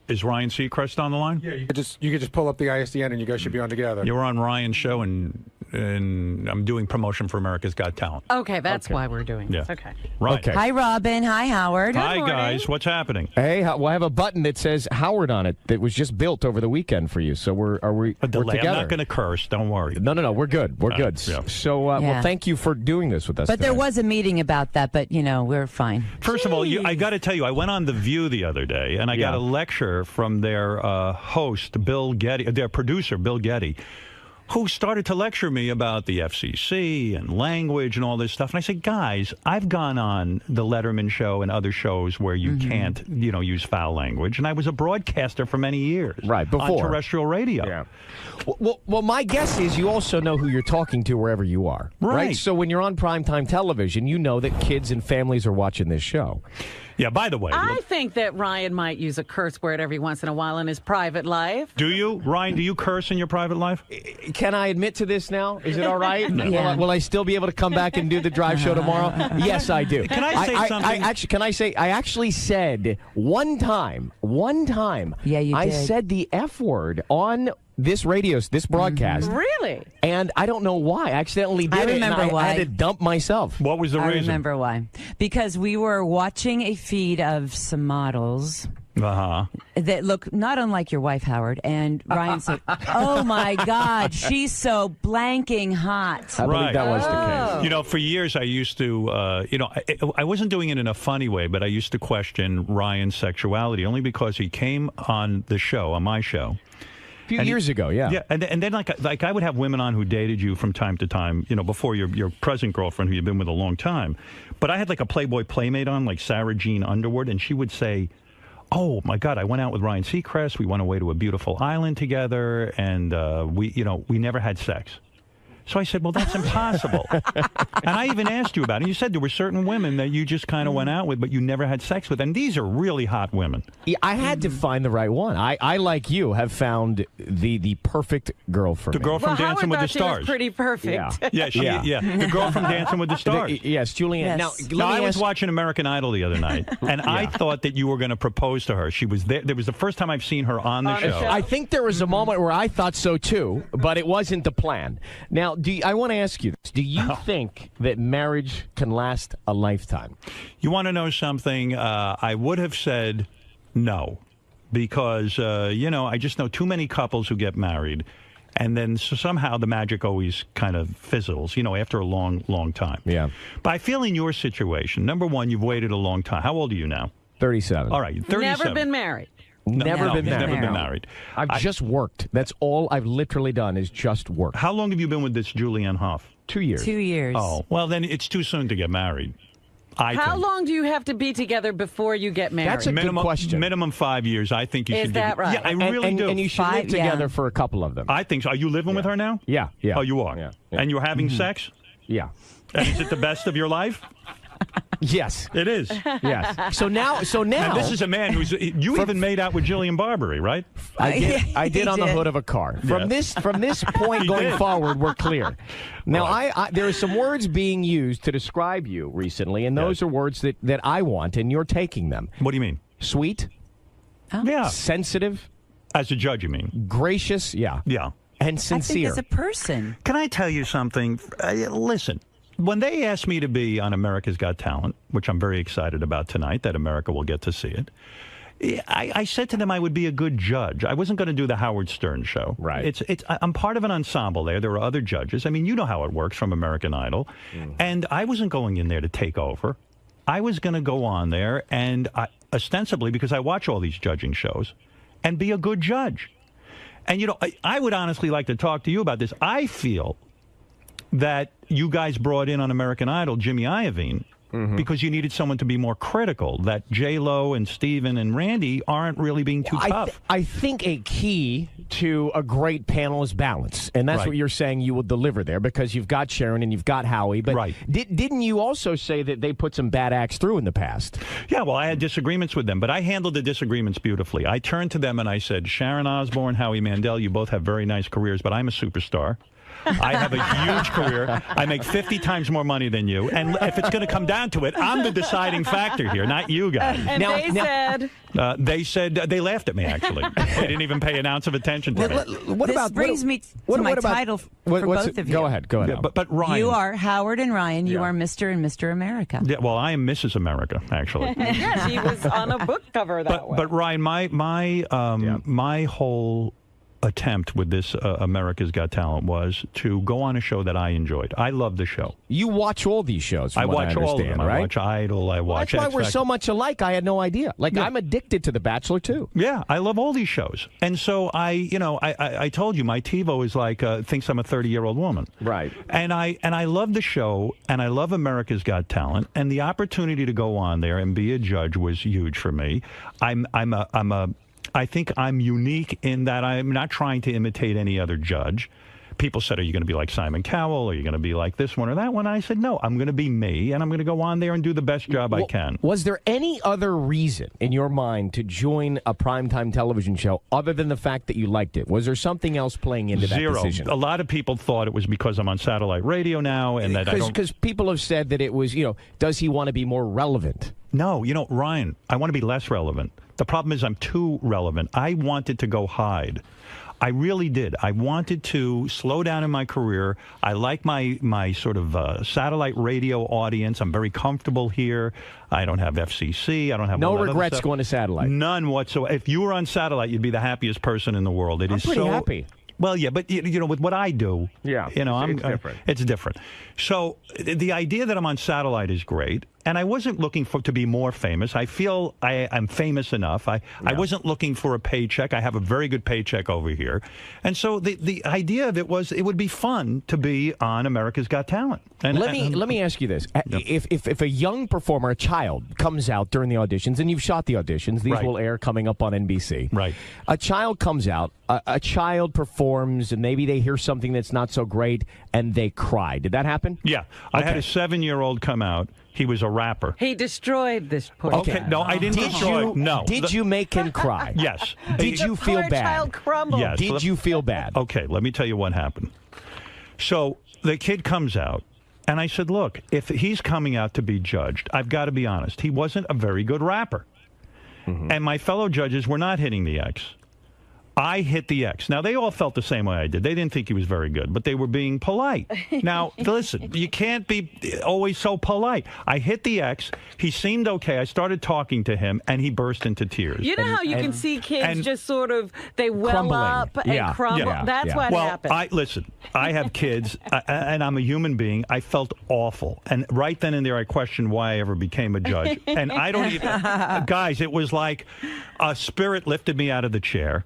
A: Is Ryan Seacrest on the line?
W: Yeah, you could just pull up the ISDN and you guys should be on together.
A: You were on Ryan's show and I'm doing promotion for America's Got Talent.
H: Okay, that's why we're doing this.
A: Yeah.
H: Okay.
A: Right.
X: Okay.
L: Hi, Robin. Hi, Howard.
A: Hi, guys. What's happening?
X: Hey, well, I have a button that says Howard on it that was just built over the weekend for you. So we're together.
A: I'm not going to curse. Don't worry.
X: No. We're good. We're good.
A: Yeah.
X: So, well, thank you for doing this with us.
L: But there was a meeting about that, but, you know, we're fine.
A: First of all, I got to tell you, I went on The View the other day, and I got a lecture from their host, Bill Getty, their producer, Bill Getty, who started to lecture me about the FCC and language and all this stuff. And I said, guys, I've gone on the Letterman show and other shows where you can't, use foul language. And I was a broadcaster for many years.
X: Right, before.
A: On terrestrial radio.
X: Yeah. Well, my guess is you also know who you're talking to wherever you are.
A: Right.
X: So when you're on primetime television, you know that kids and families are watching this show.
A: Yeah, by the way.
H: I think that Ryan might use a curse word every once in a while in his private life.
A: Do you? Ryan, do you curse in your private life?
X: Can I admit to this now? Is it all right?
H: Yeah.
X: Will I still be able to come back and do the drive show tomorrow? Yes, I do.
A: Can I say something?
X: I actually said one time.
L: Yeah, you
X: I
L: did.
X: said the F word on this broadcast.
H: Really?
X: And I don't know why. I accidentally did
L: I remember
X: it, and
L: why.
X: I had to dump myself.
A: What was the reason?
L: I remember why. Because we were watching a feed of some models that look not unlike your wife, Howard. And Ryan said, oh, my God, she's so blanking hot.
X: I believe that was the case.
A: You know, for years I used to, I wasn't doing it in a funny way, but I used to question Ryan's sexuality only because he came on the show, on my show.
X: A few years ago, yeah.
A: Yeah, and then like I would have women on who dated you from time to time, before your present girlfriend who you've been with a long time. But I had like a Playboy Playmate on, like Sarah Jean Underwood, and she would say, oh my God, I went out with Ryan Seacrest. We went away to a beautiful island together, and we never had sex. So I said, well, that's impossible. And I even asked you about it. You said there were certain women that you just kind of went out with, but you never had sex with. And these are really hot women.
X: Yeah, I had to find the right one. I like you, have found the perfect girl for me.
A: The girl from Dancing with the Stars.
H: She was pretty perfect.
A: Yeah. The girl from Dancing with the Stars.
X: Yes, Julianne.
H: Yes.
X: Now,
A: I was watching American Idol the other night, and I thought that you were going to propose to her. She was there. It was the first time I've seen her on the show.
X: I think there was a moment where I thought so too, but it wasn't the plan. Now, Now, I want to ask you this. Do you think that marriage can last a lifetime?
G: You want to know something? I would have said no, because, I just know too many couples who get married, and then somehow the magic always kind of fizzles, after a long, long time.
X: Yeah.
G: But I feel in your situation, number one, you've waited a long time. How old are you now?
X: 37.
G: All right, 37.
H: Never been married.
X: Never been
G: married.
X: I've just worked. That's all I've literally done is just work.
G: How long have you been with this Julianne Hough?
X: 2 years.
L: 2 years.
G: Oh, well, then it's too soon to get married.
H: How long do you have to be together before you get married?
X: That's a good question.
G: Minimum 5 years. I think you should.
H: Is that right?
G: Yeah, I really do.
X: And you should live together for a couple of them.
G: I think so. Are you living with her now?
X: Yeah.
G: Oh, you are?
X: Yeah.
G: And you're having sex?
X: Yeah.
G: And is it the best of your life?
X: Yes.
G: It is.
X: Yes. So now.
G: And this is a man who's. You even made out with Jillian Barbary, right?
X: I did on the hood of a car. From this point going forward, we're clear. Now, there are some words being used to describe you recently, and those are words that I want, and you're taking them.
G: What do you mean?
X: Sweet.
L: Oh.
G: Yeah.
X: Sensitive.
G: As a judge, you mean?
X: Gracious. Yeah.
G: Yeah.
X: And sincere.
L: I think as a person.
G: Can I tell you something? Listen. When they asked me to be on America's Got Talent, which I'm very excited about tonight, that America will get to see it, I said to them I would be a good judge. I wasn't going to do the Howard Stern show.
X: Right.
G: I'm part of an ensemble there. There are other judges. I mean, you know how it works from American Idol. And I wasn't going in there to take over. I was going to go on there and ostensibly, because I watch all these judging shows, and be a good judge. And, I would honestly like to talk to you about this. I feel that you guys brought in on American Idol Jimmy Iovine because you needed someone to be more critical, that J-Lo and Steven and Randy aren't really being too tough.
X: I think a key to a great panel is balance, and that's what you're saying you will deliver there, because you've got Sharon and you've got Howie. But didn't you also say that they put some bad acts through in the past?
G: Yeah, well, I had disagreements with them, but I handled the disagreements beautifully. I turned to them and I said, Sharon Osbourne, Howie Mandel, you both have very nice careers, but I'm a superstar. I have a huge career. I make 50 times more money than you. And if it's going to come down to it, I'm the deciding factor here, not you guys.
H: And
G: they said they laughed at me, actually. They didn't even pay an ounce of attention to me.
L: This brings me to my title for both of you.
X: Go ahead.
G: Yeah, but Ryan.
L: You are Howard and Ryan. You are Mr. and Mr. America.
G: Yeah, well, I am Mrs. America, actually.
H: Yes, he was on a book cover that way.
G: But Ryan, my whole attempt with this America's Got Talent was to go on a show that I enjoyed. I love the show.
X: You watch all these shows, from what I understand,
G: all of them.
X: right?
G: I watch Idol, I watch
X: That's why we're so much alike. I had no idea. I'm addicted to The Bachelor, too.
G: Yeah, I love all these shows. And so I told you, my TiVo is like, thinks I'm a 30-year-old woman.
X: Right.
G: And I love the show, and I love America's Got Talent, and the opportunity to go on there and be a judge was huge for me. I think I'm unique in that I'm not trying to imitate any other judge. People said, are you going to be like Simon Cowell? Are you going to be like this one or that one? I said, no, I'm going to be me, and I'm going to go on there and do the best job I can.
X: Was there any other reason in your mind to join a primetime television show other than the fact that you liked it? Was there something else playing into that decision?
G: A lot of people thought it was because I'm on satellite radio now, and that
X: because people have said that it was, does he want to be more relevant?
G: No, Ryan, I want to be less relevant. The problem is I'm too relevant. I wanted to go hide. I really did. I wanted to slow down in my career. I like my sort of satellite radio audience. I'm very comfortable here. I don't have FCC. I don't have
X: no
G: all that
X: regrets
G: other stuff.
X: going to satellite.
G: None whatsoever. If you were on satellite, you'd be the happiest person in the world.
X: I'm pretty happy.
G: Well, yeah, but with what I do,
X: it's different.
G: It's different. So the idea that I'm on satellite is great, and I wasn't looking to be more famous. I feel I'm famous enough. I wasn't looking for a paycheck. I have a very good paycheck over here, and so the idea of it was it would be fun to be on America's Got Talent. And
X: let me ask you this: if a young performer, a child, comes out during the auditions, and you've shot the auditions, these will air coming up on NBC.
G: Right.
X: A child comes out, a child performs, and maybe they hear something that's not so great, and they cry. Did that happen?
G: Yeah, I had a 7-year-old come out. He was a rapper.
H: He destroyed this poor child.
G: No, I didn't destroy. No.
X: Did you make him cry?
G: Yes.
X: Did you feel
H: poor
X: bad?
H: Child crumbled.
G: Yes.
X: Did you feel bad?
G: Okay, let me tell you what happened. So the kid comes out, and I said, look, if he's coming out to be judged, I've got to be honest. He wasn't a very good rapper. And my fellow judges were not hitting the X. I hit the ex. Now, they all felt the same way I did. They didn't think he was very good, but they were being polite. Now, listen, you can't be always so polite. I hit the ex. He seemed okay. I started talking to him, and he burst into tears.
H: You know how you can see kids just sort of, they well
G: crumbling.
H: up and crumble?
G: Yeah.
H: That's what happened.
G: Listen, I have kids, and I'm a human being. I felt awful. And right then and there, I questioned why I ever became a judge. And I don't even... Guys, it was like a spirit lifted me out of the chair.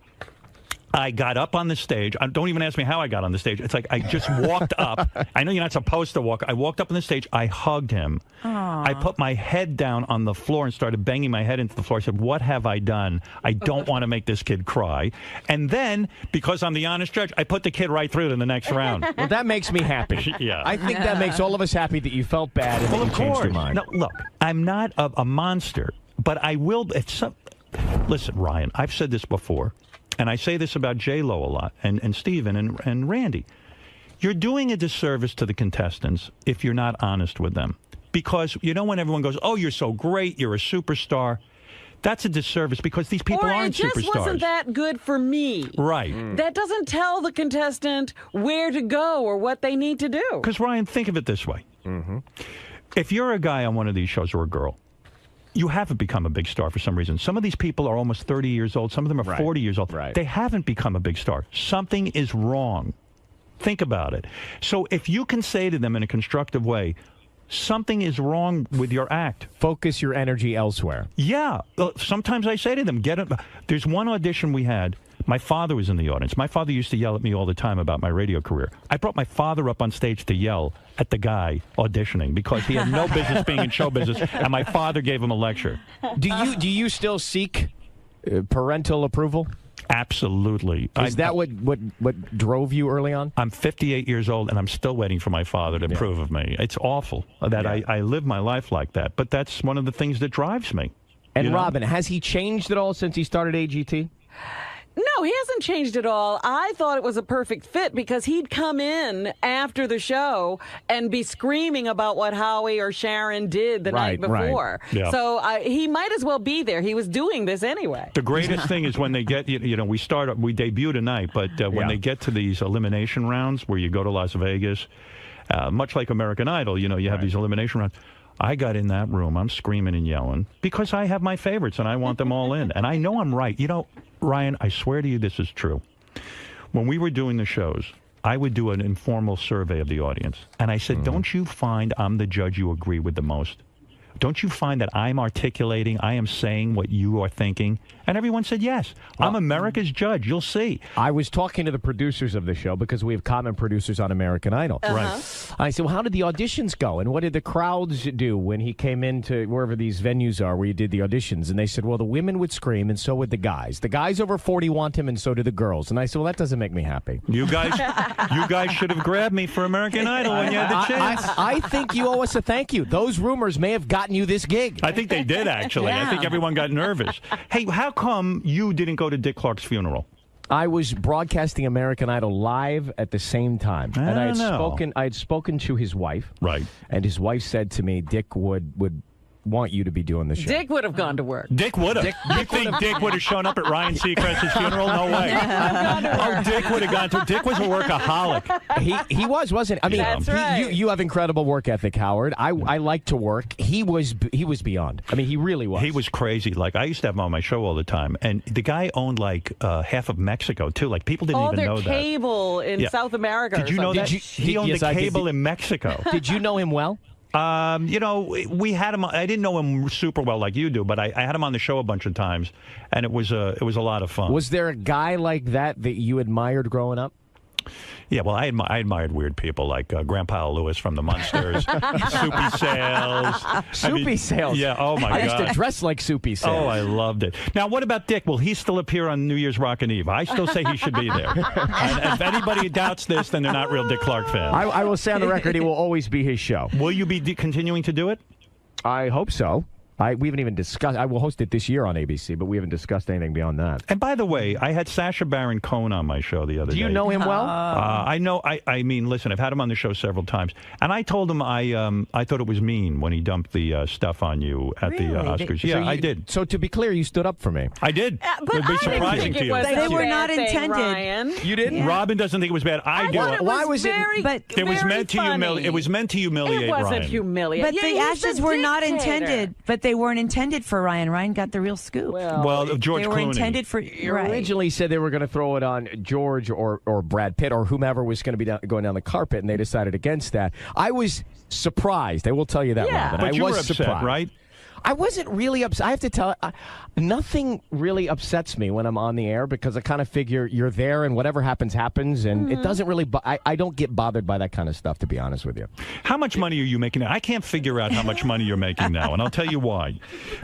G: I got up on the stage. Don't even ask me how I got on the stage. It's like I just walked up. I know you're not supposed to walk. I walked up on the stage. I hugged him.
L: Aww.
G: I put my head down on the floor and started banging my head into the floor. I said, what have I done? I don't want to make this kid cry. And then, because I'm the honest judge, I put the kid right through to the next round.
X: Well, that makes me happy.
G: Yeah.
X: I think that makes all of us happy that you felt bad and that you changed your mind.
G: No, look, I'm not a monster, but I will... Listen, Ryan, I've said this before. And I say this about J-Lo a lot, and Steven and Randy. You're doing a disservice to the contestants if you're not honest with them. Because, you know, when everyone goes, oh, you're so great, you're a superstar, that's a disservice because these people aren't superstars.
H: Or it just wasn't that good for me.
G: Right.
H: That doesn't tell the contestant where to go or what they need to do.
G: Because, Ryan, think of it this way. If you're a guy on one of these shows or a girl, you haven't become a big star for some reason. Some of these people are almost 30 years old. Some of them are 40 years old. They haven't become a big star. Something is wrong. Think about it. So if you can say to them in a constructive way, something is wrong with your act.
X: Focus your energy elsewhere.
G: Yeah. Sometimes I say to them, there's one audition we had. My father was in the audience. My father used to yell at me all the time about my radio career. I brought my father up on stage to yell at the guy auditioning because he had no business being in show business, and my father gave him a lecture.
X: Do you still seek parental approval?
G: Absolutely.
X: Is that what drove you early on?
G: I'm 58 years old, and I'm still waiting for my father to approve of me. It's awful that I live my life like that, but that's one of the things that drives me.
X: And Robin, has he changed at all since he started AGT?
H: No, he hasn't changed at all. I thought it was a perfect fit because he'd come in after the show and be screaming about what Howie or Sharon did the night before.
G: Yeah.
H: So he might as well be there. He was doing this anyway.
G: The greatest thing is when they get, we debut tonight, but when they get to these elimination rounds where you go to Las Vegas, much like American Idol, you have these elimination rounds. I got in that room. I'm screaming and yelling because I have my favorites and I want them all in. And I know I'm right. Ryan, I swear to you this is true. When we were doing the shows, I would do an informal survey of the audience. And I said, don't you find I'm the judge you agree with the most? Don't you find that I'm articulating, I am saying what you are thinking? And everyone said yes. I'm America's judge. You'll see.
X: I was talking to the producers of the show because we have common producers on American Idol.
G: Right.
X: I said, well, how did the auditions go? And what did the crowds do when he came into wherever these venues are where you did the auditions? And they said, well, the women would scream and so would the guys. The guys over 40 want him and so do the girls. And I said, well, that doesn't make me happy.
G: You guys should have grabbed me for American Idol when you had the chance.
X: I think you owe us a thank you. Those rumors may have gotten you this gig.
G: I think they did, actually. I think everyone got nervous. Hey, how come you didn't go to Dick Clark's funeral?
X: I was broadcasting American Idol live at the same time. And I had spoken to his wife.
G: Right.
X: And his wife said to me, Dick would want you to be doing the show.
H: Dick would have gone to work.
G: Dick would have. You think Dick would have shown up at Ryan Seacrest's funeral? No way. Dick would have gone to. Dick was a workaholic.
X: He was, wasn't he? I mean,
H: That's right.
X: you have incredible work ethic, Howard. I like to work. He was beyond. I mean, he really was.
G: He was crazy. Like, I used to have him on my show all the time, and the guy owned like half of Mexico too. Like, people didn't even know that.
H: All their cable in South America.
G: Did you know that? He owned the cable in Mexico.
X: Did you know him well?
G: We had him. I didn't know him super well like you do, but I had him on the show a bunch of times, and it was a lot of fun.
X: Was there a guy like that you admired growing up?
G: Yeah, well, I admired weird people like Grandpa Lewis from the Munsters, Soupy Sales.
X: Soupy Sales?
G: Yeah, oh my God.
X: I used to dress like Soupy Sales.
G: Oh, I loved it. Now, what about Dick? Will he still appear on New Year's Rockin' Eve? I still say he should be there. And if anybody doubts this, then they're not real Dick Clark fans.
X: I will say on the record, it will always be his show.
G: Will you be continuing to do it?
X: I hope so. We haven't even discussed. I will host it this year on ABC, but we haven't discussed anything beyond that.
G: And by the way, I had Sacha Baron Cohen on my show the other day.
X: Do you know him well?
G: I know. I mean, listen, I've had him on the show several times, and I told him I thought it was mean when he dumped the stuff on you at the Oscars. Yeah, I did.
X: So to be clear, you stood up for me.
G: I did.
H: But
G: It'd be surprising to you.
L: They were not intended.
H: Ryan.
G: You didn't. Yeah. Robin doesn't think it was bad. I do.
H: Why was it?
L: But
G: it was meant to humiliate. It was meant to humiliate.
H: It wasn't
G: Ryan.
H: humiliating.
L: But the ashes were not intended. But they weren't intended for Ryan. Ryan got the real scoop.
G: Well, George
L: They were
G: Clooney.
L: intended for.
X: You originally said they were going to throw it on George or Brad Pitt or whomever was going to be going down the carpet, and they decided against that. I was surprised. I will tell you that, Robin.
G: But you
X: was
G: were upset,
X: surprised.
G: right?
X: I wasn't really upset. I have to tell nothing really upsets me when I'm on the air because I kind of figure you're there and whatever happens, happens. And it doesn't really, I don't get bothered by that kind of stuff, to be honest with you.
G: How much money are you making now? I can't figure out how much money you're making now, and I'll tell you why.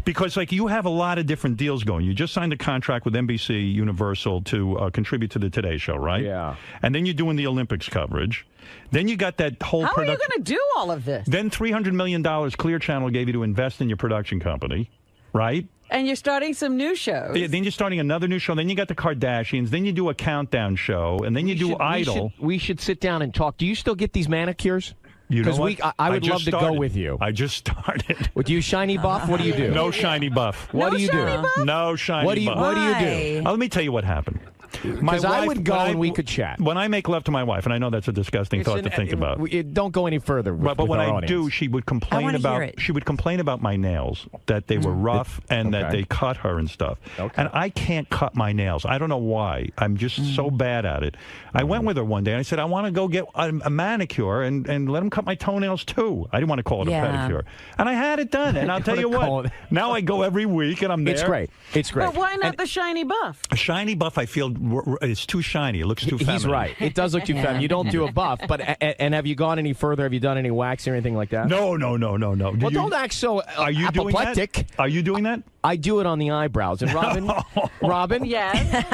G: Because, like, you have a lot of different deals going. You just signed a contract with NBC Universal to contribute to the Today Show, right?
X: Yeah.
G: And then you're doing the Olympics coverage. Then you got that whole
H: How
G: production.
H: are you going to do all of this?
G: Then $300 million Clear Channel gave you to invest in your production company, right?
H: And you're starting some new shows.
G: Yeah, then you're starting another new show. Then you got the Kardashians. Then you do a countdown show. And then you do Idol.
X: We should sit down and talk. Do you still get these manicures?
G: You know what?
X: I would love to go with you.
G: I just started.
X: Would you shiny buff? What do you do?
G: No shiny buff.
X: What do you do?
G: No shiny buff.
X: What do you do?
G: Let me tell you what happened.
X: Because I would go and we could chat.
G: When I make love to my wife, and I know that's a disgusting thought to think about.
X: Don't go any further.
G: But when I do, she would complain about my nails, that they were rough and that they cut her and stuff. Okay. And I can't cut my nails. I don't know why. I'm just so bad at it. I went with her one day and I said, I want to go get a manicure and let them cut my toenails too. I didn't want to call it a pedicure. And I had it done. And I'll tell you what, now I go every week and I'm there.
X: It's great. It's great.
H: But why not the shiny buff?
G: A shiny buff, I feel it's too shiny. It looks too feminine.
X: He's right. It does look too feminine. You don't do a buff, but and have you gone any further? Have you done any waxing or anything like that?
G: No.
X: Well, don't act so apoplectic.
G: Doing that? Are you doing that?
X: I do it on the eyebrows. And Robin,
H: yes,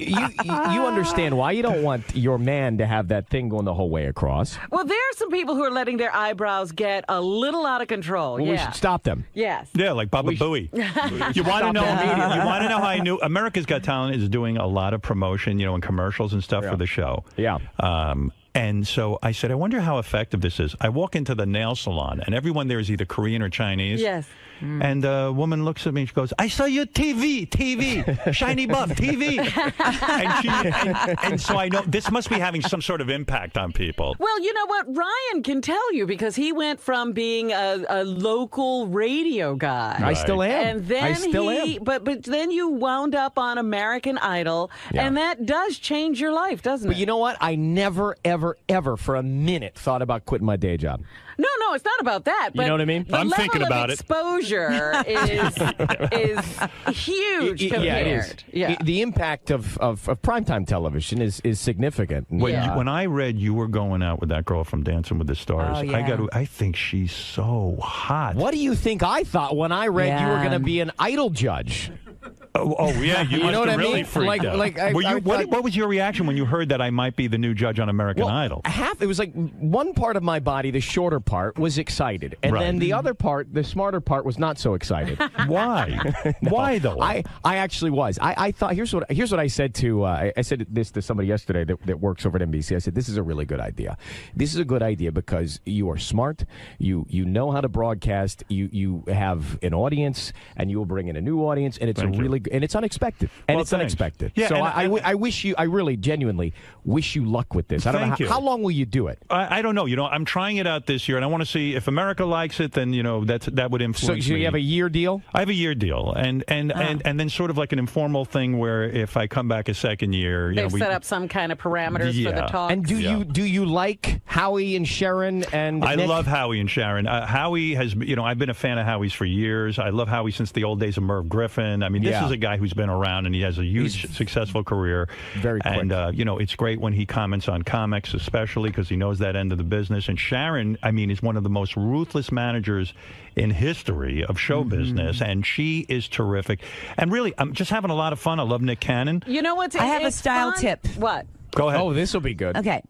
X: you understand why you don't want your man to have that thing going the whole way across.
H: Well, there are some people who are letting their eyebrows get a little out of control.
X: Well, we should stop them.
H: Yes.
G: Yeah, like Baba Booey. You want to know? You want to know how I knew? America's Got Talent is doing a lot of promotion, and commercials and stuff for the show.
X: Yeah.
G: And so I said, I wonder how effective this is. I walk into the nail salon, and everyone there is either Korean or Chinese.
H: Yes.
G: And a woman looks at me and she goes, I saw you TV, shiny buff, TV. and so I know this must be having some sort of impact on people.
H: Well, you know what? Ryan can tell you because he went from being a local radio guy.
X: Right. I still am.
H: And then
X: I still am.
H: But then you wound up on American Idol, and that does change your life, doesn't it?
X: But you know what? I never, ever, ever for a minute thought about quitting my day job.
H: No, it's not about that. But
X: you know what I mean?
G: I'm thinking about
H: it. Exposure is huge compared.
X: Yeah, it is.
H: Yeah.
X: The impact of primetime television is significant.
G: When I read you were going out with that girl from Dancing with the Stars, I think she's so hot.
X: What do you think I thought when I read you were going to be an Idol judge?
G: Oh yeah, you must
X: know what
G: have
X: I
G: really
X: mean?
G: freaked out. What was your reaction when you heard that I might be the new judge on American Idol?
X: It was like one part of my body, the shorter part, was excited, and then the other part, the smarter part, was not so excited.
G: Why? Why though?
X: I actually was. I thought here's what I said to I said this to somebody yesterday that works over at NBC. I said this is a really good idea. This is a good idea because you are smart. You know how to broadcast. You have an audience, and you will bring in a new audience, and it's and it's unexpected. And it's unexpected. Yeah, so I wish you, I really genuinely wish you luck with this. I don't know how long will you do it?
G: I don't know. I'm trying it out this year, and I want to see if America likes it. Then that would influence.
X: So you have a year deal?
G: I have a year deal, and then sort of like an informal thing where if I come back a second year,
H: they've set up some kind of parameters for the talk.
X: And do you like Howie and Sharon and
G: I
X: Nick?
G: love Howie and Sharon. Howie has I've been a fan of Howie's for years. I love Howie since the old days of Merv Griffin. I mean, this is a guy who's been around and he has a huge successful career.
X: Very quick.
G: And it's great when he comments on comics, especially because he knows that end of the business. And Sharon, is one of the most ruthless managers in history of show business, and she is terrific. And really, I'm just having a lot of fun. I love Nick Cannon.
H: You know what?
L: I have a style tip.
H: What?
G: Go ahead.
X: Oh, this will be good.
L: Okay.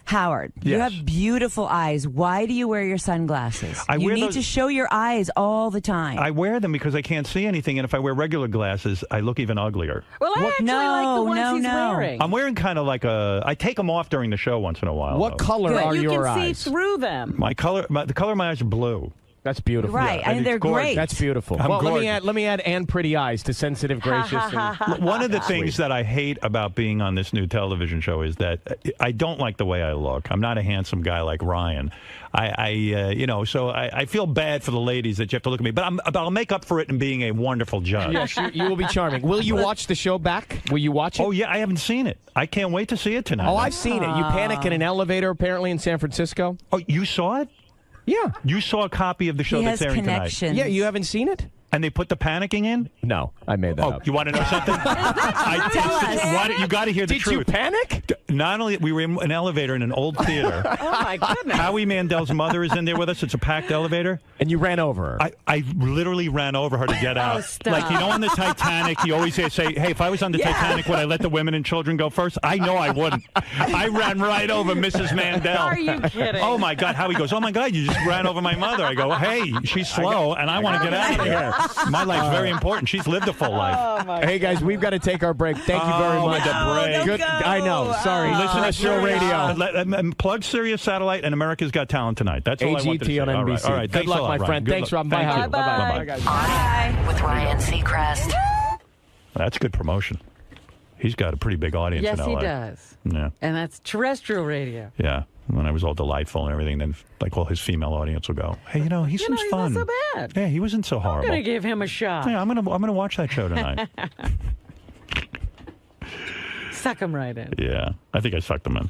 L: Howard, you
G: Yes.
L: have beautiful eyes. Why do you wear your sunglasses? You
G: wear
L: need
G: those-
L: to show your eyes all the time.
G: I wear them because I can't see anything, and if I wear regular glasses, I look even uglier.
H: Well, I actually like the ones he's wearing.
G: I'm wearing kind of like I take them off during the show once in a while.
X: What
G: though.
X: color are
H: you
X: your
H: can
X: eyes?
H: see through them.
G: The color of my eyes are blue.
X: That's beautiful.
L: Right,
G: Yeah,
L: and they're
G: it's gorgeous.
L: great.
X: That's beautiful.
G: I'm
X: well,
G: gorgeous.
X: let me add and pretty eyes to sensitive, gracious. and
G: One of the things that I hate about being on this new television show is that I don't like the way I look. I'm not a handsome guy like Ryan. So I feel bad for the ladies that you have to look at me, but I'll make up for it in being a wonderful judge.
X: Yes, you will be charming. Will you watch the show back? Will you watch it?
G: Oh yeah, I haven't seen it. I can't wait to see it tonight.
X: Oh, I've seen it. You panic in an elevator apparently in San Francisco.
G: Oh, you saw it?
X: Yeah.
G: You saw a copy of the show
L: He
G: that's
L: has
G: airing
L: connections.
G: tonight.
X: Yeah, you haven't seen it?
G: And they put the panicking in?
X: No, I made that up.
G: You want to know something? You got to hear the
X: Did
G: truth.
X: you panic?
G: Not only we were in an elevator in an old theater.
H: Oh my goodness!
G: Howie Mandel's mother is in there with us. It's a packed elevator.
X: And you ran over her.
G: I literally ran over her to get out.
H: stop.
G: Like, you know, on the Titanic, you always say, hey, if I was on the Titanic, would I let the women and children go first? I know I wouldn't. I ran right over Mrs. Mandel.
H: Are you kidding?
G: Oh, my God. Howie goes, oh, my God, you just ran over my mother. I go, hey, she's slow, and I want to get out of here. My life's very important. She's lived a full life.
H: Oh my
X: Hey guys, we've got to take our break. Thank you very much.
G: Break.
X: I know. Sorry.
G: Listen to
X: Terrestrial radio.
G: Plug Sirius Satellite and America's Got Talent tonight. That's all I wanted to say.
X: AGT on NBC.
G: All right.
X: Good
G: Thanks
X: luck,
G: a lot,
X: my
G: Ryan.
X: friend.
G: Good
X: Thanks,
G: luck.
X: Rob. Bye,
G: Thank
X: Howard.
G: you.
X: Bye-bye.
G: Bye-bye.
L: Bye.
D: With Ryan Seacrest.
G: That's good promotion. He's got a pretty big audience
H: Yes,
G: in
H: he
G: LA.
H: does.
G: Yeah.
H: And that's terrestrial radio.
G: Yeah. When I was all delightful and everything, then like all his female audience will go, hey, he seems fun.
H: Not so bad.
G: Yeah, he wasn't so
H: I'm
G: horrible.
H: gonna give him a shot.
G: Yeah, I'm gonna watch that show tonight.
H: Suck him right in.
G: Yeah, I think I sucked him in.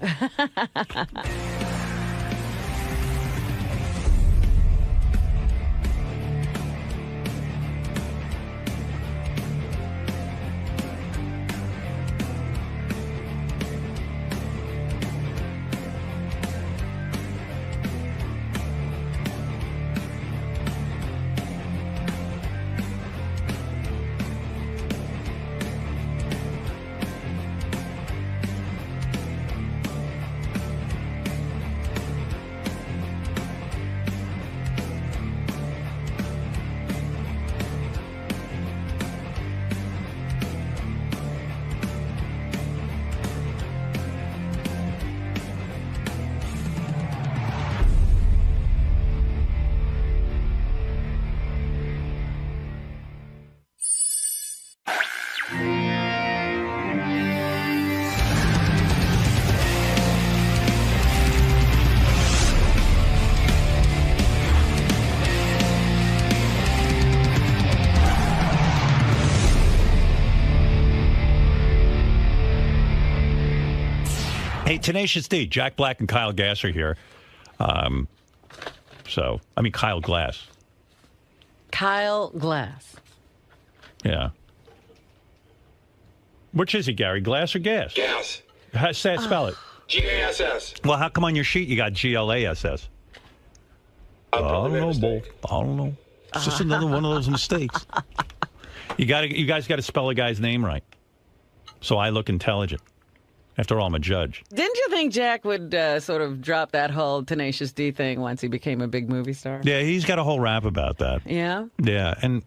G: Hey, Tenacious D, Jack Black and Kyle Gass are here. Kyle Glass.
H: Kyle Glass.
G: Yeah. Which is he, Gary? Glass or Gas?
J: Gas.
G: Spell it.
J: G-A-S-S.
G: Well, how come on your sheet you got Glass? I don't know. It's just another one of those mistakes. You guys got to spell a guy's name right, so I look intelligent. After all, I'm a judge.
H: Didn't you think Jack would sort of drop that whole Tenacious D thing once he became a big movie star?
G: Yeah, he's got a whole rap about that.
H: Yeah?
G: Yeah, and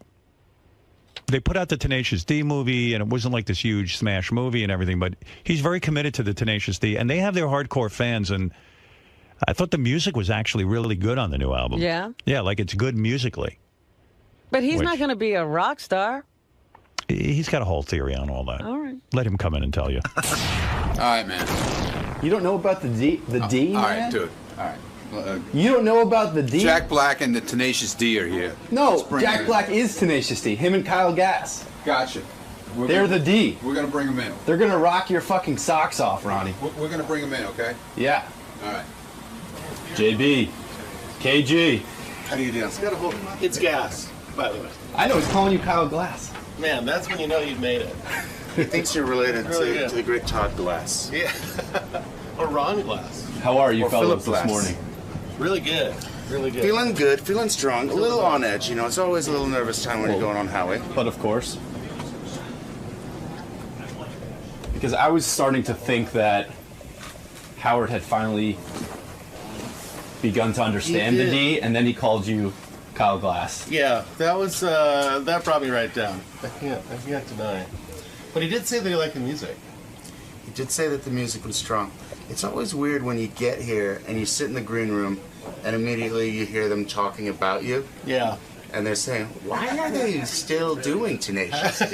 G: they put out the Tenacious D movie, and it wasn't like this huge smash movie and everything, but he's very committed to the Tenacious D, and they have their hardcore fans, and I thought the music was actually really good on the new album.
H: Yeah?
G: Yeah, like it's good musically.
H: But he's not going to be a rock star.
G: He's got a whole theory on all that.
H: All right.
G: Let him come in and tell you.
Q: All right, man.
M: You don't know about the D, man?
Q: All right, dude. All right.
M: You don't know about the D?
Q: Jack Black and the Tenacious D are here.
M: No, Jack Black is Tenacious D. Him and Kyle Gass.
Q: Gotcha.
M: They're the D.
Q: We're going to bring them in.
M: They're going to rock your fucking socks off, Ronnie.
Q: We're going to bring them in, okay?
M: Yeah.
Q: All right.
M: JB. KG.
F: How do you do? It's Gas, by the way.
M: I know, he's calling you Kyle Glass.
F: Man, that's when you know you've made it.
N: He thinks you're related
F: Really
N: to the great Todd Glass.
F: Yeah. Or Ron Glass.
M: How are you
N: Or
M: fellows
N: Philip
M: this
N: Glass.
M: morning?
F: Really good. Really good.
N: Feeling good, feeling strong, a little on edge. You know, it's always a little nervous time when you're going on highway.
M: But of course. Because I was starting to think that Howard had finally begun to understand the D, and then he called you Kyle Glass.
F: Yeah, that was that brought me right down. I can't deny it. But he did say that he liked the music.
N: He did say that the music was strong. It's always weird when you get here and you sit in the green room and immediately you hear them talking about you.
F: Yeah.
N: And they're saying, why are they still doing Tenacious D?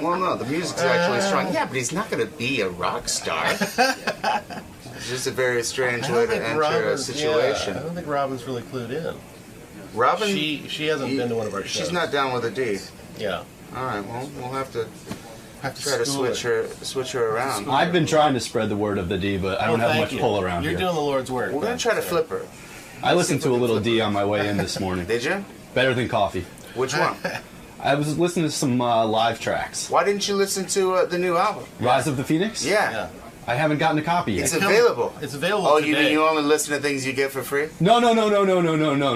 N: Well, no, the music's actually strong. Yeah, but he's not going to be a rock star. It's just a very strange way to enter a situation.
F: Yeah, I don't think Robin's really clued in.
N: Robin?
F: She hasn't been to one of our shows.
N: She's not down with a D.
F: Yeah.
N: All right, well, we'll have to try to switch her around.
M: I've been trying to spread the word of the D, but I don't have much pull around here.
F: You're doing the Lord's work.
N: We're going to try to flip her.
M: I listened to a little D on my way in this morning.
N: Did you?
M: Better than coffee.
N: Which one?
M: I was listening to some live tracks.
N: Why didn't you listen to the new album?
M: Rise of the Phoenix?
N: Yeah.
M: I haven't gotten a copy yet.
N: It's available.
F: It's available
N: Oh,
F: today.
N: you mean you only listen to things you get for free?
M: No.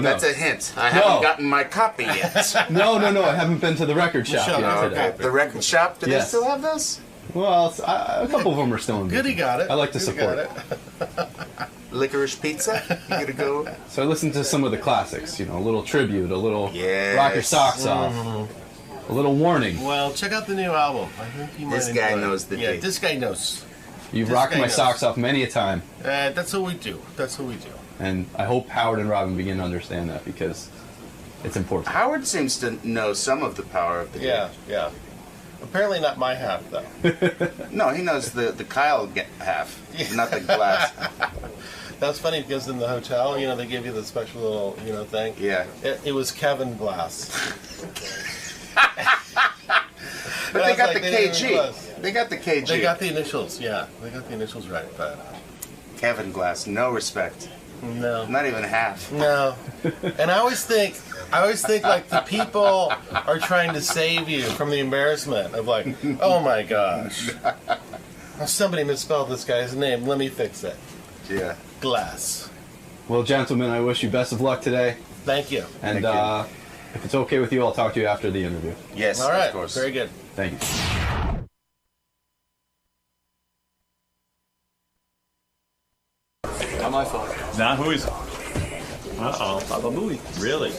N: That's a hint. I haven't gotten my copy yet.
M: No. I haven't been to the record shop yet today.
N: The record shop? Do they still have those?
M: Well, a couple of them are still in business.
F: Good, he got it.
M: I like to support it.
N: Licorice Pizza? You gotta go.
M: So I listened to some of the classics, a little tribute, a little rock your socks off, a little warning.
F: Well, check out the new album. I think you might
N: This guy
F: enjoy it.
N: knows the
F: Yeah,
N: D.
F: this guy knows.
M: You've
F: This
M: rocked
F: guy
M: my
F: knows.
M: socks off many a time.
F: That's what we do. That's what we do.
M: And I hope Howard and Robin begin to understand that because it's important.
N: Howard seems to know some of the power of the D.
F: Yeah. Apparently not my half, though.
N: No, he knows the Kyle half, not the Glass.
F: That's funny because in the hotel, they give you the special little, thing.
N: Yeah.
F: It was Kevin Glass.
N: But they got the KG. They got the KG.
F: They got the initials, yeah. They got the initials right, but...
N: Kevin Glass, no respect.
F: No.
N: Not even half.
F: No. And I always think like the people are trying to save you from the embarrassment of like, oh my gosh. Somebody misspelled this guy's name. Let me fix it.
N: Yeah.
F: Glass.
M: Well, gentlemen, I wish you best of luck today.
F: Thank you.
M: And if it's okay with you, I'll talk to you after the interview.
N: Yes,
F: all right.
N: Of course.
F: Very good.
M: Thank you.
P: Not my fault.
G: Now who is it? Uh-oh.
P: Baba Booey.
G: Really?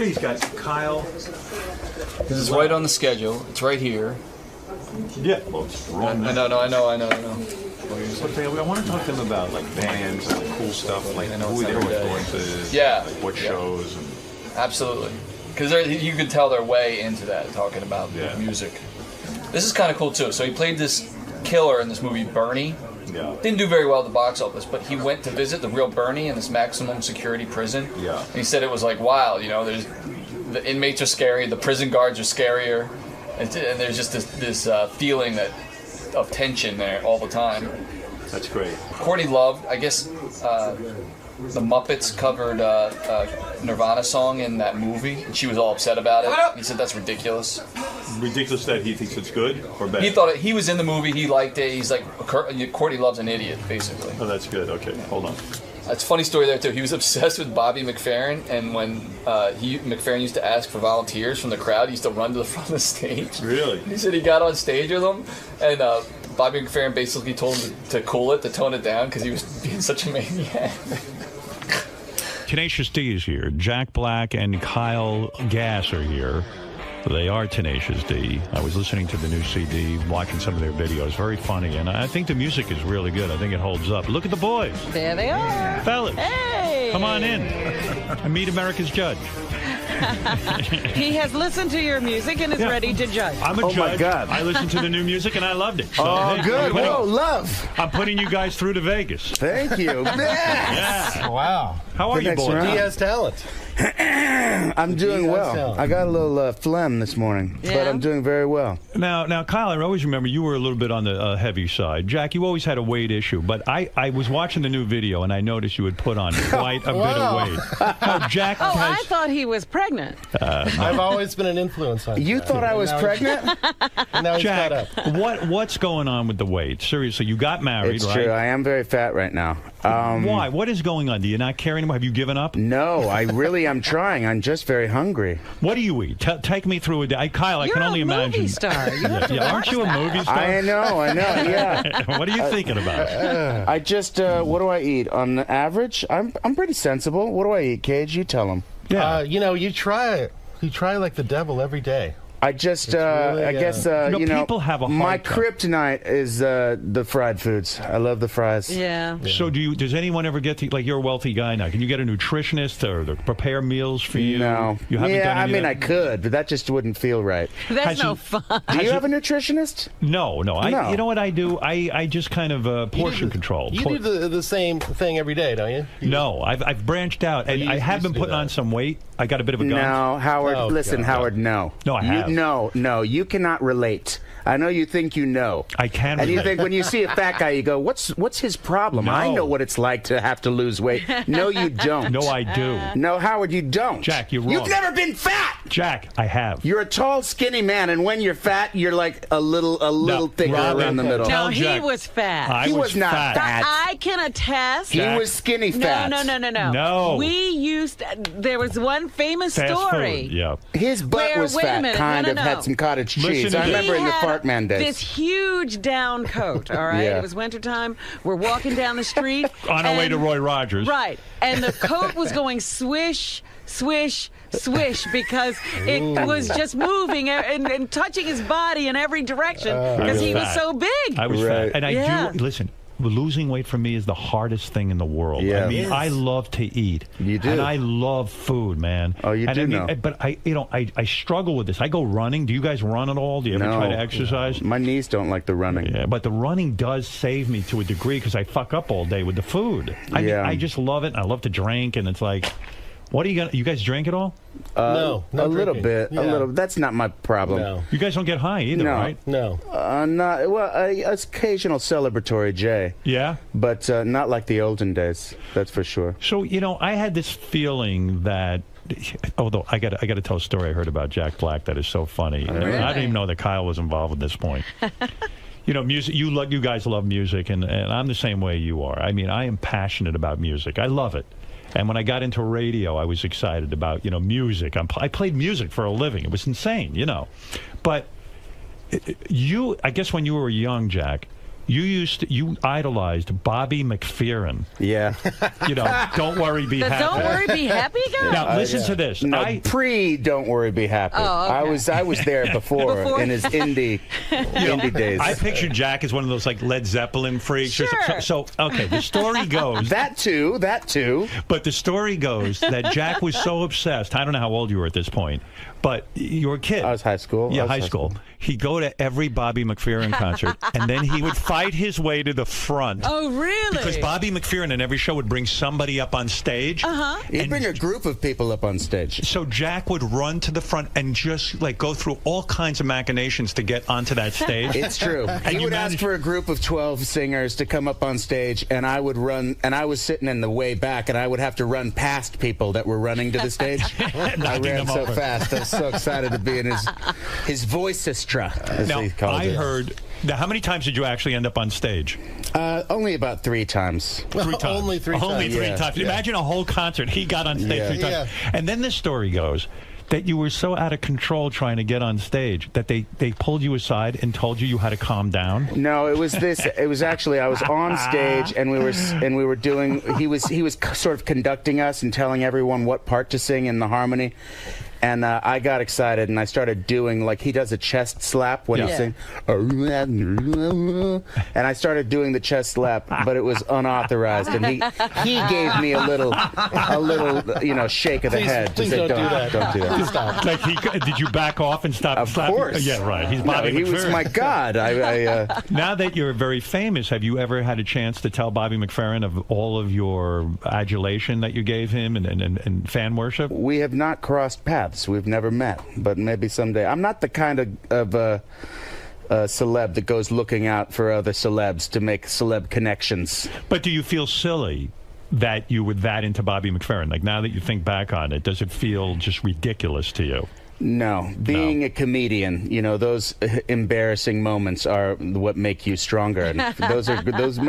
G: He's got Kyle.
P: This is right on the schedule. It's right here.
G: Yeah. Well, it's wrong.
P: I know.
G: I want to talk to them about like bands and like cool stuff, like who they were going to,
P: Yeah.
G: like what shows and.
P: Absolutely. Because you can tell their way into that, talking about music. This is kind of cool, too. So he played this killer in this movie, Bernie.
G: Yeah.
P: Didn't do very well at the box office, but he went to visit the real Bernie in this maximum security prison.
G: Yeah.
P: And he said it was like wild, the inmates are scary, the prison guards are scarier, and there's just this feeling of tension there all the time.
G: That's great.
P: Courtney Love, I guess the Muppets covered Nirvana song in that movie, and she was all upset about it. He said that's ridiculous.
G: Ridiculous that he thinks it's good or bad?
P: He thought he was in the movie, he liked it, he's like, Courtney Love's an idiot, basically.
G: Oh, that's good. Okay, hold on.
P: That's a funny story there, too. He was obsessed with Bobby McFerrin, and when McFerrin used to ask for volunteers from the crowd, he used to run to the front of the stage.
G: Really?
P: He said he got on stage with them, and Bobby McFerrin basically told him to cool it, to tone it down, because he was being such a maniac.
A: Tenacious D is here. Jack Black and Kyle Gass are here. They are Tenacious D. I was listening to the new CD, watching some of their videos. Very funny, and I think the music is really good. I think it holds up. Look at the boys.
H: There they are.
A: Fellas.
H: Hey.
A: Come on in and meet America's judge.
H: He has listened to your music and is ready to judge.
A: I'm a judge.
W: my God.
A: I listened to the new music and I loved it. So, hey,
W: Good. Whoa, love.
A: I'm putting you guys through to Vegas.
W: Thank you.
A: Yeah.
W: Wow.
A: How are you, boys?
F: He has talent.
W: I'm doing well. I got a little phlegm this morning, but I'm doing very well.
A: Now, Kyle, I always remember you were a little bit on the heavy side. Jack, you always had a weight issue, but I was watching the new video and I noticed you had put on quite a bit of weight. No, Jack has...
H: I thought he was pregnant.
F: I've always been an influence on
W: You thought I was pregnant?
F: And now he's
A: Jack,
F: caught up.
A: what's going on with the weight? Seriously, you got married,
W: It's
A: right?
W: true. I am very fat right now.
G: Why? What is going on? Do you not care anymore? Have you given up?
W: No, I really am trying. I'm just very hungry.
G: What do you eat? Take me through a day. Kyle, I can only imagine.
H: You're a movie star. You have to watch
G: aren't you a movie star?
W: I know, yeah.
G: What are you thinking about?
W: I just, what do I eat? On average, I'm pretty sensible. What do I eat, Cage? You tell him.
F: Yeah. You try like the devil every day.
W: I just, really, I guess,
G: people have a hard
W: my
G: time.
W: Kryptonite is the fried foods. I love the fries.
H: Yeah.
G: So does anyone ever get to, like, you're a wealthy guy now, can you get a nutritionist or prepare meals for you?
W: No.
G: You haven't done any of that?
W: I could, but that just wouldn't feel right.
H: That's no fun.
W: Do you have a nutritionist?
G: No. You know what I do? I just kind of portion control.
F: You do the same thing every day, don't you?
G: No, I've branched out, and I have been putting on some weight. I got a bit of a gun.
W: No, Howard, listen, Howard, no.
G: No, I have.
W: No, you cannot relate. I know you think you know.
G: I can
W: And
G: relate.
W: you think when you see a fat guy, you go, what's his problem?
G: No.
W: I know what it's like to have to lose weight. No, you don't.
G: No, I do.
W: No, Howard, you don't.
G: Jack, you're wrong.
W: You've never been fat.
G: Jack, I have.
W: You're a tall, skinny man, and when you're fat, you're like a little thicker around the middle.
H: No, he was fat.
W: He was not fat.
H: I can attest.
W: He was skinny fat.
H: No.
G: No.
H: There was one famous
G: Fast
H: story.
G: food, yeah.
W: His butt was
H: wait a
W: fat,
H: minute.
W: kind
H: No.
W: of had some cottage
G: Listen
W: cheese.
G: to
W: I
G: this.
W: remember in the
H: He had
W: Fart Man days.
H: This huge down coat, all right?
W: Yeah.
H: It was wintertime. We're walking down the street.
G: On our way to Roy Rogers.
H: Right. And the coat was going swish, swish, swish because it was just moving and touching his body in every direction because he was so big.
G: I was fat. And
H: Yeah.
G: listen, losing weight for me is the hardest thing in the world.
W: Yeah.
G: I mean, I love to eat.
W: You do.
G: And I love food, man.
W: Oh, you do know.
G: But I struggle with this. I go running. Do you guys run at all? Do you ever try to exercise?
W: My knees don't like the running.
G: Yeah, but the running does save me to a degree because I fuck up all day with the food. I mean, I just love it. I love to drink, and it's like, what are you guys drink at all?
W: No, a little bit.
F: Yeah.
W: A little. That's not my problem.
F: No.
G: You guys don't get high either,
W: No.
G: right?
F: No.
W: Not well. Occasional celebratory J.
G: Yeah,
W: but not like the olden days. That's for sure.
G: So I had this feeling that. Although I got to tell a story I heard about Jack Black that is so funny.
W: Really?
G: I didn't even know that Kyle was involved at this point. Music. You guys love music, and I'm the same way you are. I mean, I am passionate about music. I love it. And when I got into radio, I was excited about music. I played music for a living. It was insane, But I guess when you were young, Jack, you idolized Bobby McFerrin.
W: Yeah.
G: Don't worry, be happy.
H: Don't worry, be happy guy?
G: Now listen to this.
W: No, Don't Worry, Be Happy.
H: Oh, okay.
W: I was there before in his indie days.
G: I pictured Jack as one of those like Led Zeppelin freaks.
H: Sure.
G: So okay, the story goes
W: that too.
G: But the story goes that Jack was so obsessed. I don't know how old you were at this point, but you were a kid.
W: I was high school.
G: Yeah, high school. He'd go to every Bobby McFerrin concert, and then he would fight his way to the front.
H: Oh, really?
G: Because Bobby McFerrin in every show would bring somebody up on stage.
W: He'd bring a group of people up on stage.
G: So Jack would run to the front and just go through all kinds of machinations to get onto that stage.
W: It's true. He would ask for a group of 12 singers to come up on stage, and I would run, and I was sitting in the way back, and I would have to run past people that were running to the stage. I ran so fast. I was so excited to be in his voice-estra, as he called it.
G: I heard. Now, how many times did you actually end up on stage?
W: Only about 3 times.
G: 3 times.
F: Only 3 times.
G: Only 3 times.
W: Yeah.
G: Imagine a whole concert. He got on stage 3 times.
F: Yeah.
G: And then the story goes that you were so out of control trying to get on stage that they pulled you aside and told you had to calm down.
W: No, it was this. It was actually I was on stage and we were doing. He was sort of conducting us and telling everyone what part to sing in the harmony. And I got excited, and I started doing, like, he does a chest slap when he sings. And I started doing the chest slap, but it was unauthorized. And he gave me a little, shake of the head.
F: Please don't do that.
W: Don't do that.
F: Please stop.
G: Did you back off and stop slapping?
W: Of course.
G: Yeah, right. He's Bobby
W: he was
G: McFerrin.
W: my god.
G: Now that you're very famous, have you ever had a chance to tell Bobby McFerrin of all of your adulation that you gave him and fan worship?
W: We have not crossed paths. We've never met, but maybe someday. I'm not the kind of celeb that goes looking out for other celebs to make celeb connections.
G: But do you feel silly that you were that into Bobby McFerrin? Like, now that you think back on it, does it feel just ridiculous to you?
W: No, being a comedian, you know, those embarrassing moments are what make you stronger. And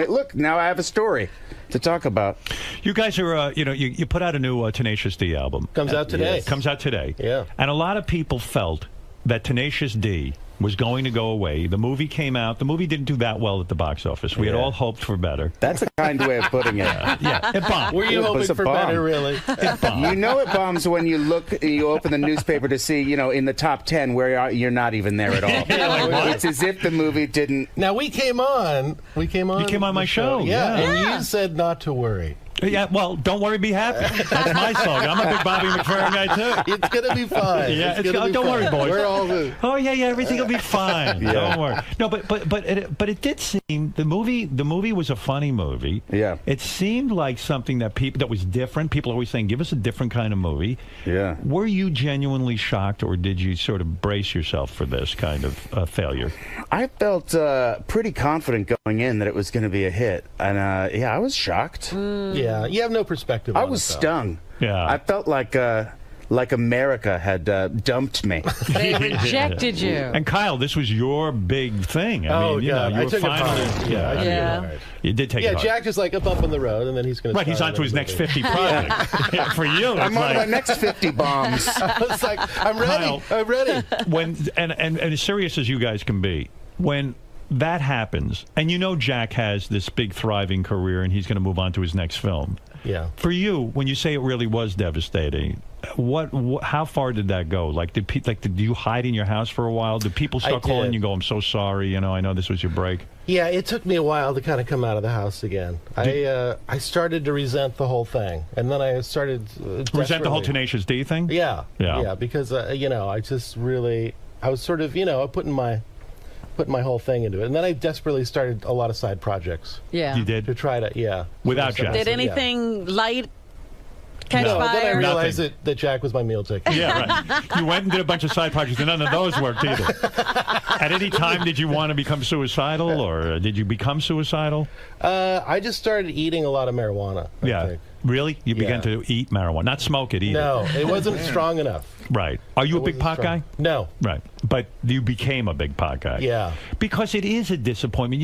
W: look, now I have a story to talk about.
G: You guys are, you put out a new Tenacious D album.
F: Comes out today.
G: Yes. Comes out today.
F: Yeah.
G: And a lot of people felt that Tenacious D was going to go away. The movie came out. The movie didn't do that well at the box office. We had all hoped for better.
W: That's a kind way of putting it.
G: Yeah, it bombed.
F: Were you hoping for better, really?
G: It bombed.
W: You know it bombs when you open the newspaper to see, in the top 10 where you're not even there at all. It's as if the movie didn't.
F: Now, we came on.
G: You came on my show.
F: Yeah, and you said not to worry.
G: Yeah, well, don't worry, be happy. That's my song. I'm a big Bobby McFerrin guy, too.
F: It's going to be fine.
G: Yeah, don't worry, boys.
F: We're all good.
G: Oh, yeah, everything will be fine. Yeah. Don't worry. No, but it did seem, the movie was a funny movie.
W: Yeah.
G: It seemed like something that was different. People are always saying, give us a different kind of movie.
W: Yeah.
G: Were you genuinely shocked, or did you sort of brace yourself for this kind of failure?
W: I felt pretty confident going in that it was going to be a hit. And, I was shocked.
F: Yeah, you have no perspective
W: I
F: on
W: was
F: it, though.
W: stung.
G: Yeah.
W: I felt like America had dumped me.
H: They rejected you.
G: And Kyle, this was your big thing. I mean, you
F: God.
G: know, you
F: I
G: were
F: took
G: finally.
F: it hard.
G: Yeah,
F: I took it hard.
G: You did take it hard.
F: Jack is like a bump in the road, and then he's going to.
G: Right, he's on to his next 50 projects. Yeah, for you,
W: I'm on my next 50 bombs.
F: I was like, I'm ready.
G: Kyle,
F: I'm ready.
G: When and as serious as you guys can be, when that happens, and Jack has this big thriving career, and he's going to move on to his next film.
F: Yeah.
G: For you, when you say it really was devastating, how far did that go? Like, did you hide in your house for a while? Did people start calling you and go, I'm so sorry, I know this was your break?
F: Yeah, it took me a while to kind of come out of the house again. I started to resent the whole thing, and then I started
G: resent the whole Tenacious D thing?
F: Yeah, because I just really, I was sort of putting my whole thing into it, and then I desperately started a lot of side projects.
H: Yeah,
G: you did
F: to try to
G: without Jack.
H: Did anything light catch
F: fire?
H: Then
F: I realized that Jack was my meal ticket.
G: Yeah, right. You went and did a bunch of side projects, and none of those worked either. At any time, did you want to become suicidal, or did you become suicidal?
F: I just started eating a lot of marijuana. I think.
G: Really? You began to eat marijuana, not smoke it either.
F: No, it wasn't strong enough.
G: Right. Are you a big pot guy?
F: No.
G: Right. But you became a big pot guy.
F: Yeah.
G: Because it is a disappointment.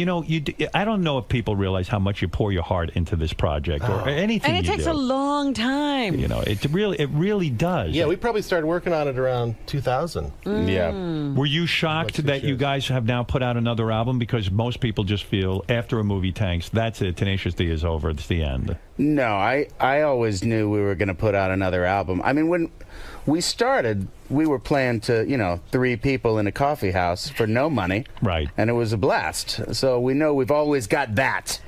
G: I don't know if people realize how much you pour your heart into this project or anything.
H: And it takes a long time.
G: It really does.
F: Yeah, we probably started working on it around 2000.
W: Yeah.
G: Were you shocked that you guys have now put out another album? Because most people just feel after a movie tanks, that's it. Tenacious D is over. It's the end.
W: No, I always knew we were going to put out another album. I mean, when we started, we were playing to, 3 people in a coffee house for no money.
G: Right.
W: And it was a blast. So we know we've always got that.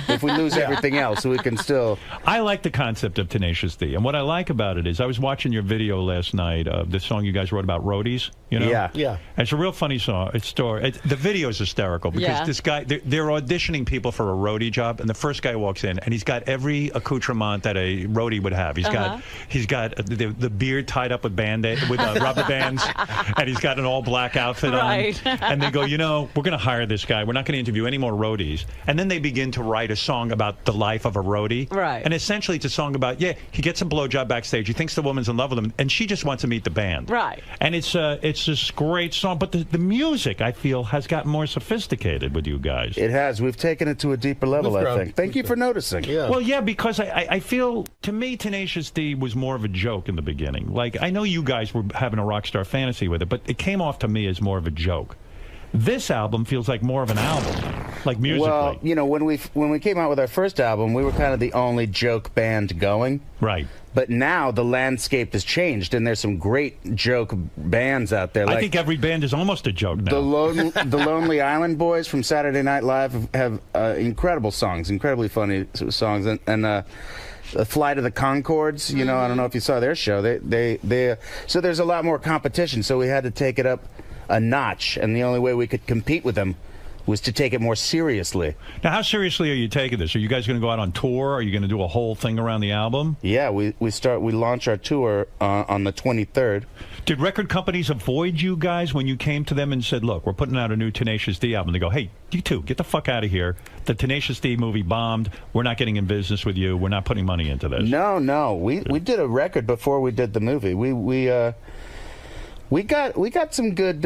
W: If we lose everything else, we can still...
G: I like the concept of Tenacious D. And what I like about it is I was watching your video last night of the song you guys wrote about roadies.
W: Yeah.
F: Yeah.
G: And it's a real funny song. The video is hysterical because this guy, they're auditioning people for a roadie job, and the first guy walks in, and he's got every accoutrement that a roadie would have. He's got the beard tied up with rubber bands, and he's got an all-black outfit on. And they go, we're going to hire this guy. We're not going to interview any more roadies. And then they begin to write a song about the life of a roadie.
H: Right.
G: And essentially it's a song about, he gets a blowjob backstage. He thinks the woman's in love with him, and she just wants to meet the band.
H: Right.
G: And it's this great song, but the music, I feel, has gotten more sophisticated with you guys.
W: It has. We've taken it to a deeper level, I think. Thank you for noticing.
F: Yeah.
G: Well, yeah, because I feel, to me, Tenacious D was more of a joke in the beginning. Like, I know you guys were having a rock star fantasy with it, but it came off to me as more of a joke. This album feels like more of an album, like musically.
W: Well, when we came out with our first album, we were kind of the only joke band going.
G: Right.
W: But now the landscape has changed, and there's some great joke bands out there.
G: I think every band is almost a joke now.
W: The Lonely Island Boys from Saturday Night Live have incredible songs, incredibly funny songs, and Flight of the Conchords. I don't know if you saw their show. So there's a lot more competition. So we had to take it up a notch, and the only way we could compete with them was to take it more seriously.
G: Now, how seriously are you taking this? Are you guys going to go out on tour? Are you going to do a whole thing around the album?
W: Yeah, we launch our tour on the 23rd.
G: Did record companies avoid you guys when you came to them and said, look, we're putting out a new Tenacious D album? They go, hey, you two, get the fuck out of here. The Tenacious D movie bombed. We're not getting in business with you. We're not putting money into this.
W: No. We did a record before we did the movie. We We got some good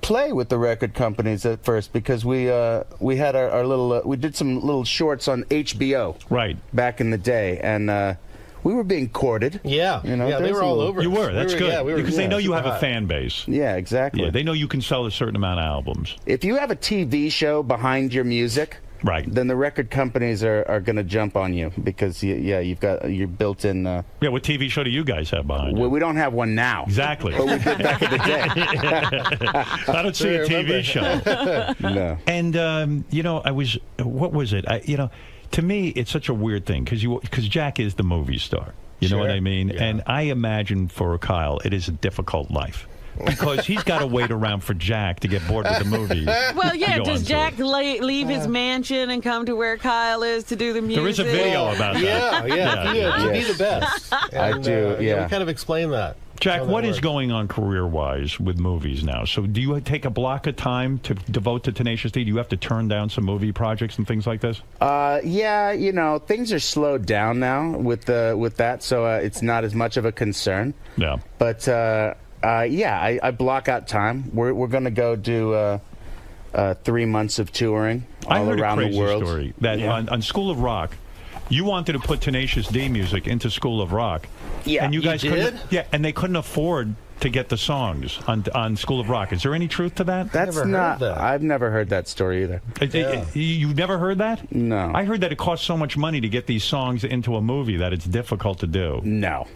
W: play with the record companies at first because we had our little we did some little shorts on HBO back in the day, and we were being courted.
F: Yeah,
W: you know,
F: they were all over.
G: You were. That's good because they know you have
F: hot.
G: a fan base.
W: Yeah, exactly.
G: Yeah, they know you can sell a certain amount of albums.
W: If you have a TV show behind your music, then the record companies are going to jump on you because you've got your built-in.
G: Yeah, what TV show do you guys have behind you?
W: Well, we don't have one now.
G: Exactly.
W: But we did back in the day.
G: I don't see a TV show.
W: No.
G: And you know, what was it? To me, it's such a weird thing because Jack is the movie star. You know what I mean? Yeah. And I imagine for Kyle, it is a difficult life. Because he's got to wait around for Jack to get bored with the movie.
H: Well, yeah, does Jack leave his mansion and come to where Kyle is to do the music?
G: There is a video about that.
F: Yeah, to be the best.
W: I do,
F: We kind of explain that.
G: Jack, what is going on career-wise with movies now? So do you take a block of time to devote to Tenacious D? Do you have to turn down some movie projects and things like this?
W: Yeah, you know, things are slowed down now with that, so it's not as much of a concern.
G: Yeah.
W: But, I block out time. We're going to go do 3 months of touring all around the world.
G: I heard a crazy story that on School of Rock, you wanted to put Tenacious D music into School of Rock.
W: Yeah,
G: and you guys
W: did?
G: and they couldn't afford to get the songs on School of Rock. Is there any truth to that?
W: That's not. I've never heard that story either.
G: You've never heard that?
W: No.
G: I heard that it costs so much money to get these songs into a movie that it's difficult to do.
W: No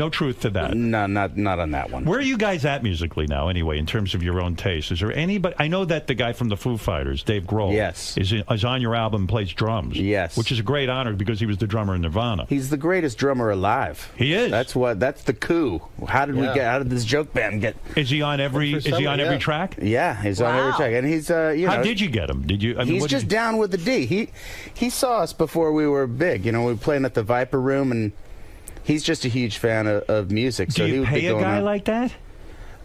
G: truth to that.
W: No, not on that one.
G: Where are you guys at musically now, anyway, in terms of your own taste? Is there anybody? I know that the guy from the Foo Fighters, Dave Grohl, is on your album, plays drums.
W: Yes,
G: which is a great honor because he was the drummer in Nirvana.
W: He's the greatest drummer alive.
G: He is.
W: That's the coup. How did this joke band get?
G: Is he on every track?
W: Yeah, he's on every track, and he's
G: How did you get him? Did you?
W: He's just down with the D. He saw us before we were big. You know, we were playing at the Viper Room, and he's just a huge fan of music.
G: Do you pay a guy like that?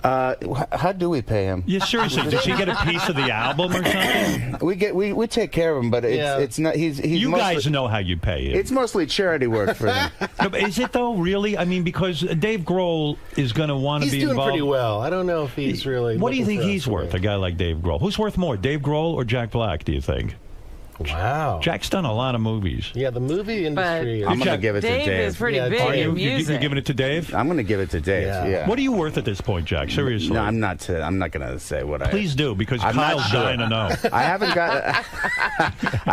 W: How do we pay him?
G: Yeah, seriously. Does he get a piece of the album or something?
W: We take care of him, but it's not. He's
G: you
W: mostly,
G: guys know how you pay him.
W: It's mostly charity work for them.
G: No, but is it though? Really? I mean, because Dave Grohl is going to want to be
F: involved. He's doing pretty well. I don't know if he's really.
G: What do you think he's worth? A guy like Dave Grohl. Who's worth more, Dave Grohl or Jack Black? Do you think?
F: Wow.
G: Jack's done a lot of movies.
F: Yeah, the movie industry.
W: I'm going to give it to Dave.
H: Dave is pretty big in music.
G: You're giving it to Dave?
W: I'm going to give it to Dave. Yeah.
G: What are you worth at this point, Jack? Seriously.
W: No, I'm not going to say what I.
G: Please do, because Kyle's dying to know.
W: I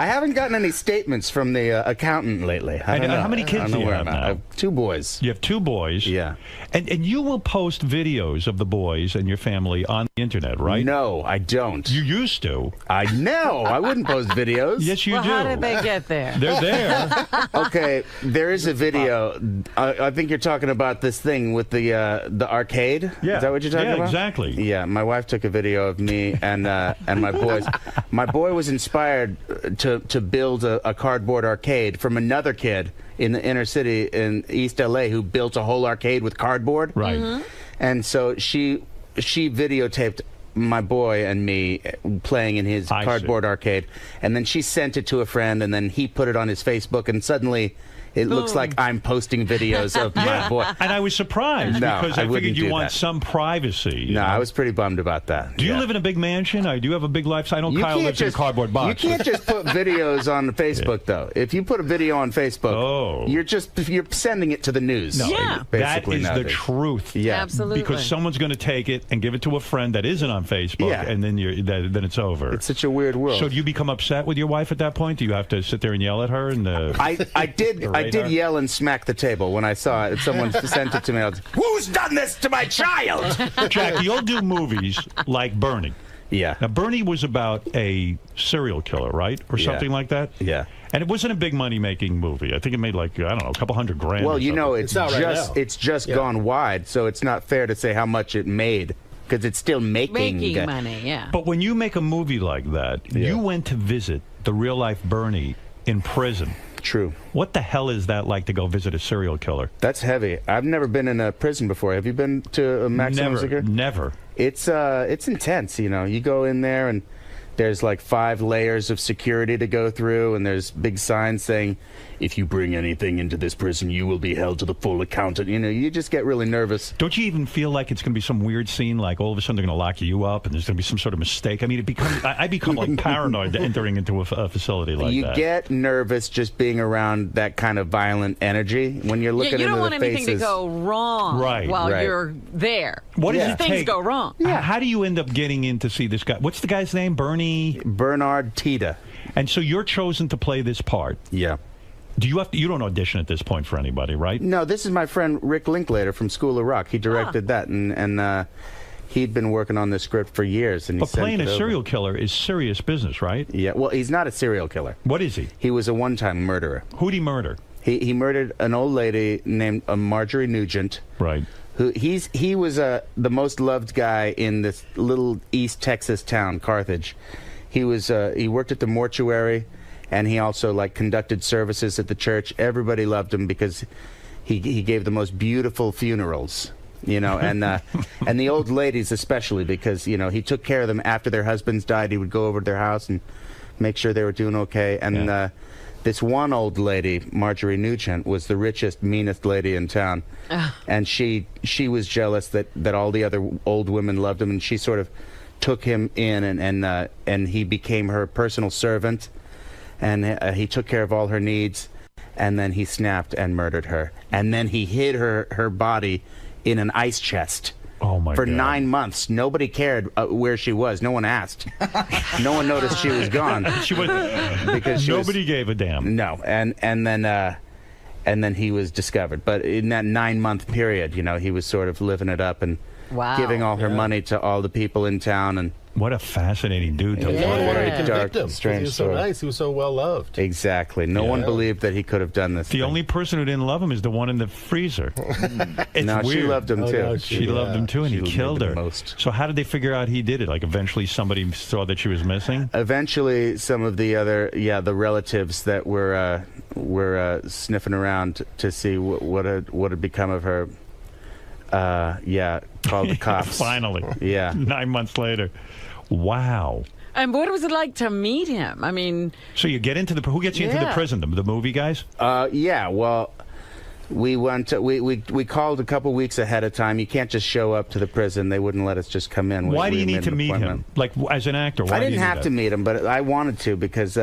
W: haven't gotten any statements from the accountant lately. I don't know.
G: How many kids do you have now?
W: I have 2 boys.
G: You have 2 boys.
W: Yeah.
G: And you will post videos of the boys and your family on the internet, right?
W: No, I don't.
G: You used to.
W: I know. I wouldn't post videos.
G: Yes, you do.
H: How did they get there?
G: They're there.
W: Okay, there is a video. I think you're talking about this thing with the arcade.
G: Yeah.
W: Is that what you're talking about?
G: Yeah, exactly.
W: Yeah, my wife took a video of me and my boys. My boy was inspired to build a cardboard arcade from another kid in the inner city in East LA who built a whole arcade with cardboard.
G: Right. Mm-hmm.
W: And so she videotaped my boy and me playing in his cardboard arcade, and then she sent it to a friend, and then he put it on his Facebook, and suddenly it looks like I'm posting videos of my boy.
G: And I was surprised because I figured you want some privacy.
W: No, I was pretty bummed about that.
G: Do you live in a big mansion? Do you have a big lifestyle? I know Kyle lives in a cardboard box.
W: You can't just put videos on Facebook, though. If you put a video on Facebook, you're sending it to the news.
G: No, that is the truth.
W: Yeah,
H: absolutely.
G: Because someone's going to take it and give it to a friend that isn't on Facebook, and then then it's over.
W: It's such a weird world.
G: So do you become upset with your wife at that point? Do you have to sit there and yell at her? And
W: I did yell and smack the table when I saw it. If someone sent it to me, I was like, "Who's done this to my child?"
G: Jack, you'll do movies like Bernie.
W: Yeah.
G: Now, Bernie was about a serial killer, right? Or something like that?
W: Yeah.
G: And it wasn't a big money-making movie. I think it made like, I don't know, a couple $100,000.
W: Well, you know, it's
F: right
W: just gone wide, so it's not fair to say how much it made. Because it's still making
H: money, yeah.
G: But when you make a movie like that, you went to visit the real-life Bernie in prison.
W: True.
G: What the hell is that like to go visit a serial killer?
W: That's heavy. I've never been in a prison before. Have you been to a maximum security?
G: Never.
W: It's intense, you know. You go in there and there's like 5 layers of security to go through, and there's big signs saying, if you bring anything into this prison, you will be held to the full account. You know, you just get really nervous.
G: Don't you even feel like it's going to be some weird scene, like all of a sudden they're going to lock you up and there's going to be some sort of mistake? I mean, I become like paranoid entering into a facility like that.
W: You get nervous just being around that kind of violent energy when you're looking into the faces.
H: You don't want anything to go wrong while you're there.
G: What does it
H: Things
G: take?
H: go wrong.
G: Yeah. How do you end up getting in to see this guy? What's the guy's name?
W: Bernard Tita.
G: And so you're chosen to play this part.
W: Yeah.
G: Do you have to? You don't audition at this point for anybody, right?
W: No, this is my friend Rick Linklater from School of Rock. He directed that, and he'd been working on this script for years. And
G: but playing a serial killer is serious business, right?
W: Yeah. Well, he's not a serial killer.
G: What is he?
W: He was a one-time murderer.
G: Who'd he murder?
W: He murdered an old lady named Marjorie Nugent.
G: Right.
W: He was the most loved guy in this little East Texas town, Carthage. He worked at the mortuary, and he also like conducted services at the church. Everybody loved him because he gave the most beautiful funerals, you know, and the old ladies especially, because you know he took care of them after their husbands died. He would go over to their house and make sure they were doing okay. And this one old lady, Marjorie Nugent, was the richest, meanest lady in town, and she was jealous that all the other old women loved him, and she sort of took him in, and he became her personal servant, and he took care of all her needs, and then he snapped and murdered her, and then he hid her body in an ice chest.
G: Oh my
W: for
G: God.
W: 9 months. Nobody cared where she was. No one asked. No one noticed she was gone.
G: Because nobody gave a damn.
W: No, and then he was discovered. But in that 9-month period, you know, he was sort of living it up and giving all her money to all the people in town. And
G: what a fascinating dude to
W: very dark, strange
F: He was so
W: story.
F: nice. He was so well loved.
W: Exactly. No one believed that he could have done this.
G: The only person who didn't love him is the one in the freezer. It's
W: No, she
G: weird.
W: loved him, too.
F: no,
G: She loved him too, and he killed her. So how did they figure out he did it? Like eventually somebody saw that she was missing?
W: Eventually, some of the other, the relatives that were sniffing around to see what had become of her, called the cops.
G: Finally.
W: Yeah.
G: 9 months later. Wow.
H: And what was it like to meet him? I mean,
G: so you get into who gets you into the prison? The movie guys?
W: Well, we went. We called a couple weeks ahead of time. You can't just show up to the prison. They wouldn't let us just come in.
G: Why do you
W: We
G: need
W: made
G: to
W: an
G: meet
W: appointment.
G: him? Like as an actor? Why
W: I
G: do
W: didn't
G: you do
W: have
G: that?
W: to meet him, but I wanted to because.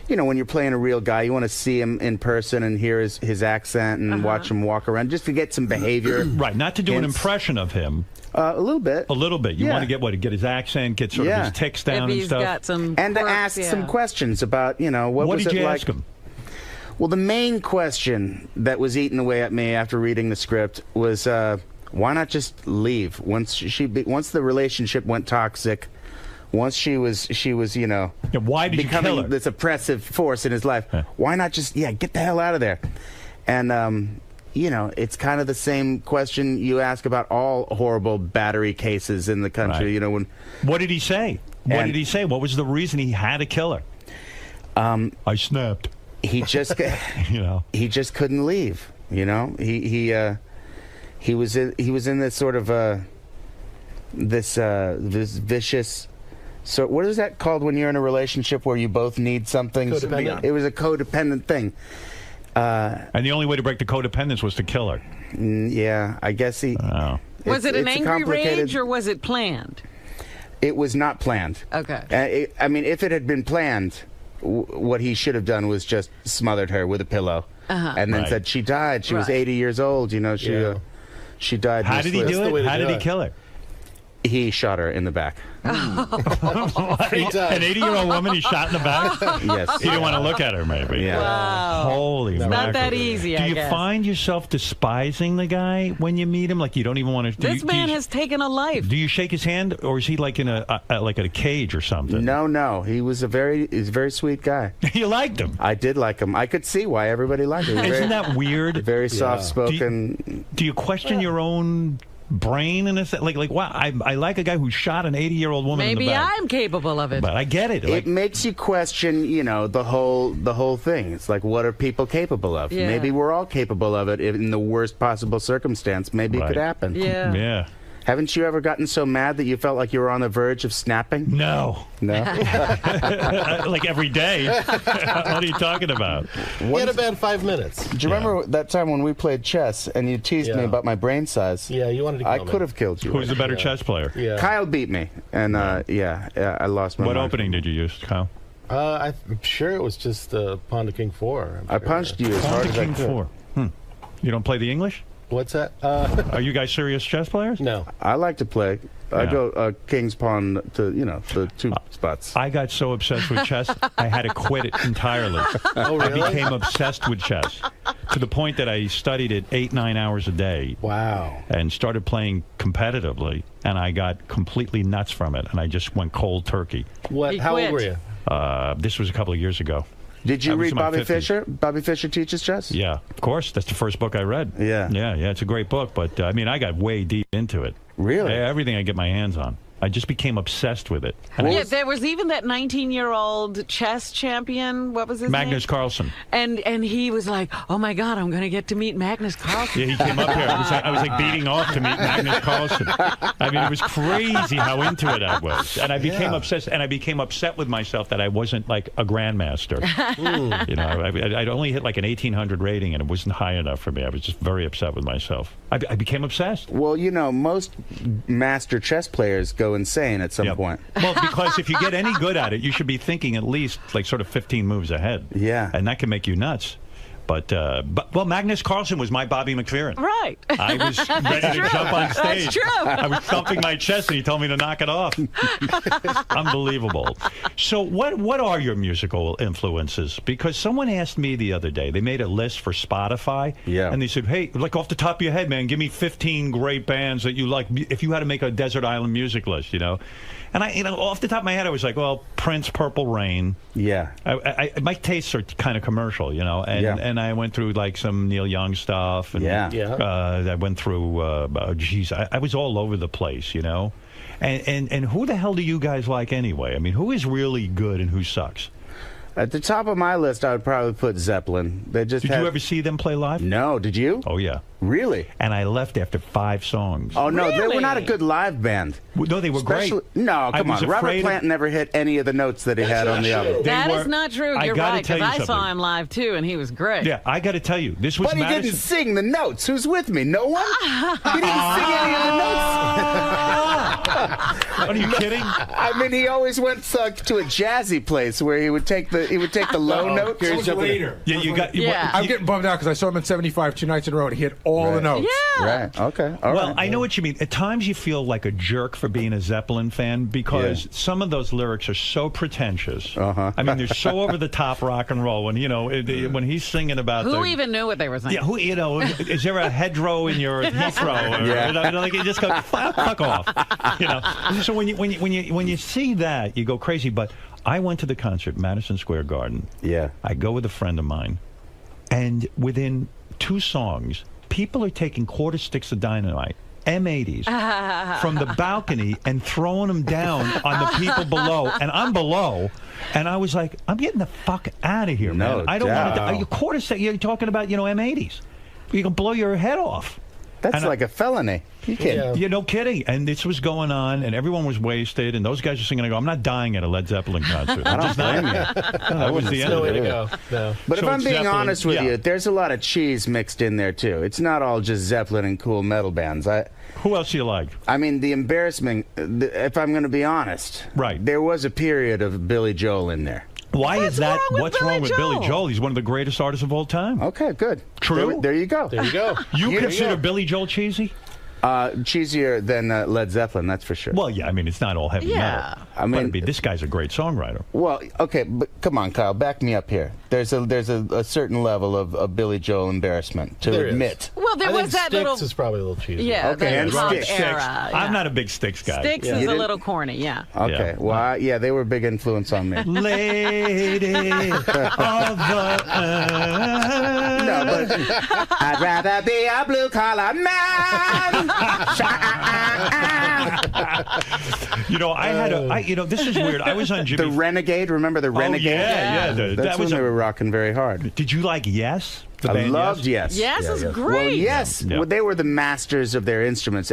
W: You know, when you're playing a real guy, you want to see him in person and hear his accent and watch him walk around, just to get some behavior.
G: Right, not to do an impression of him.
W: A little bit.
G: A little bit. You want to get his accent, get sort of his tics down and stuff.
W: And to ask some questions about, you know, what was
G: did
W: it
G: you
W: like?
G: ask him?
W: Well, the main question that was eating away at me after reading the script was, why not just leave? Once the relationship went toxic, once she was, you know,
G: why did you kill her?
W: becoming this oppressive force in his life, why not just, get the hell out of there? And, you know, it's kind of the same question you ask about all horrible battery cases in the country.
G: Right.
W: You know, when.
G: What did he say? What did he say? What was the reason he had to kill her? I snapped.
W: He just, he just couldn't leave. You know, he was in this sort of this vicious. So what is that called when you're in a relationship where you both need something?
F: Codependent.
W: It was a codependent thing.
G: And the only way to break the codependence was to kill her.
W: Yeah, I guess he.
H: was it an angry rage or was it planned?
W: It was not planned.
H: Okay.
W: I mean, if it had been planned, what he should have done was just smothered her with a pillow, and then said she died. She was 80 years old. You know, she died.
G: How did he do it? How did he kill her?
W: He shot her in the back.
G: An 80-year-old woman he shot in the back?
W: Yes.
G: He didn't want to look at her, maybe.
W: Yeah.
H: Wow.
G: Holy
H: It's
G: mackerel.
H: not that easy,
G: Do
H: I
G: you
H: guess.
G: find yourself despising the guy when you meet him? Like you don't even want to...
H: This man has taken a life.
G: Do you shake his hand, or is he like in a cage or something?
W: No. He was a very sweet guy.
G: You liked him?
W: I did like him. I could see why everybody liked him.
G: Isn't that weird?
W: Very soft-spoken.
G: Do you question your own brain in a sense? Like wow, I like a guy who shot an 80-year-old woman in
H: Maybe
G: the back.
H: I'm capable of it.
G: But I get it.
W: It makes you question, you know, the whole thing. It's like, what are people capable of?
H: Yeah.
W: Maybe we're all capable of it in the worst possible circumstance. Maybe it could happen.
H: Yeah.
G: Yeah.
W: Haven't you ever gotten so mad that you felt like you were on the verge of snapping?
G: No. Like every day. What are you talking about?
F: We had about 5 minutes.
W: Do you remember that time when we played chess and you teased me about my brain size?
F: Yeah, you wanted to kill
W: I
F: me.
W: could have killed you.
G: Who's the better chess player?
F: Yeah.
W: Kyle beat me, and I lost my
G: What
W: mind.
G: opening did you use, Kyle?
F: I'm sure it was just Pawn to King 4.
W: I punched you as hard as I
G: King
W: could.
G: 4. You don't play the English?
F: What's that?
G: Are you guys serious chess players?
F: No.
W: I like to play. I go King's Pawn to, the 2 spots.
G: I got so obsessed with chess, I had to quit it entirely.
F: Oh, really?
G: I became obsessed with chess to the point that I studied it 8-9 hours a day.
F: Wow.
G: And started playing competitively, and I got completely nuts from it, and I just went cold turkey.
F: How old were you?
G: This was a couple of years ago.
W: Did you
G: I was
W: read
G: in my
W: Bobby
G: 50s.
W: Fischer? Bobby Fischer Teaches Chess?
G: Yeah, of course. That's the first book I read.
W: Yeah.
G: Yeah, it's a great book, but I got way deep into it.
W: Really?
G: Everything I get my hands on. I just became obsessed with it. And
H: Yeah, there was even that 19-year-old chess champion. What was his
G: Magnus
H: name?
G: Carlsen.
H: And he was like, "Oh my God, I'm going to get to meet Magnus Carlsen."
G: Yeah, he came up here. I was like beating off to meet Magnus Carlsen. It was crazy how into it I was, and I became obsessed. And I became upset with myself that I wasn't like a grandmaster. I'd only hit like an 1800 rating, and it wasn't high enough for me. I was just very upset with myself. I became obsessed.
W: Well, most master chess players go insane at some point.
G: Well, because if you get any good at it, you should be thinking at least like sort of 15 moves ahead.
W: Yeah.
G: And that can make you nuts. But Magnus Carlsen was my Bobby McFerrin.
H: Right.
G: I was ready to jump on stage.
H: That's true.
G: I was thumping my chest, and he told me to knock it off. Unbelievable. So what are your musical influences? Because someone asked me the other day, they made a list for Spotify, and they said, hey, like off the top of your head, man, give me 15 great bands that you like, if you had to make a desert island music list, And I, off the top of my head, I was like, well, Prince, Purple Rain.
W: Yeah.
G: My tastes are kind of commercial, and I went through like some Neil Young stuff. And, I went through, I was all over the place, And who the hell do you guys like anyway? Who is really good and who sucks?
W: At the top of my list, I would probably put Zeppelin. Did
G: you ever see them play live?
W: No. Did you?
G: Oh, yeah.
W: Really?
G: And I left after 5 songs.
W: Oh, no. They were not a good live band.
G: No, they were great.
W: No, come on. Robert Plant never hit any of the notes that he had on the album.
H: That is not true. You're right, because I saw him live, too, and he was great.
G: Yeah, I got to tell you, this was
W: But he didn't sing the notes. Who's with me? No one? He didn't sing any of the notes.
G: Are you kidding?
W: He always went to a jazzy place where he would take the low note.
Q: Later.
G: Yeah, you got.
Q: I'm getting bummed out because I saw him at 75 2 nights in a row, and he hit all the notes.
H: Yeah.
W: Right. Okay.
G: Well, I know what you mean. At times you feel like a jerk for being a Zeppelin fan because some of those lyrics are so pretentious. They're so over the top rock and roll. When when he's singing about
H: who even knew what they were saying?
G: Yeah, who is there a hedgerow in your Heathrow? You just go fuck off. So when you see that, you go crazy. But I went to the concert, Madison Square Garden.
W: Yeah.
G: I go with a friend of mine, and within 2 songs, people are taking quarter sticks of dynamite, M80s, from the balcony and throwing them down on the people below. And I'm below, and I was like, I'm getting the fuck out of here, man. I don't want to. Are you quarter stick? You're talking about M80s. You can blow your head off.
W: That's like a felony. You kidding?
G: Yeah, no kidding. And this was going on, and everyone was wasted, and those guys are singing. I go, I'm not dying at a Led Zeppelin concert.
W: I don't blame you.
G: That was the end of it.
F: No.
W: But if I'm being honest with you, there's a lot of cheese mixed in there too. It's not all just Zeppelin and cool metal bands.
G: Who else do you like?
W: The embarrassment. If I'm going to be honest,
G: right?
W: There was a period of Billy Joel in there.
G: Why is that? What's wrong with Billy Joel? He's one of the greatest artists of all time.
W: Okay, good.
G: True.
W: There you go.
F: There you go.
G: You consider Billy Joel cheesy?
W: Cheesier than Led Zeppelin, that's for sure.
G: Well, yeah, it's not all heavy metal. This guy's a great songwriter.
W: Well, okay, but come on, Kyle, back me up here. There's a certain level of Billy Joel embarrassment to admit.
H: Well, there was that
F: Styx
H: little.
F: is probably a little cheesy.
H: Yeah,
W: okay,
H: the pop
W: Styx.
H: era. Yeah.
G: I'm not a big Styx guy.
H: Styx is a little corny. Yeah.
W: Okay. Well, they were a big influence on me.
G: Lady of the
W: No, but I'd rather be a blue collar man.
G: I had this is weird. I was on Jimmy.
W: The Renegade, remember the Renegade?
G: Yeah.
W: That's when they were rocking very hard.
G: Did you like Yes? The
W: I
G: band
W: loved
G: Yes?
W: Yes.
H: Yes is
W: Well,
H: great.
W: yes.
G: Yeah.
W: Well, they were the masters of their instruments.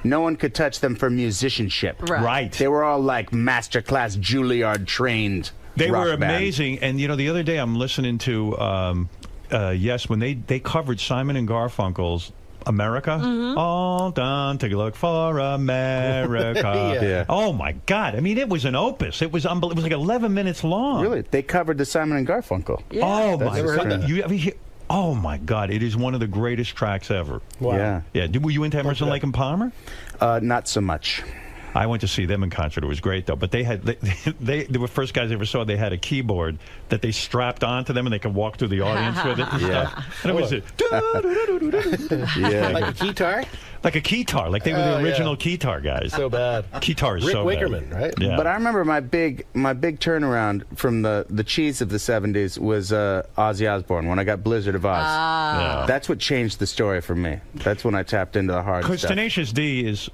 W: No one could touch them for musicianship.
H: Right.
W: They were all like masterclass Juilliard trained.
G: They
W: rock
G: were
W: band.
G: amazing. And, you know, the other day I'm listening to, Yes, when they covered Simon and Garfunkel's America. All done. Take a look for America.
W: Yeah.
G: Oh, my God. I mean, it was an opus. It was unbelievable. It was like 11 minutes long.
W: Really? They covered the Simon and Garfunkel.
G: Oh,
W: That's
G: my
W: incredible.
G: God. Oh, my God. It is one of the greatest tracks ever.
W: Wow.
G: Yeah. Were you into Emerson, Lake and Palmer?
W: Not so much.
G: I went to see them in concert. It was great, though. But they were the first guys I ever saw. They had a keyboard that they strapped onto them, and they could walk through the audience with it and stuff. And it was
D: like a guitar?
G: Like a keytar. Like they were the original keytar guys.
D: So bad.
G: Keytar is
D: Rick
G: so
D: Wakerman,
G: bad.
D: right?
G: Yeah.
W: But I remember my big turnaround from the cheese of the 70s was Ozzy Osbourne when I got Blizzard of Oz.
G: Yeah.
W: That's what changed the story for me. That's when I tapped into the hard
G: Because
W: stuff.
G: Tenacious D is...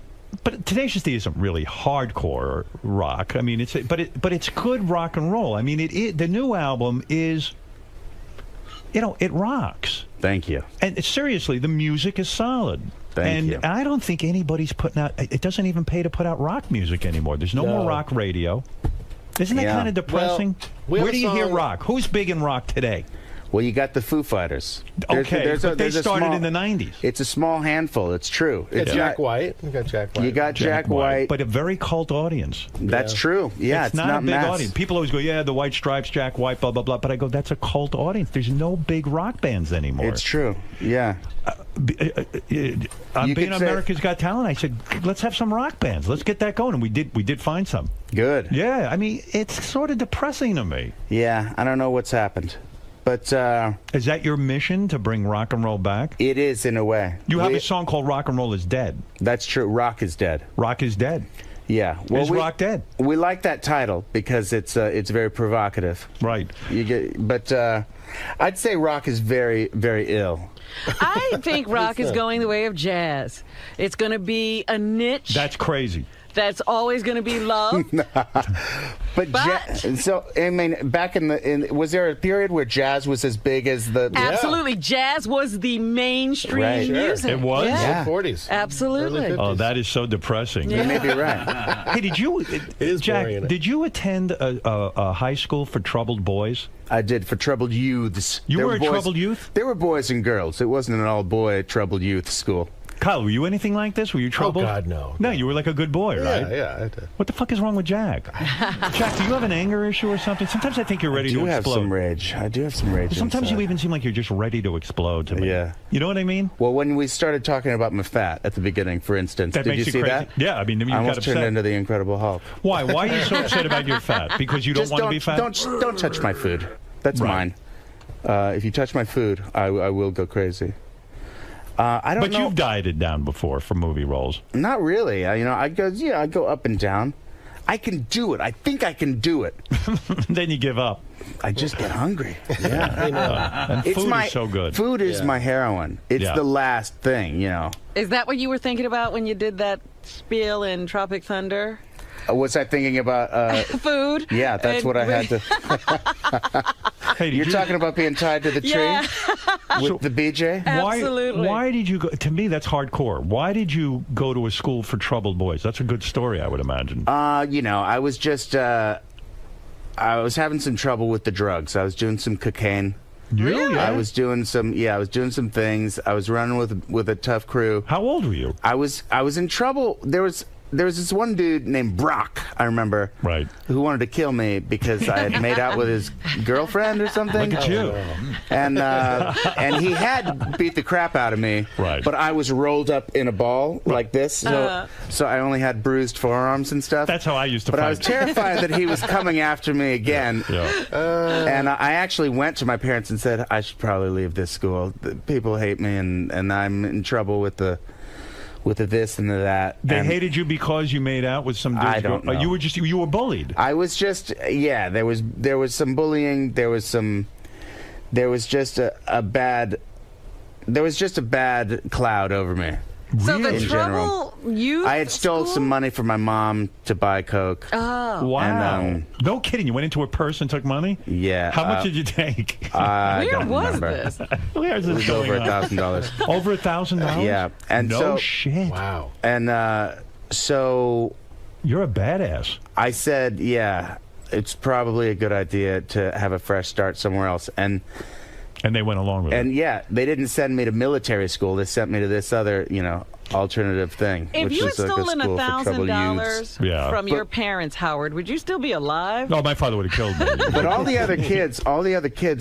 G: But Tenacious D isn't really hardcore rock. I mean, it's good rock and roll. I mean, the new album is, it rocks.
W: Thank you.
G: And seriously, the music is solid.
W: Thank you.
G: And I don't think anybody's putting out. It doesn't even pay to put out rock music anymore. There's no more rock radio. Isn't that kind of depressing?
W: Well,
G: Where do you hear rock? Who's big in rock today?
W: Well, you got the Foo Fighters.
G: Okay, but they started in the 90s.
W: It's a small handful. It's true.
D: It's Jack White. You got Jack White.
W: You got Jack White.
G: But a very cult audience.
W: That's true. Yeah,
G: it's not a big
W: mass.
G: audience. People always go, yeah, the White Stripes, Jack White, blah, blah, blah. But I go, that's a cult audience. There's no big rock bands anymore.
W: It's true. Yeah.
G: On being America's Got Talent, I said, let's have some rock bands. Let's get that going. And we did find some.
W: Good.
G: Yeah, I mean, it's sort of depressing to me.
W: Yeah, I don't know what's happened. But
G: is that your mission, to bring rock and roll back?
W: It is, in a way.
G: You have a song called Rock and Roll is Dead.
W: That's true. Rock is dead.
G: Rock is dead.
W: Yeah. Well,
G: is rock dead?
W: We like that title because it's very provocative.
G: Right.
W: But I'd say rock is very, very ill.
H: I think rock is going the way of jazz. It's going to be a niche.
G: That's crazy.
H: That's always going to be love.
W: So I mean, back was there a period where jazz was as big as the?
H: Absolutely, jazz was the mainstream music.
G: It was.
H: Yeah.
D: 40s.
H: Absolutely.
G: Oh, that is so depressing.
W: You may be right.
G: Hey, Jack? Did you attend a high school for troubled boys?
W: I did, for troubled youths.
G: You were a troubled youth?
W: There were boys and girls. It wasn't an all-boy troubled youth school.
G: Kyle, were you anything like this? Were you troubled?
D: Oh, God, no.
G: No, you were like a good boy, right?
D: Yeah, I did.
G: What the fuck is wrong with Jack? Jack, do you have an anger issue or something? Sometimes I think you're ready to explode.
W: I do have some rage.
G: Sometimes
W: inside.
G: you even seem like you're just ready to explode to me.
W: Yeah.
G: You know what I mean?
W: Well, when we started talking about my fat at the beginning, for instance,
G: That
W: did
G: makes
W: you
G: you
W: see
G: crazy?
W: that?
G: Yeah, I mean, you
W: I
G: got
W: almost
G: upset.
W: turned into the Incredible Hulk.
G: Why? Why are you so upset about your fat? Because you don't want to be fat?
W: Don't touch my food. That's mine. If you touch my food, I will go crazy. I don't know.
G: But you've dieted down before for movie roles.
W: Not really. I go up and down. I can do it. I think I can do it.
G: Then you give up.
W: I just get hungry. Yeah,
G: I know. And food is so good.
W: Food is my heroin. It's the last thing,
H: Is that what you were thinking about when you did that spiel in Tropic Thunder?
W: Was I thinking about
H: food?
W: Yeah, that's what I had to.
G: Hey,
W: You're talking about being tied to the tree with the BJ?
H: Absolutely.
G: Why did you go? To me, that's hardcore. Why did you go to a school for troubled boys? That's a good story, I would imagine.
W: I was just I was having some trouble with the drugs. I was doing some cocaine.
G: Really?
W: I was doing some some things. I was running with a tough crew.
G: How old were you?
W: I was in trouble. There was this one dude named Brock, I remember, who wanted to kill me because I had made out with his girlfriend or something.
G: Look at you.
W: And he had beat the crap out of me, but I was rolled up in a ball like this, so I only had bruised forearms and stuff.
G: That's how I used to fight.
W: But I was terrified that he was coming after me again. And I actually went to my parents and said, I should probably leave this school. People hate me, and I'm in trouble with the this and the that.
G: They hated you because you made out with some dudes.
W: I don't know.
G: You were bullied.
W: I was just there was some bullying. There was just a bad cloud over me.
H: So the
W: in
H: trouble you
W: I had stole some money from my mom to buy Coke.
H: Oh.
G: Wow.
W: And,
G: no kidding. You went into her purse and took money?
W: Yeah.
G: How much did you take?
W: I
H: Where
W: don't
H: was
W: remember.
H: this?
G: Where's
W: It
G: this
W: was
G: going
W: over
G: on?
W: $1,000.
G: Over $1,000?
W: Yeah. And
G: no
W: so,
G: shit.
W: Wow. And so
G: you're a badass.
W: I said, yeah, it's probably a good idea to have a fresh start somewhere else. And
G: they went along with it.
W: And yeah, they didn't send me to military school. They sent me to this other, alternative thing.
H: If
W: which
H: you had
W: is like a
H: stolen
W: school for troubled youths.
H: $1,000 from your parents, Howard, would you still be alive?
G: No, my father would have killed me.
W: But all the other kids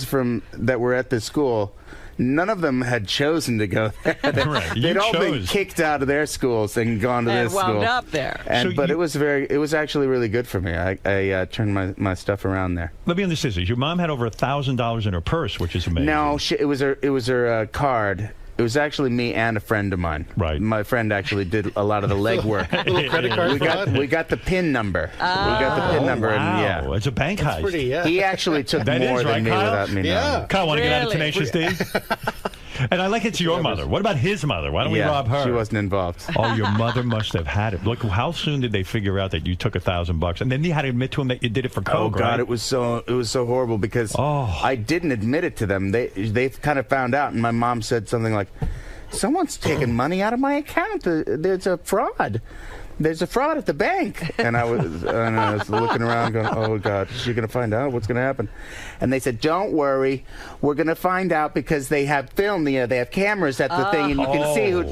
W: that were at this school, none of them had chosen to go there.
G: Right. You
W: They'd all been
G: chose.
W: kicked out of their schools and gone to
H: And
W: this
H: wound
W: school.
H: up there.
W: And, but it was actually really good for me. I turned my stuff around there.
G: Let me understand this. Your mom had over $1,000 in her purse, which is amazing.
W: No, it was her card. It was actually me and a friend of mine.
G: Right.
W: My friend actually did a lot of the legwork.
F: Little credit card fraud?
W: We got the PIN number. We got the PIN number.
G: Wow.
W: And yeah.
G: It's a bank heist.
F: Pretty, yeah.
W: He actually took
G: That
W: more
G: is,
W: than
G: right,
W: me
G: Kyle?
W: without me knowing.
G: Kyle, want to get out of
H: Really?
G: Tenacious D? And I like it's your mother. What about his mother? Why don't we rob her?
W: She wasn't involved.
G: Oh, your mother must have had it. Look, how soon did they figure out that you took $1,000? And then you had to admit to him that you did it for Coke,
W: Oh God,
G: right?
W: it was so horrible because I didn't admit it to them. They kind of found out, and my mom said something like, "Someone's taking money out of my account. There's a fraud. There's a fraud at the bank." And I was looking around going, "Oh God, is she going to find out? What's going to happen?" And they said, "Don't worry, we're going to find out because they have film. They have cameras at the thing, and you can see who."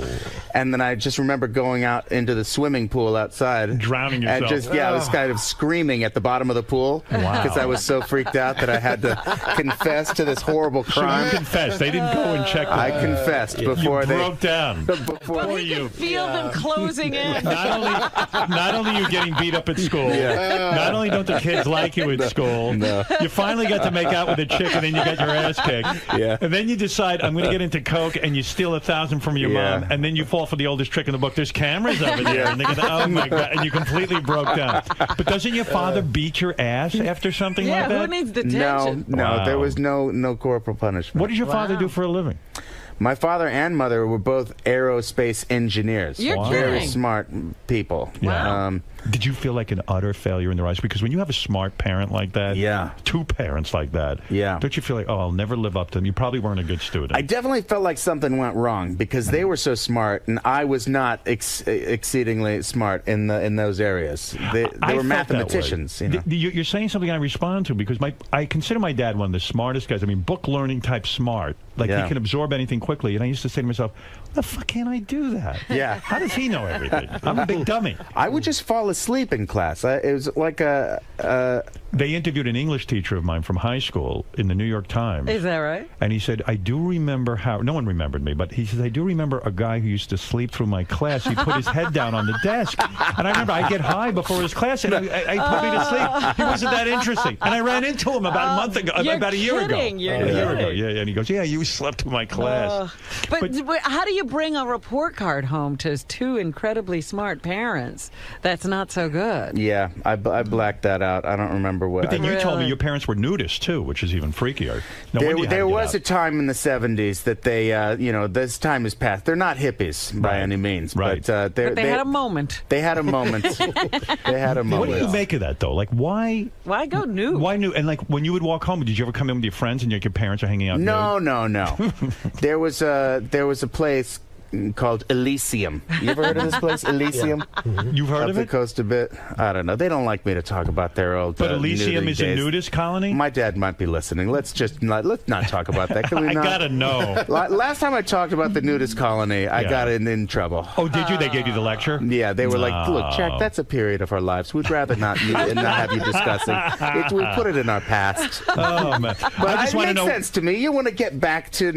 W: And then I just remember going out into the swimming pool outside,
G: drowning yourself.
W: and I was kind of screaming at the bottom of the pool because I was so freaked out that I had to confess to this horrible crime.
G: You confessed. They didn't go and check.
W: I confessed before
G: you
W: they
G: broke down.
W: Before
H: You could feel them closing in.
G: Not only you getting beat up at school, not only don't the kids like you at school, you finally got to make out with a chick and then you got your ass kicked.
W: Yeah.
G: And then you decide, I'm going to get into Coke, and you steal $1,000 from your mom, and then you fall for the oldest trick in the book. There's cameras over there. And they go, oh my God, and you completely broke down. But doesn't your father beat your ass after something like that?
H: Who needs detention?
W: No,
G: Wow.
W: there was no corporal punishment.
G: What does your father do for a living?
W: My father and mother were both aerospace engineers.
H: You're
W: Very
H: kidding.
W: smart people.
G: Yeah. Did you feel like an utter failure in their eyes? Because when you have a smart parent like that, two parents like that, don't you feel like, oh, I'll never live up to them? You probably weren't a good student.
W: I definitely felt like something went wrong because they were so smart and I was not exceedingly smart in those areas. They
G: I
W: were
G: felt
W: mathematicians.
G: that way. You're saying something I respond to because I consider my dad one of the smartest guys. I mean, book learning type smart. Like he can absorb anything quickly. And I used to say to myself, "What the fuck can't I do that?
W: Yeah.
G: How does he know everything? I'm a big dummy."
W: I would just fall asleep in class. It was like
G: They interviewed an English teacher of mine from high school in the New York Times.
H: Is that right?
G: And he said, I do remember how, no one remembered me, but he says, I do remember a guy who used to sleep through my class. He put his head down on the desk. And I remember I'd get high before his class, and I put me to sleep. He wasn't that interesting. And I ran into him about a month ago, about a year ago.
H: You're
G: A year ago,
H: kidding.
G: yeah. And he goes, yeah, you slept through my class.
H: But how do you bring a report card home to two incredibly smart parents? That's not so good.
W: Yeah, I blacked that out. I don't remember what.
G: But then you told me your parents were nudists, too, which is even freakier. No wonder you had to
W: There
G: get
W: was
G: out.
W: a time in the 70s that they, this time has passed. They're not hippies by any means,
G: right.
W: but
H: But they had a moment.
W: They had a moment. They had a moment.
G: What do you make of that, though? Like, why?
H: Why go nude?
G: Why nude? And, like, when you would walk home, did you ever come in with your friends and your parents are hanging out nude?
W: No. There was a place called Elysium. You ever heard of this place, Elysium?
G: You've heard
W: Up
G: of
W: the
G: it?
W: coast a bit. I don't know. They don't like me to talk about their old.
G: But Elysium
W: nudity
G: is a
W: days.
G: nudist colony?
W: My dad might be listening. Let's not talk about that. Can we
G: I
W: not?
G: gotta know.
W: Last time I talked about the nudist colony, I got in trouble.
G: Oh, did you? They gave you the lecture?
W: Yeah, they were like, "Look,
G: No.
W: Jack, that's a period of our lives. We'd rather not have you discussing. We put it in our past."
G: Oh man!
W: But
G: I just
W: it
G: want to
W: makes
G: know.
W: sense to me. You want to get back to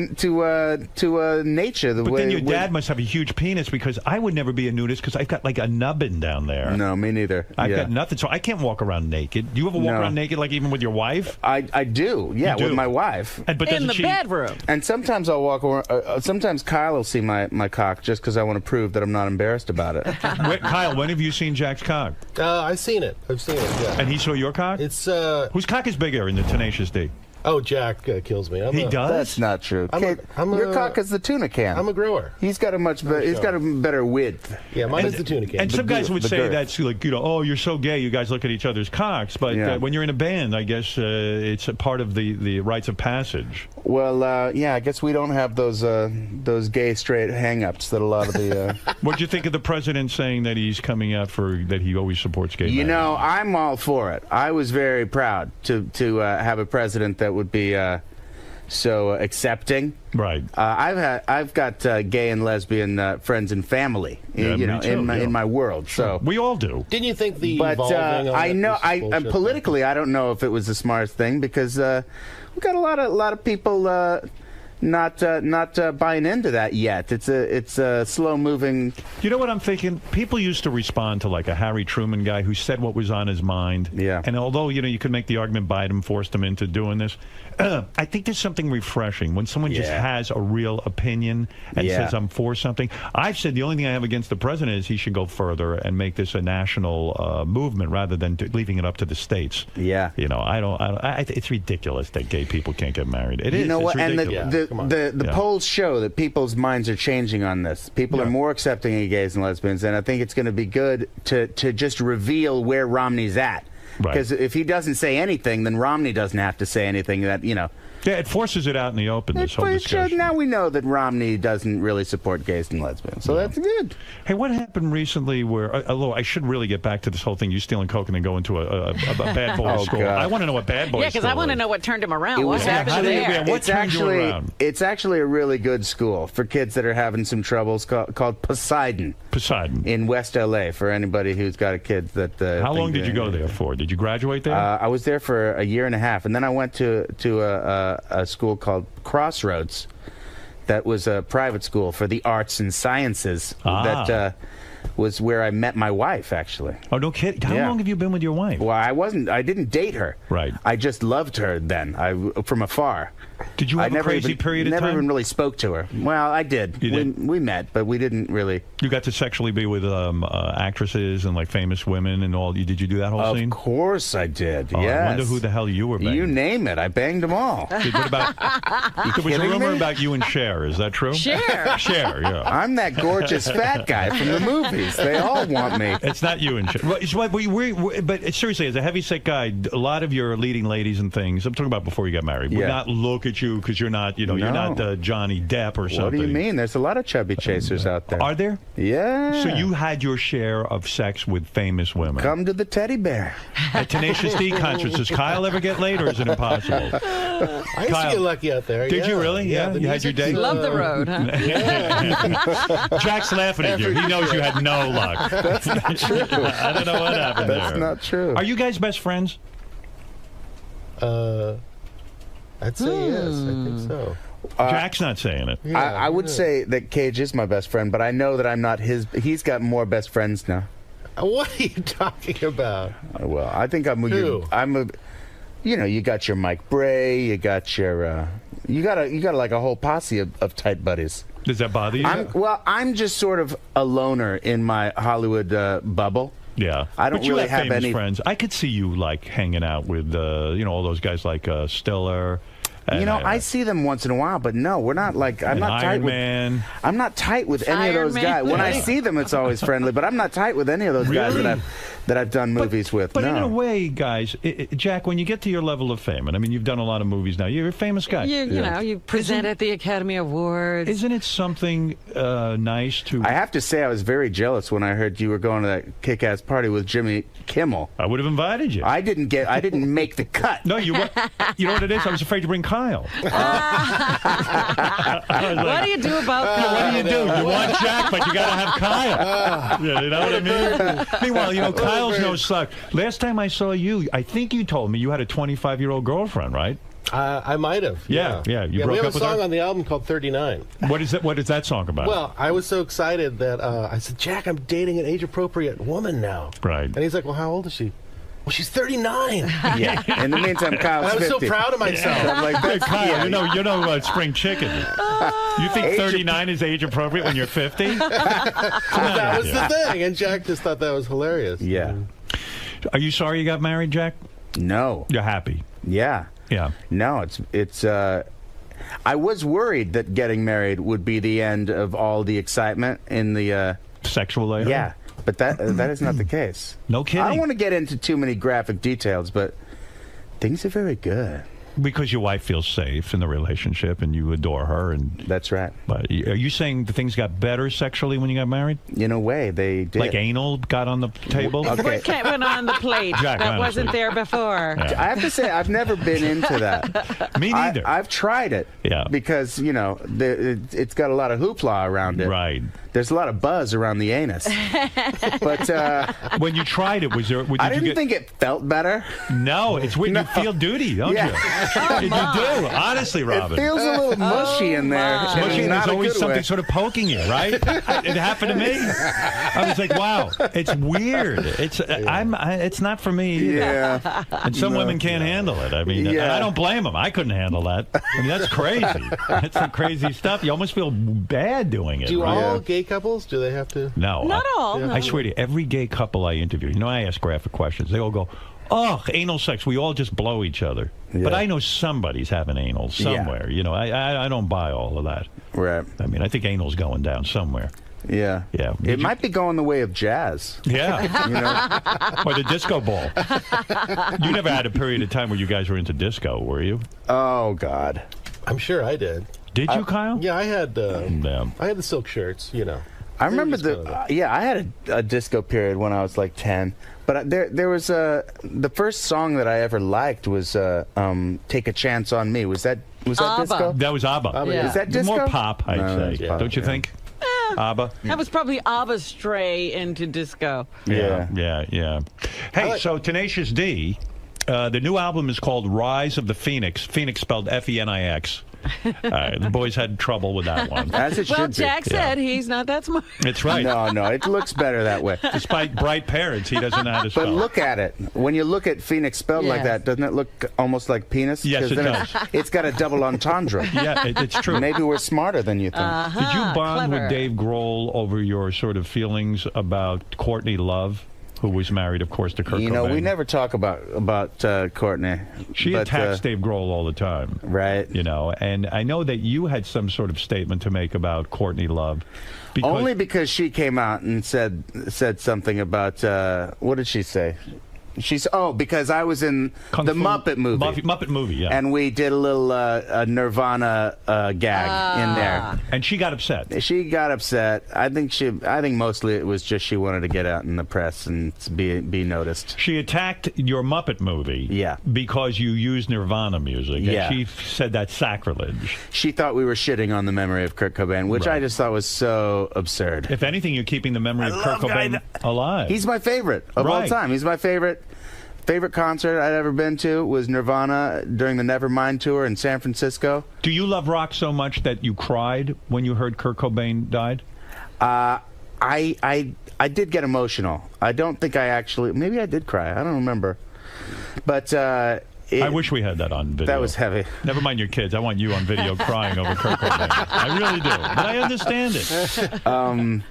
W: nature. The
G: But
W: way
G: then your dad must have a huge penis because I would never be a nudist because I've got like a nubbin down there.
W: No, me neither.
G: I've got nothing, so I can't walk around naked. Do you ever walk
W: No.
G: around naked, like even with your wife?
W: I do. Yeah,
G: You do?
W: with my wife.
G: But
H: In
G: doesn't
H: the
G: she?
H: bedroom.
W: And sometimes I'll walk around. Sometimes Kyle will see my cock just because I want to prove that I'm not embarrassed about it.
G: Kyle, when have you seen Jack's cock?
F: I've seen it. Yeah.
G: And he saw your cock?
F: It's
G: Whose cock is bigger in the Tenacious D?
F: Oh, Jack kills me.
G: He does?
W: That's not true. Your cock is the tuna can.
F: I'm a grower.
W: He's got a he's got a better width.
F: Yeah, mine is the tuna can.
G: And some guys would say that's like, oh, you're so gay, you guys look at each other's cocks. But when you're in a band, I guess it's a part of the rites of passage.
W: Well, I guess we don't have those gay straight hang-ups that a lot of the...
G: What'd you think of the president saying that he's coming out that he always supports gay marriage?
W: You know, I'm all for it. I was very proud to have a president that would be so accepting.
G: Right.
W: I've got gay and lesbian friends and family, in my world. So
G: we all do.
F: Didn't you think the
W: But
F: evolving on
W: I
F: it
W: know,
F: was bullshit?
W: politically, I don't know if it was the smartest thing because we've got a lot of people not buying into that yet. It's a slow moving.
G: You know what I'm thinking? People used to respond to like a Harry Truman guy who said what was on his mind.
W: Yeah.
G: And although you could make the argument Biden forced him into doing this, I think there's something refreshing when someone just has a real opinion and says I'm for something. I've said the only thing I have against the president is he should go further and make this a national movement rather than leaving it up to the states.
W: Yeah.
G: You know, it's ridiculous that gay people can't get married. It is.
W: You know
G: It's
W: what? And
G: ridiculous.
W: the polls show that people's minds are changing on this. People are more accepting of gays and lesbians, and I think it's going to be good to just reveal where Romney's at. Because if he doesn't say anything, then Romney doesn't have to say anything. That Yeah,
G: it forces it out in the open, this whole discussion.
W: Now we know that Romney doesn't really support gays and lesbians, so that's good.
G: Hey, what happened recently where, although I should really get back to this whole thing, you stealing coke and then going to a bad boy school.
W: God.
G: I want to know what bad boy
H: Yeah, because I want to know what turned him around. What happened there?
W: It's actually a really good school for kids that are having some troubles called Poseidon.
G: Poseidon.
W: In West L.A. for anybody who's got a kid that...
G: How long did you go there for? Did you graduate there?
W: I was there for a year and a half, and then I went to a school called Crossroads that was a private school for the arts and sciences that was where I met my wife, actually.
G: Oh, no kidding. How long have you been with your wife?
W: Well, I didn't date her.
G: Right.
W: I just loved her then, from afar.
G: Did you have a crazy period of time?
W: Never even really spoke to her. Well, I did. We met, but we didn't really.
G: You got to sexually be with actresses and like famous women and all. Did you do that whole scene?
W: Of course I did,
G: Oh,
W: yes.
G: I wonder who the hell you were banging.
W: You name it. I banged them all.
G: What about... There was a rumor about you and Cher. Is that true?
W: Cher?
G: Cher, yeah.
W: I'm that gorgeous fat guy from the movies. They all want me.
G: It's not you and Cher. But seriously, as a heavyset guy, a lot of your leading ladies and things, I'm talking about before you got married, would not look at you because you're not, you're not Johnny Depp or something.
W: What do you mean? There's a lot of chubby chasers out there.
G: Are there?
W: Yeah.
G: So you had your share of sex with famous women.
W: Come to the teddy bear.
G: At Tenacious D concerts, does Kyle ever get laid or is it impossible?
F: I used to get lucky out there.
G: Did you really? Yeah. You had your day?
H: Love the road, huh?
G: Jack's laughing at you. He knows you had no luck.
W: That's not true.
G: I don't know what happened there.
W: That's not true.
G: Are you guys best friends?
F: I'd say yes. I think so.
G: Jack's not saying it.
W: I would say that Cage is my best friend, but I know that I'm not his. He's got more best friends now.
F: What are you talking about?
W: Well, I think I'm.
F: Who?
W: You got your Mike Bray. You got your. You got like a whole posse of tight buddies.
G: Does that bother you?
W: I'm just sort of a loner in my Hollywood bubble.
G: Yeah,
W: I don't
G: but you
W: really have
G: famous
W: any
G: friends. I could see you like hanging out with all those guys like Stiller. And,
W: I see them once in a while, but no, we're not like I'm not tight with. I'm not tight with any of those guys. When I see them, it's always friendly, but I'm not tight with any of those guys that I've done movies with.
G: But
W: no.
G: in a way, guys, Jack, when you get to your level of fame, and I mean, you've done a lot of movies now. You're a famous guy.
H: You present at the Academy Awards.
G: Isn't it something nice to?
W: I have to say, I was very jealous when I heard you were going to that kick-ass party with Jimmy Kimmel.
G: I would have invited you.
W: I didn't make the cut.
G: No, you know what it is? I was afraid to bring Kyle.
H: What do you do about Kyle?
G: What do you do? You want Jack, but you got to have Kyle. You know what I mean? Meanwhile, Kyle's no suck. Last time I saw you, I think you told me you had a 25-year-old girlfriend, right?
F: I might have.
G: Yeah. You broke
F: we have
G: up with
F: a song
G: her?
F: on the album called 39.
G: What is that song about?
F: Well, I was so excited that I said, Jack, I'm dating an age-appropriate woman now.
G: Right.
F: And he's like, well, how old is she? Well, she's 39.
W: Yeah. In the meantime, Kyle's 50.
F: I was so proud of myself.
W: I'm like,
G: hey, Kyle, you know spring chicken. You think 39 is age appropriate when you're 50?
F: That was the thing, and Jack just thought that was hilarious.
W: Yeah.
G: Are you sorry you got married, Jack?
W: No.
G: You're happy?
W: Yeah.
G: Yeah.
W: No, it's. I was worried that getting married would be the end of all the excitement in the
G: sexual life.
W: Yeah, but that is not the case.
G: No kidding.
W: I don't want to get into too many graphic details, but things are very good.
G: Because your wife feels safe in the relationship and you adore her. And
W: that's right.
G: But are you saying the things got better sexually when you got married?
W: In a way, they did.
G: Like anal got on the table?
H: What went on the plate
G: Jack,
H: that
G: honestly.
H: wasn't there before?
W: I have to say, I've never been into that.
G: Me neither.
W: I've tried it.
G: Yeah.
W: Because, it's got a lot of hoopla around it.
G: Right.
W: There's a lot of buzz around the anus. But
G: when you tried it, was there?
W: I didn't think it felt better.
G: No, it's weird. You feel duty, don't you? You do, honestly, Robin.
W: It feels a little mushy in there.
G: It's mushy, and there's always something sort of poking you, right? It happened to me. I was like, wow, it's weird. It's not for me either.
W: Yeah.
G: And some women can't handle it. I mean, and I don't blame them. I couldn't handle that. I mean, that's crazy. That's some crazy stuff. You almost feel bad doing it.
F: Do
G: right?
F: all gay couples, do they have to?
G: No.
H: Not all. No.
G: I swear to you, every gay couple I interview, I ask graphic questions. They all go, oh, anal sex. We all just blow each other. Yeah. But I know somebody's having anal somewhere. I don't buy all of that.
W: Right.
G: I mean, I think anal's going down somewhere.
W: Yeah.
G: Yeah.
W: It might be going the way of jazz.
G: Yeah. Or the disco ball. You never had a period of time where you guys were into disco, were you?
W: Oh, God.
F: I'm sure I did.
G: Did you, Kyle?
F: Yeah, I had the silk shirts,
W: I remember I had a disco period when I was like 10. But there was the first song that I ever liked was "Take a Chance on Me." Was that disco?
G: That was ABBA.
W: Yeah. Is that disco?
G: More pop, I'd say.
W: Pop,
G: Don't you think? ABBA.
H: That was probably ABBA's stray into disco.
G: Yeah. Hey, so Tenacious D, the new album is called Rise of the Phoenix. Phoenix spelled F-E-N-I-X. The boys had trouble with that one.
W: As it should be.
H: Jack said he's not that smart.
G: That's right.
W: No, it looks better that way.
G: Despite bright parents, he doesn't know how to spell.
W: But look at it. When you look at Phoenix spelled like that, doesn't it look almost like penis?
G: Yes, it does.
W: It's got a double entendre.
G: Yeah, it's true.
W: Maybe we're smarter than you think.
G: Did you bond
H: clever.
G: with Dave Grohl over your sort of feelings about Courtney Love, who was married, of course, to Kurt Cobain?
W: We never talk about Courtney.
G: She attacks Dave Grohl all the time.
W: Right.
G: And I know that you had some sort of statement to make about Courtney Love.
W: Only because she came out and said something about, what did she say? Because I was in the Muppet movie.
G: Muppet movie, yeah.
W: And we did a little Nirvana gag in there.
G: And she got upset.
W: She got upset. I think mostly it was just she wanted to get out in the press and be noticed.
G: She attacked your Muppet movie.
W: Yeah.
G: Because you used Nirvana music.
W: Yeah.
G: And she said that's sacrilege.
W: She thought we were shitting on the memory of Kurt Cobain, which I just thought was so absurd.
G: If anything, you're keeping the memory of Kurt Cobain alive.
W: He's my favorite of all time. He's my favorite concert I'd ever been to was Nirvana during the Nevermind tour in San Francisco.
G: Do you love rock so much that you cried when you heard Kurt Cobain died?
W: I did get emotional. I don't think maybe I did cry. I don't remember. But
G: I wish we had that on video.
W: That was heavy.
G: Never mind your kids. I want you on video crying over Kurt Cobain. I really do. But I understand it.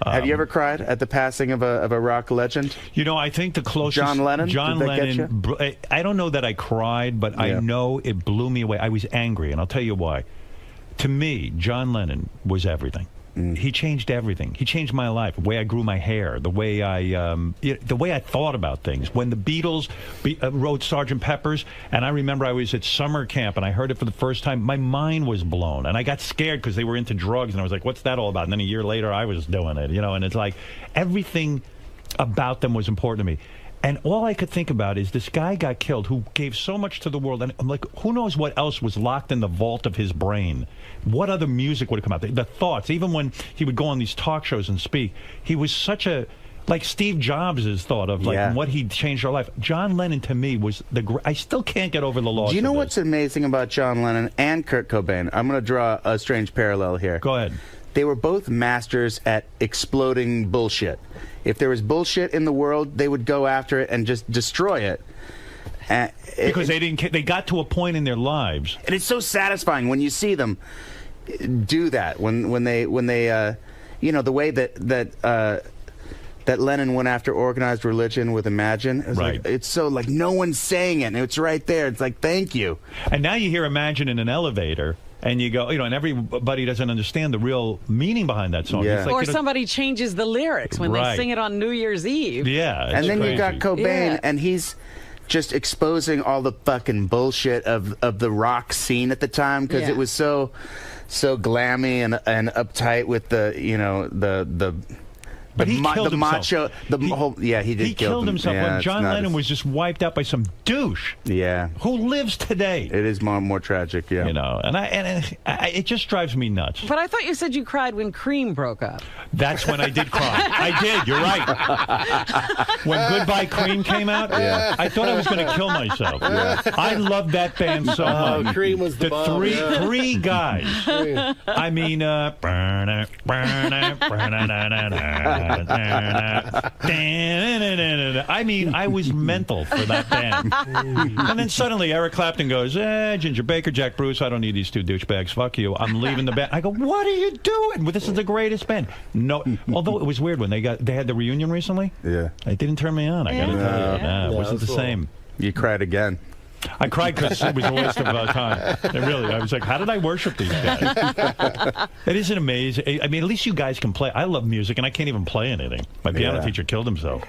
W: Have you ever cried at the passing of a rock legend?
G: I think the closest...
W: John Lennon?
G: John
W: Did that
G: Lennon...
W: get you?
G: I don't know that I cried, but I know it blew me away. I was angry, and I'll tell you why. To me, John Lennon was everything. He changed everything. He changed my life. The way I grew my hair, the way I thought about things. When the Beatles wrote Sgt. Pepper's, and I remember I was at summer camp and I heard it for the first time, my mind was blown, and I got scared because they were into drugs, and I was like, "What's that all about?" And then a year later, I was doing it, And it's like everything about them was important to me. And all I could think about is this guy got killed who gave so much to the world. And I'm like, who knows what else was locked in the vault of his brain? What other music would have come out? The thoughts, even when he would go on these talk shows and speak, he was such a... Like Steve Jobs' thought of what he changed our life. John Lennon, to me, was I still can't get over the loss.
W: Do you know what's amazing about John Lennon and Kurt Cobain? I'm going to draw a strange parallel here.
G: Go ahead.
W: They were both masters at exploding bullshit. If there was bullshit in the world, they would go after it and just destroy it.
G: Because they got to a point in their lives,
W: and it's so satisfying when you see them do that. When they the way that that Lennon went after organized religion with Imagine. It's
G: Right.
W: like, it's so like no one's saying it, and it's right there. It's like, thank you.
G: And now you hear Imagine in an elevator, and you go, and everybody doesn't understand the real meaning behind that song.
W: Yeah.
G: It's like,
H: Or somebody changes the lyrics when they
G: Right.
H: sing it on New Year's Eve.
G: Yeah.
W: And then you got Cobain,
H: Yeah.
W: and he's just exposing all the fucking bullshit of the rock scene at the time, because
H: Yeah.
W: it was so glammy and uptight with the the
G: But he killed
W: the
G: himself.
W: macho, he did.
G: He killed himself
W: Yeah,
G: when
W: it's
G: John
W: not
G: Lennon
W: as-
G: was just wiped out by some douche.
W: Yeah.
G: Who lives today?
W: It is more tragic, yeah.
G: And it just drives me nuts.
H: But I thought you said you cried when Cream broke up.
G: That's when I did cry. I did. You're right. When Goodbye Cream came out, I thought I was going to kill myself.
F: Yeah.
G: I loved that band so much.
F: Cream was the bomb,
G: three
F: yeah.
G: three guys. I mean, I mean, I was mental for that band. And then suddenly Eric Clapton goes, Ginger Baker, Jack Bruce, I don't need these two douchebags. Fuck you. I'm leaving the band. I go, what are you doing? Well, this is the greatest band. No, although it was weird when they had the reunion recently.
W: Yeah.
G: It didn't turn me on. I got to tell you. Nah, it wasn't the same.
W: You cried again.
G: I cried because it was a waste of time. I was like, how did I worship these guys? It isn't amazing. I mean, at least you guys can play. I love music, and I can't even play anything. My piano teacher killed himself.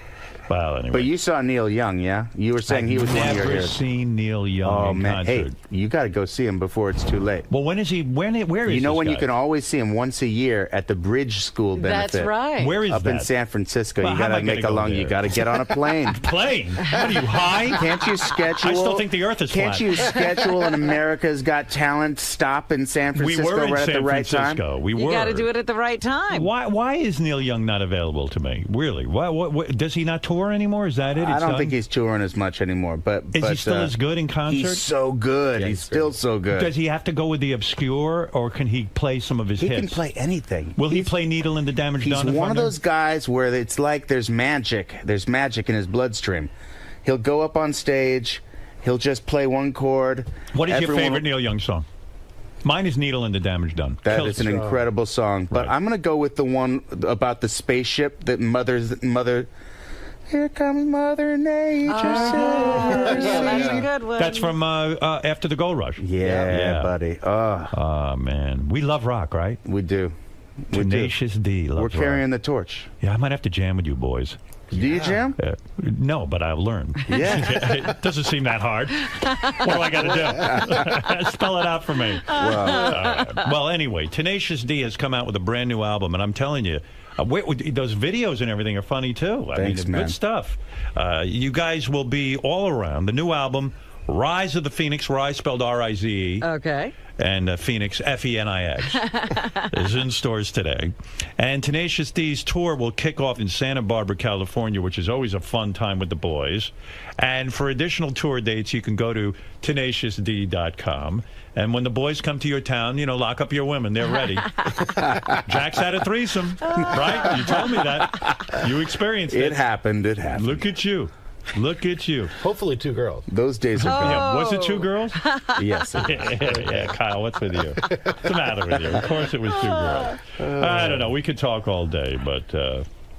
G: Well, anyway.
W: But you saw Neil Young, yeah? You were saying he was one of your
G: never
W: heroes.
G: seen Neil Young in
W: man.
G: concert.
W: Hey, you got to go see him before it's too late.
G: Well, when is he? Where is
W: you know
G: this
W: when
G: guy?
W: you can always see him once a year at the Bridge School benefit.
H: That's right.
G: Where is
W: up
G: that?
W: in San Francisco?
G: Well,
W: you
G: how
W: got
G: am
W: to
G: I
W: make
G: gonna
W: a
G: go
W: long.
G: there?
W: You got to get on a plane.
G: Plane? What are you high?
W: Can't you schedule?
G: I still think the Earth is
W: Can't
G: flat.
W: you schedule an America's Got Talent stop in San Francisco
G: We were in
W: right
G: San
W: at the right
G: Francisco.
W: time?
G: We were.
H: You got to do it at the right time.
G: Why is Neil Young not available to me? Really? What does he not tour anymore? Is that it?
W: I
G: It's
W: don't
G: done?
W: think he's touring as much anymore. But
G: Is he still as good in concert?
W: He's so good.
G: Yeah,
W: he's still so good.
G: Does he have to go with the obscure, or can he play some of his
W: He
G: hits?
W: can play anything.
G: Will he play Needle in the Damage
W: He's
G: Done? if
W: one
G: I'm
W: of
G: there?
W: those guys where it's like there's magic. There's magic in his bloodstream. He'll go up on stage. He'll just play one chord.
G: What is your
W: Everyone-
G: favorite Neil Young song? Mine is Needle in the Damage Done.
W: That
G: Kills
W: is an
G: it.
W: incredible song. But I'm going to go with the one about the spaceship that mother. Here comes Mother Nature.
H: That's a good one.
G: That's from After the Gold Rush.
W: Yeah, buddy.
G: Oh, man. We love rock, right?
W: We do.
G: Tenacious D loves
W: We're
G: rock.
W: carrying the torch.
G: Yeah, I might have to jam with you boys.
W: Do you jam?
G: No, but I'll learn.
W: Yeah.
G: It doesn't seem that hard. What do I got to do? Spell it out for me. Well, anyway, Tenacious D has come out with a brand new album, and I'm telling you, those videos and everything are funny, too.
W: Thanks, man.
G: Good stuff. You guys will be all around. The new album, Rise of the Phoenix, Rise spelled R-I-Z-E.
H: Okay.
G: And Phoenix, F-E-N-I-X, is in stores today. And Tenacious D's tour will kick off in Santa Barbara, California, which is always a fun time with the boys. And for additional tour dates, you can go to tenaciousd.com. And when the boys come to your town, lock up your women. They're ready. Jack's had a threesome, right? You told me that. You experienced it.
W: It happened. It happened.
G: Look at you. Look at you.
F: Hopefully 2 girls.
W: Those days are gone.
G: Yeah, was it 2 girls?
W: Yes.
G: Yeah, Kyle, what's with you? What's the matter with you? Of course it was 2 girls. I don't know. We could talk all day, but,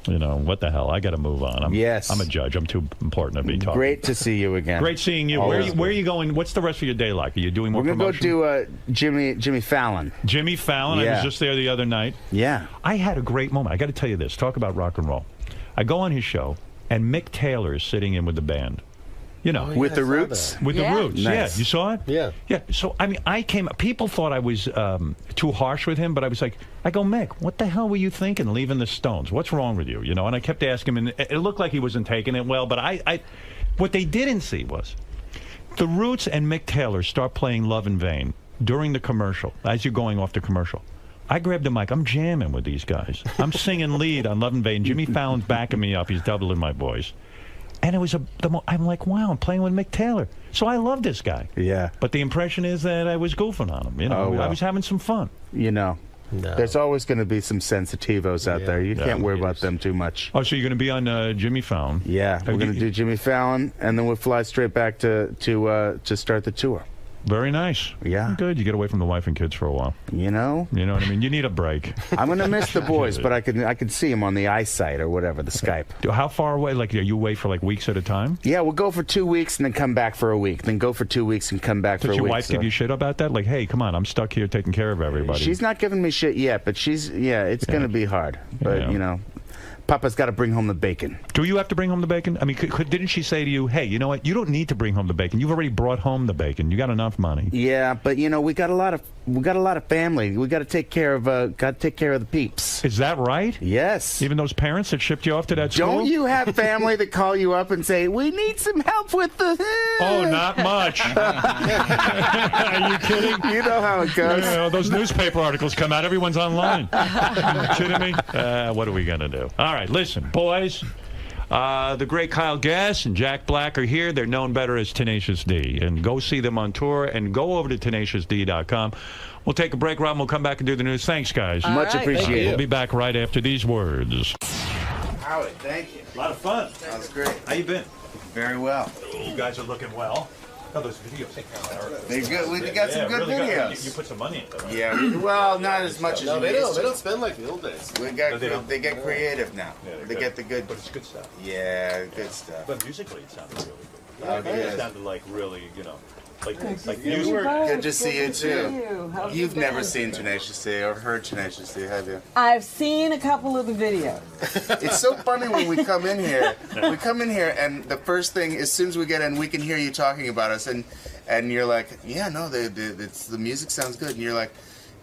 G: what the hell? I got to move on. I'm a judge. I'm too important to be talking.
W: Great to see you again.
G: Great seeing you. Where are you going? What's the rest of your day like? Are you doing more
W: We're going to
G: promotion?
W: go do Jimmy Fallon.
G: Jimmy Fallon? I
W: Yeah.
G: was just there the other night.
W: Yeah.
G: I had a great moment. I got to tell you this. Talk about rock and roll. I go on his show, and Mick Taylor is sitting in with the band.
W: With the Roots?
G: With the Roots,
W: Nice.
G: yeah. You saw it?
F: Yeah.
G: Yeah. So, people thought I was too harsh with him, but I go, Mick, what the hell were you thinking leaving the Stones? What's wrong with you? And I kept asking him, and it looked like he wasn't taking it well, but what they didn't see was the Roots and Mick Taylor start playing Love in Vain during the commercial, as you're going off the commercial. I grabbed the mic. I'm jamming with these guys. I'm singing lead on Love in Vain. Jimmy Fallon's backing me up. He's doubling my voice. And it was I'm like, wow, I'm playing with Mick Taylor. So I love this guy.
W: Yeah.
G: But the impression is that I was goofing on him. I was having some fun.
W: There's always going to be some sensitivos out there. You can't worry about them too much.
G: Oh, so you're going to be on Jimmy Fallon?
W: Yeah, we're going to do Jimmy Fallon, and then we'll fly straight back to start the tour.
G: Very nice.
W: Yeah.
G: Good. You get away from the wife and kids for a while.
W: You know?
G: You know what I mean? You need a break.
W: I'm going to miss the boys, but I can see them on the eyesight or whatever, the Skype.
G: How far away? Like, are you away for like weeks at a time?
W: Yeah, we'll go for 2 weeks and then come back for a week. Then go for 2 weeks and come back for a week.
G: Does your wife give you shit about that? Like, hey, come on, I'm stuck here taking care of everybody.
W: She's not giving me shit yet, but it's going to be hard. But, you know, Papa's got to bring home the bacon.
G: Do you have to bring home the bacon? I mean, didn't she say to you, hey, you know what? You don't need to bring home the bacon. You've already brought home the bacon. You got enough money.
W: Yeah, but you know, we got a lot of family. We got to take care of the peeps.
G: Is that right?
W: Yes.
G: Even those parents that shipped you off to that school?
W: Don't you have family that call you up and say, we need some help with the...
G: Oh, not much. Are you kidding?
W: You know how it goes.
G: Those newspaper articles come out. Everyone's online. Are you kidding me? What are we going to do? All right, listen, boys. The great Kyle Gass and Jack Black are here. They're known better as Tenacious D. And go see them on tour and go over to tenaciousd.com. We'll take a break, Rob, and we'll come back and do the news. Thanks, guys.
W: Much appreciated.
G: We'll be back right after these words.
W: Howard, thank you.
G: A lot of fun.
W: That was great.
G: How you been?
W: Very well.
G: You guys are looking well. Oh, those videos.
W: They're good. We got some good videos.
G: You put some money into them.
W: Yeah. Well, not as much as
F: No,
W: you
F: they
W: used
F: don't.
W: to.
F: They don't spend like the old days.
W: They get creative now. They get the good.
G: But it's good stuff.
W: Yeah, good stuff.
G: But musically, it sounded really good.
W: Oh,
G: It
W: yes.
G: sounded like really, like
W: You
G: music.
W: good to see you too. You've never seen Tenacious D or heard Tenacious D, have you?
H: I've seen a couple of the videos.
W: It's so funny when we come in here. We come in here, and the first thing, as soon as we get in, we can hear you talking about us, and you're like, yeah, no, the music sounds good, and you're like,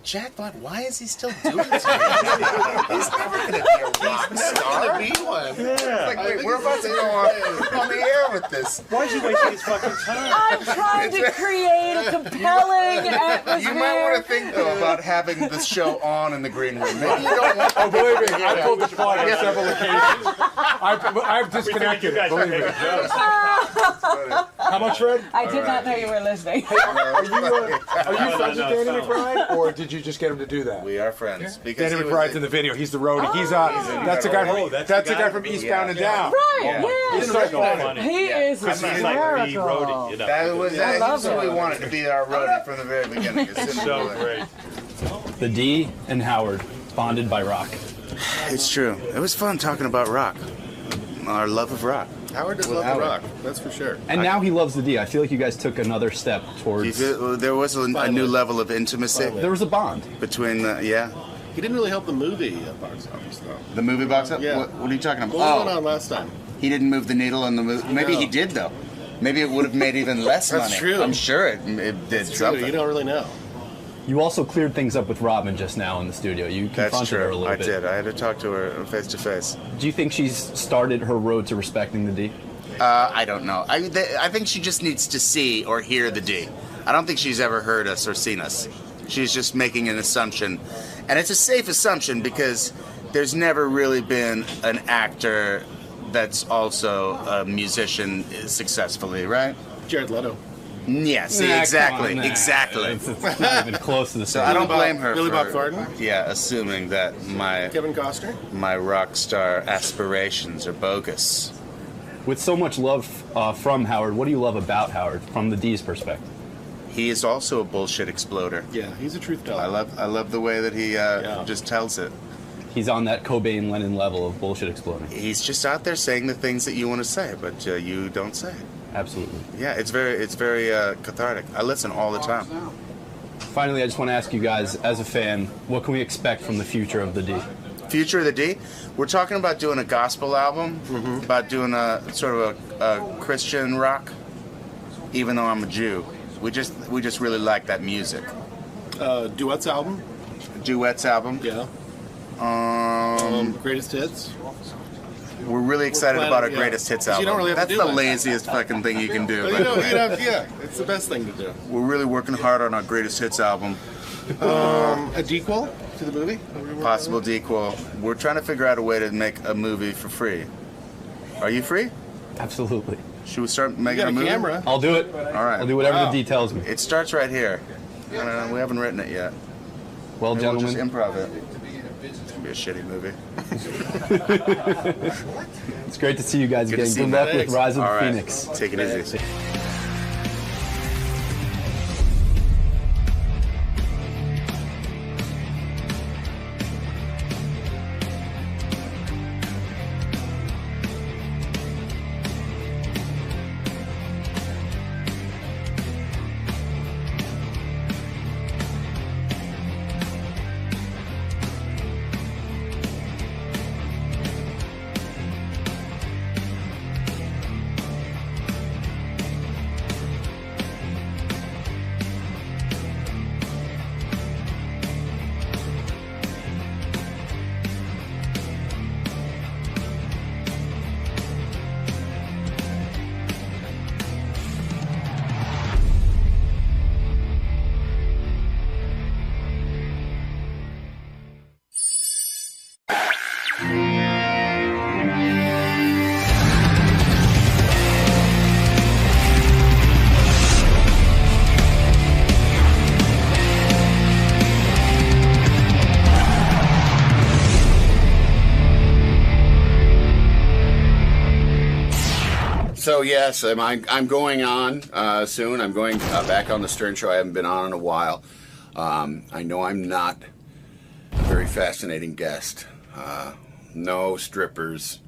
W: Jackpot, why is he still doing this? He's never going to be a rock star.
F: Be one.
W: Yeah. It's like, wait, we're about to go on the air with this.
G: Why is he wasting his fucking time?
H: I'm trying to create a compelling atmosphere.
W: You might want to think, though, about having the show on in the green room. Maybe you don't want
D: Oh, believe me, I pulled the plug on several occasions. I've disconnected it, believe me. How much, Fred?
H: I did not know you were listening.
D: Are you friends with Danny McBride, or did you just get him to do that?
W: We are friends. Because
D: Danny McBride's in the video. He's the roadie. He's that's the guy from Eastbound and Down.
H: Right,
D: He's so funny.
H: He is hysterical.
W: That was who we wanted to be our roadie from the very beginning. It's
G: so great.
M: The D and Howard bonded by rock.
W: It's true. It was fun talking about rock. Our love of rock.
F: Howard does love the rock, that's for sure.
M: And now he loves the D. I feel like you guys took another step towards...
W: There was a new level of intimacy.
M: There was a bond.
W: Between
F: He didn't really help the movie box office, though.
W: The movie box office?
F: Yeah.
W: What are you talking about?
F: What was going on last time?
W: He didn't move the needle on the movie. Maybe he did, though. Maybe it would have made even less money.
F: That's true.
W: I'm sure it did something.
F: You don't really know.
M: You also cleared things up with Robin just now in the studio. You confronted
W: That's true.
M: her a little bit.
W: I did. I had to talk to her face to face.
M: Do you think she's started her road to respecting the D?
W: I don't know. I think she just needs to see or hear the D. I don't think she's ever heard us or seen us. She's just making an assumption. And it's a safe assumption because there's never really been an actor that's also a musician successfully, right?
F: Jared Leto.
W: Yeah, see, exactly.
M: It's not even close to the same.
W: So I don't blame her
F: Billy
W: for,
F: Bob Thornton?
W: Yeah, assuming that
F: Kevin Costner?
W: my rock star aspirations are bogus.
M: With so much love from Howard, what do you love about Howard from the D's perspective?
W: He is also a bullshit exploder.
F: Yeah, he's a truth teller.
W: I love the way that he just tells it.
M: He's on that Cobain-Lennon level of bullshit exploding.
W: He's just out there saying the things that you want to say, but you don't say.
M: Absolutely.
W: Yeah, it's very cathartic. I listen all the time.
M: Finally, I just want to ask you guys, as a fan, what can we expect from the future of the D?
W: Future of the D? We're talking about doing a gospel album, about doing a sort of a Christian rock, even though I'm a Jew. We just really like that music.
F: Duets album?
W: Duets album.
F: Yeah. Greatest hits?
W: We're really excited about our greatest hits album.
F: You don't really have
W: That's
F: to do
W: the
F: that.
W: laziest fucking thing you can do.
F: Yeah, it's the best thing to do.
W: We're really working hard on our greatest hits album.
F: A sequel to the movie?
W: Possible sequel. We're trying to figure out a way to make a movie for free. Are you free?
M: Absolutely.
W: Should we start making a movie?
F: Camera.
M: I'll do it.
W: All right.
M: I'll do whatever the D tells me.
W: It starts right here. We haven't written it yet.
M: Well,
W: Maybe
M: gentlemen.
W: we'll just improv it. It's gonna be a shitty movie.
M: It's great to see you guys again. Good luck with Rise of the Phoenix.
W: Take it easy.
B: So yes, I'm going on soon. I'm going back on the Stern Show. I haven't been on in a while. I know I'm not a very fascinating guest. No strippers.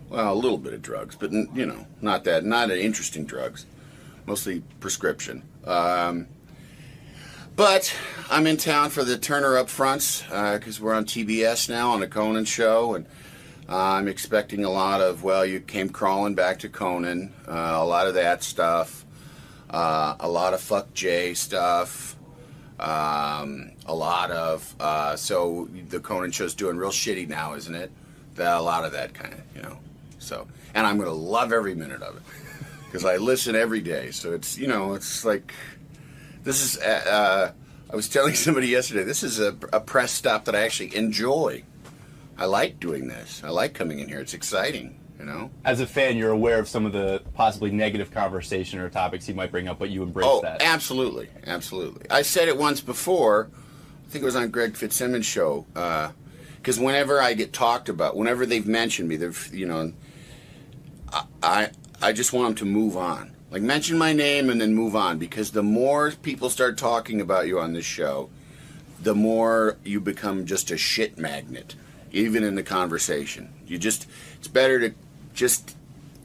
B: Well, a little bit of drugs, but not interesting drugs. Mostly prescription. But I'm in town for the Turner Up Fronts because we're on TBS now on the Conan show, and I'm expecting a lot of, you came crawling back to Conan, a lot of that stuff, a lot of fuck Jay stuff, a lot of, so the Conan show's doing real shitty now, isn't it? A lot of that kind of, so, and I'm going to love every minute of it because I listen every day, so it's, it's like, this is, I was telling somebody yesterday, this is a press stop that I actually enjoy. I like doing this. I like coming in here. It's exciting,
M: As a fan, you're aware of some of the possibly negative conversation or topics he might bring up, but you embrace that.
B: Absolutely. Absolutely. I said it once before, I think it was on Greg Fitzsimmons' show, because whenever I get talked about, whenever they've mentioned me, I just want them to move on. Like, mention my name and then move on, because the more people start talking about you on this show, the more you become just a shit magnet, even in the conversation. It's better to just,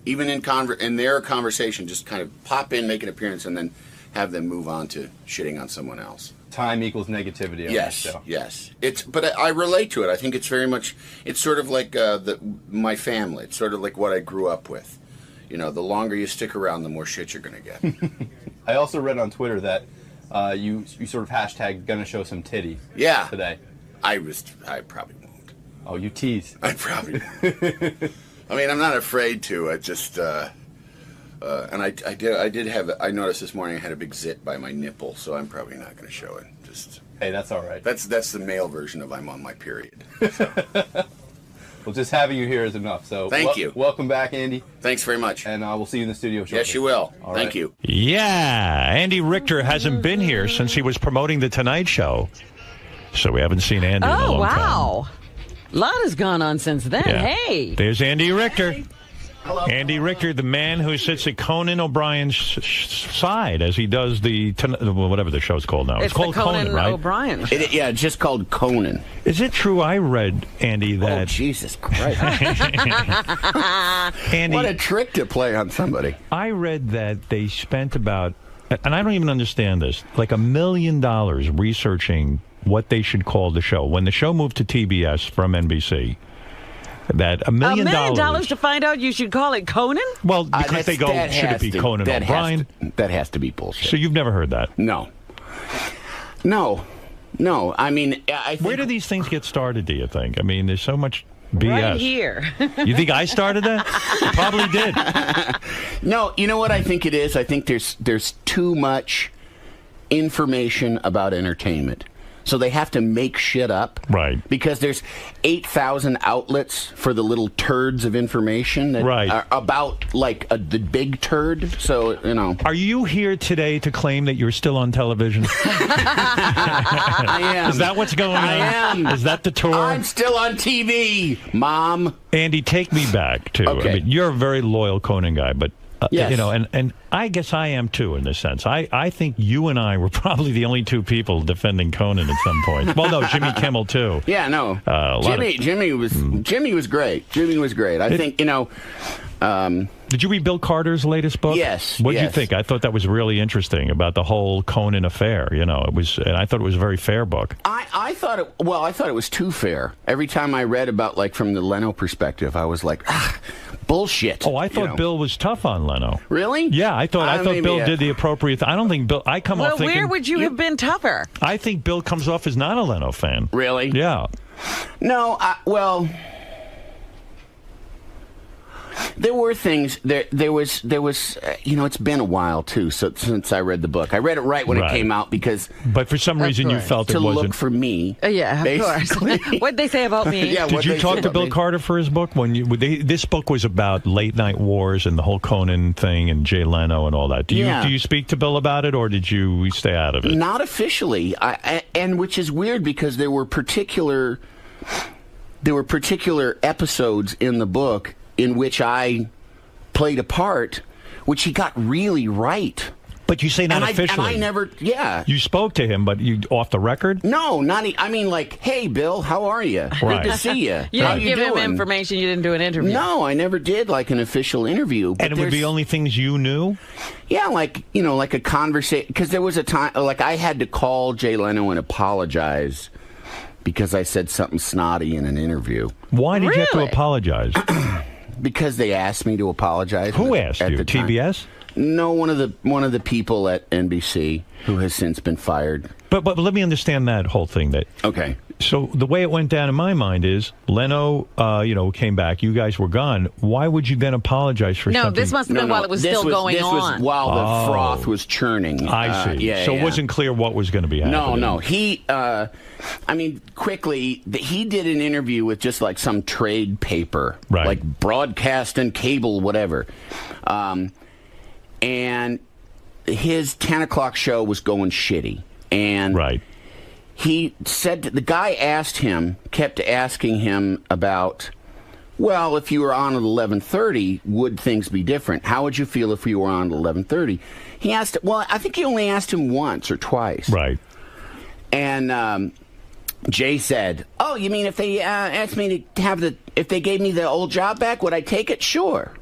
B: even in their conversation, just kind of pop in, make an appearance, and then have them move on to shitting on someone else.
M: Time equals negativity on this show.
B: Yes. But I relate to it. I think it's very much, it's sort of like my family. It's sort of like what I grew up with. The longer you stick around, the more shit you're going to get.
M: I also read on Twitter that you sort of hashtagged gonna show some titty.
B: Yeah.
M: Today.
B: I probably won't.
M: Oh, you tease.
B: I probably won't. I mean, I'm not afraid to. I just, and I noticed this morning I had a big zit by my nipple, so I'm probably not going to show it.
M: Hey, that's all right.
B: That's the male version of I'm on my period. So.
M: Well, just having you here is enough. So
B: thank you.
M: Welcome back, Andy.
B: Thanks very much.
M: And we'll see you in the studio shortly.
B: Yes, you will.
M: All
B: Thank
M: right.
B: you.
G: Yeah, Andy Richter hasn't been here since he was promoting The Tonight Show. So we haven't seen Andy in a long time.
H: Wow. A lot has gone on since then.
G: Yeah.
H: Hey.
G: There's Andy Richter.
F: Hello.
G: Andy Richter, the man who sits at Conan O'Brien's side as he does whatever the show's called now.
H: It's
G: called
H: the Conan
G: right?
H: O'Brien.
B: It's just called Conan.
G: Is it true? I read, Andy, that...
B: Oh, Jesus Christ.
G: Andy,
B: what a trick to play on somebody.
G: I read that they spent about, and I don't even understand this, like $1 million researching what they should call the show. When the show moved to TBS from NBC... That $1 million.
H: $1 million to find out you should call it Conan?
G: Well, because they go, should it be Conan O'Brien?
B: That has to be bullshit.
G: So you've never heard that?
B: No. I mean, I think...
G: Where do these things get started, do you think? I mean, there's so much BS.
H: Right here.
G: You think I started that? You probably did.
B: No, you know what I think it is? I think there's too much information about entertainment. So they have to make shit up.
G: Right.
B: Because there's 8,000 outlets for the little turds of information that are about, like, the big turd. So,
G: Are you here today to claim that you're still on television?
B: I am.
G: Is that what's going on?
B: I am.
G: Is that the tour?
B: I'm still on TV, Mom.
G: Andy, take me back to...
B: Okay.
G: I mean, you're a very loyal Conan guy, but...
B: Yes.
G: And I guess I am too in this sense. I think you and I were probably the only two people defending Conan at some point. Well, no, Jimmy Kimmel too.
B: Yeah, no. Jimmy was great. Jimmy was great. I think
G: Did you read Bill Carter's latest book?
B: Yes.
G: What did you
B: yes.
G: think? I thought that was really interesting about the whole Conan affair. And I thought it was a very fair book.
B: I thought it was too fair. Every time I read about, like, from the Leno perspective, I was like, bullshit.
G: Oh, I thought Bill was tough on Leno.
B: Really?
G: Yeah, I thought Bill did the appropriate thing. I don't think Bill... I come off thinking...
H: where would you have been tougher?
G: I think Bill comes off as not a Leno fan.
B: Really?
G: Yeah.
B: No, there were things. There was. It's been a while too. So since I read the book, I read it right when it came out because.
G: But for some reason, you felt
B: to
G: it wasn't
B: look for me.
H: Yeah, of course. What'd they say about me?
G: Did you talk to Bill Carter for his book? This book was about late night wars and the whole Conan thing and Jay Leno and all that. Do you speak to Bill about it, or did you stay out of it?
B: Not officially, and which is weird because there were particular episodes in the book in which I
E: played a part, which he got really right.
G: But you say not
E: and
G: officially.
E: I never, yeah.
G: You spoke to him, but you off the record?
E: No, I mean, like, hey, Bill, how are you?
G: Right.
E: Good to see you.
H: You
E: How
H: didn't
E: you
H: give him
E: doing?
H: information. You didn't do an interview.
E: No, I never did like an official interview. But
G: And it would be only things you knew?
E: Yeah, like, like a conversation. Because there was a time, like, I had to call Jay Leno and apologize because I said something snotty in an interview.
G: Why did you have to apologize?
E: Because they asked me to apologize.
G: Who asked you?
E: the time.
G: TBS?
E: No, one of the people at NBC who has since been fired.
G: But let me understand that whole thing.
E: Okay.
G: So the way it went down in my mind is Leno, came back. You guys were gone. Why would you then apologize for something?
H: No, this must have been while it was still going on.
E: This was while the froth was churning.
G: I see.
E: Yeah,
G: so it wasn't clear what was going to be happening.
E: No. He, quickly, he did an interview with just like some trade paper,
G: right?
E: Like broadcast and cable, whatever. And his 10 o'clock show was going shitty. And he said, the guy kept asking him about, well, if you were on at 11:30, would things be different? How would you feel if you were on at 11:30? He asked, well, I think he only asked him once or twice.
G: Right.
E: And Jay said, oh, you mean if they asked me to if they gave me the old job back, would I take it? Sure.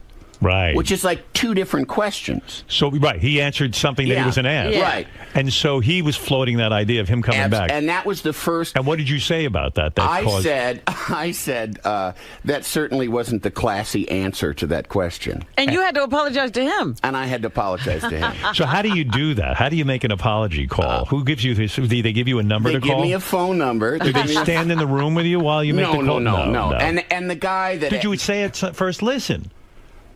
G: Right.
E: Which is like two different questions.
G: So, he answered something that he wasn't asked.
E: Yeah. Right.
G: And so he was floating that idea of him coming back.
E: And that was the first.
G: And what did you say about that?
E: I said that certainly wasn't the classy answer to that question.
H: And you had to apologize to him.
E: And I had to apologize to him.
G: So how do you do that? How do you make an apology call? Who gives you this? Do they give you a number to call?
E: They give me a phone number.
G: Do they stand in the room with you while you make the call?
E: No. And the guy that...
G: Did you say it first? Listen,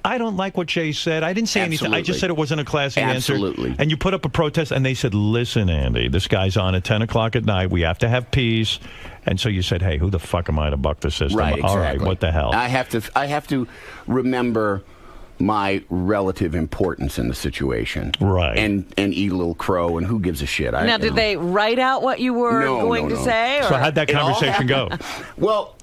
G: I don't like what Jay said. I didn't say anything. I just said it wasn't a classy answer.
E: Absolutely.
G: And you put up a protest, and they said, listen, Andy, this guy's on at 10 o'clock at night. We have to have peace. And so you said, hey, who the fuck am I to buck the system?
E: Right, exactly.
G: All right, what the hell?
E: I have to remember my relative importance in the situation.
G: Right.
E: And eat a little crow, and who gives a shit?
H: Now, did they write out what you were going to say? Or?
G: So how'd that conversation go?
E: Well...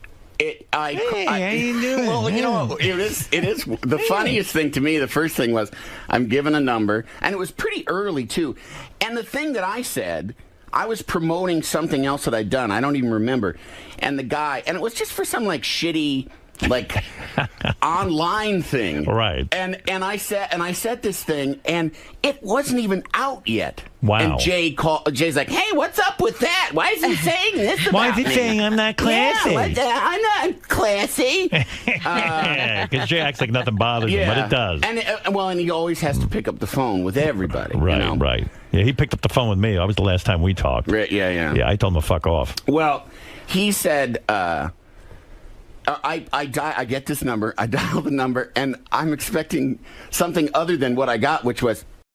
G: how you doing?
E: Well, you know, it is the funniest thing to me. The first thing was I'm given a number, and it was pretty early too. And the thing that I said, I was promoting something else that I'd done. I don't even remember. And the guy, and it was just for some like shitty, like online thing,
G: right?
E: And I said this thing, and it wasn't even out yet.
G: Wow.
E: And Jay's like, hey, what's up with that? Why is he saying this about
G: Why is he
E: me?
G: saying I'm not classy?
E: Yeah, I'm not classy.
G: Because Jay acts like nothing bothers him, but it does.
E: And he always has to pick up the phone with everybody.
G: Right,
E: you know?
G: right. Yeah, he picked up the phone with me. That was the last time we talked.
E: Right, yeah.
G: Yeah, I told him to fuck off.
E: Well, he said, I get this number, I dial the number, and I'm expecting something other than what I got, which was,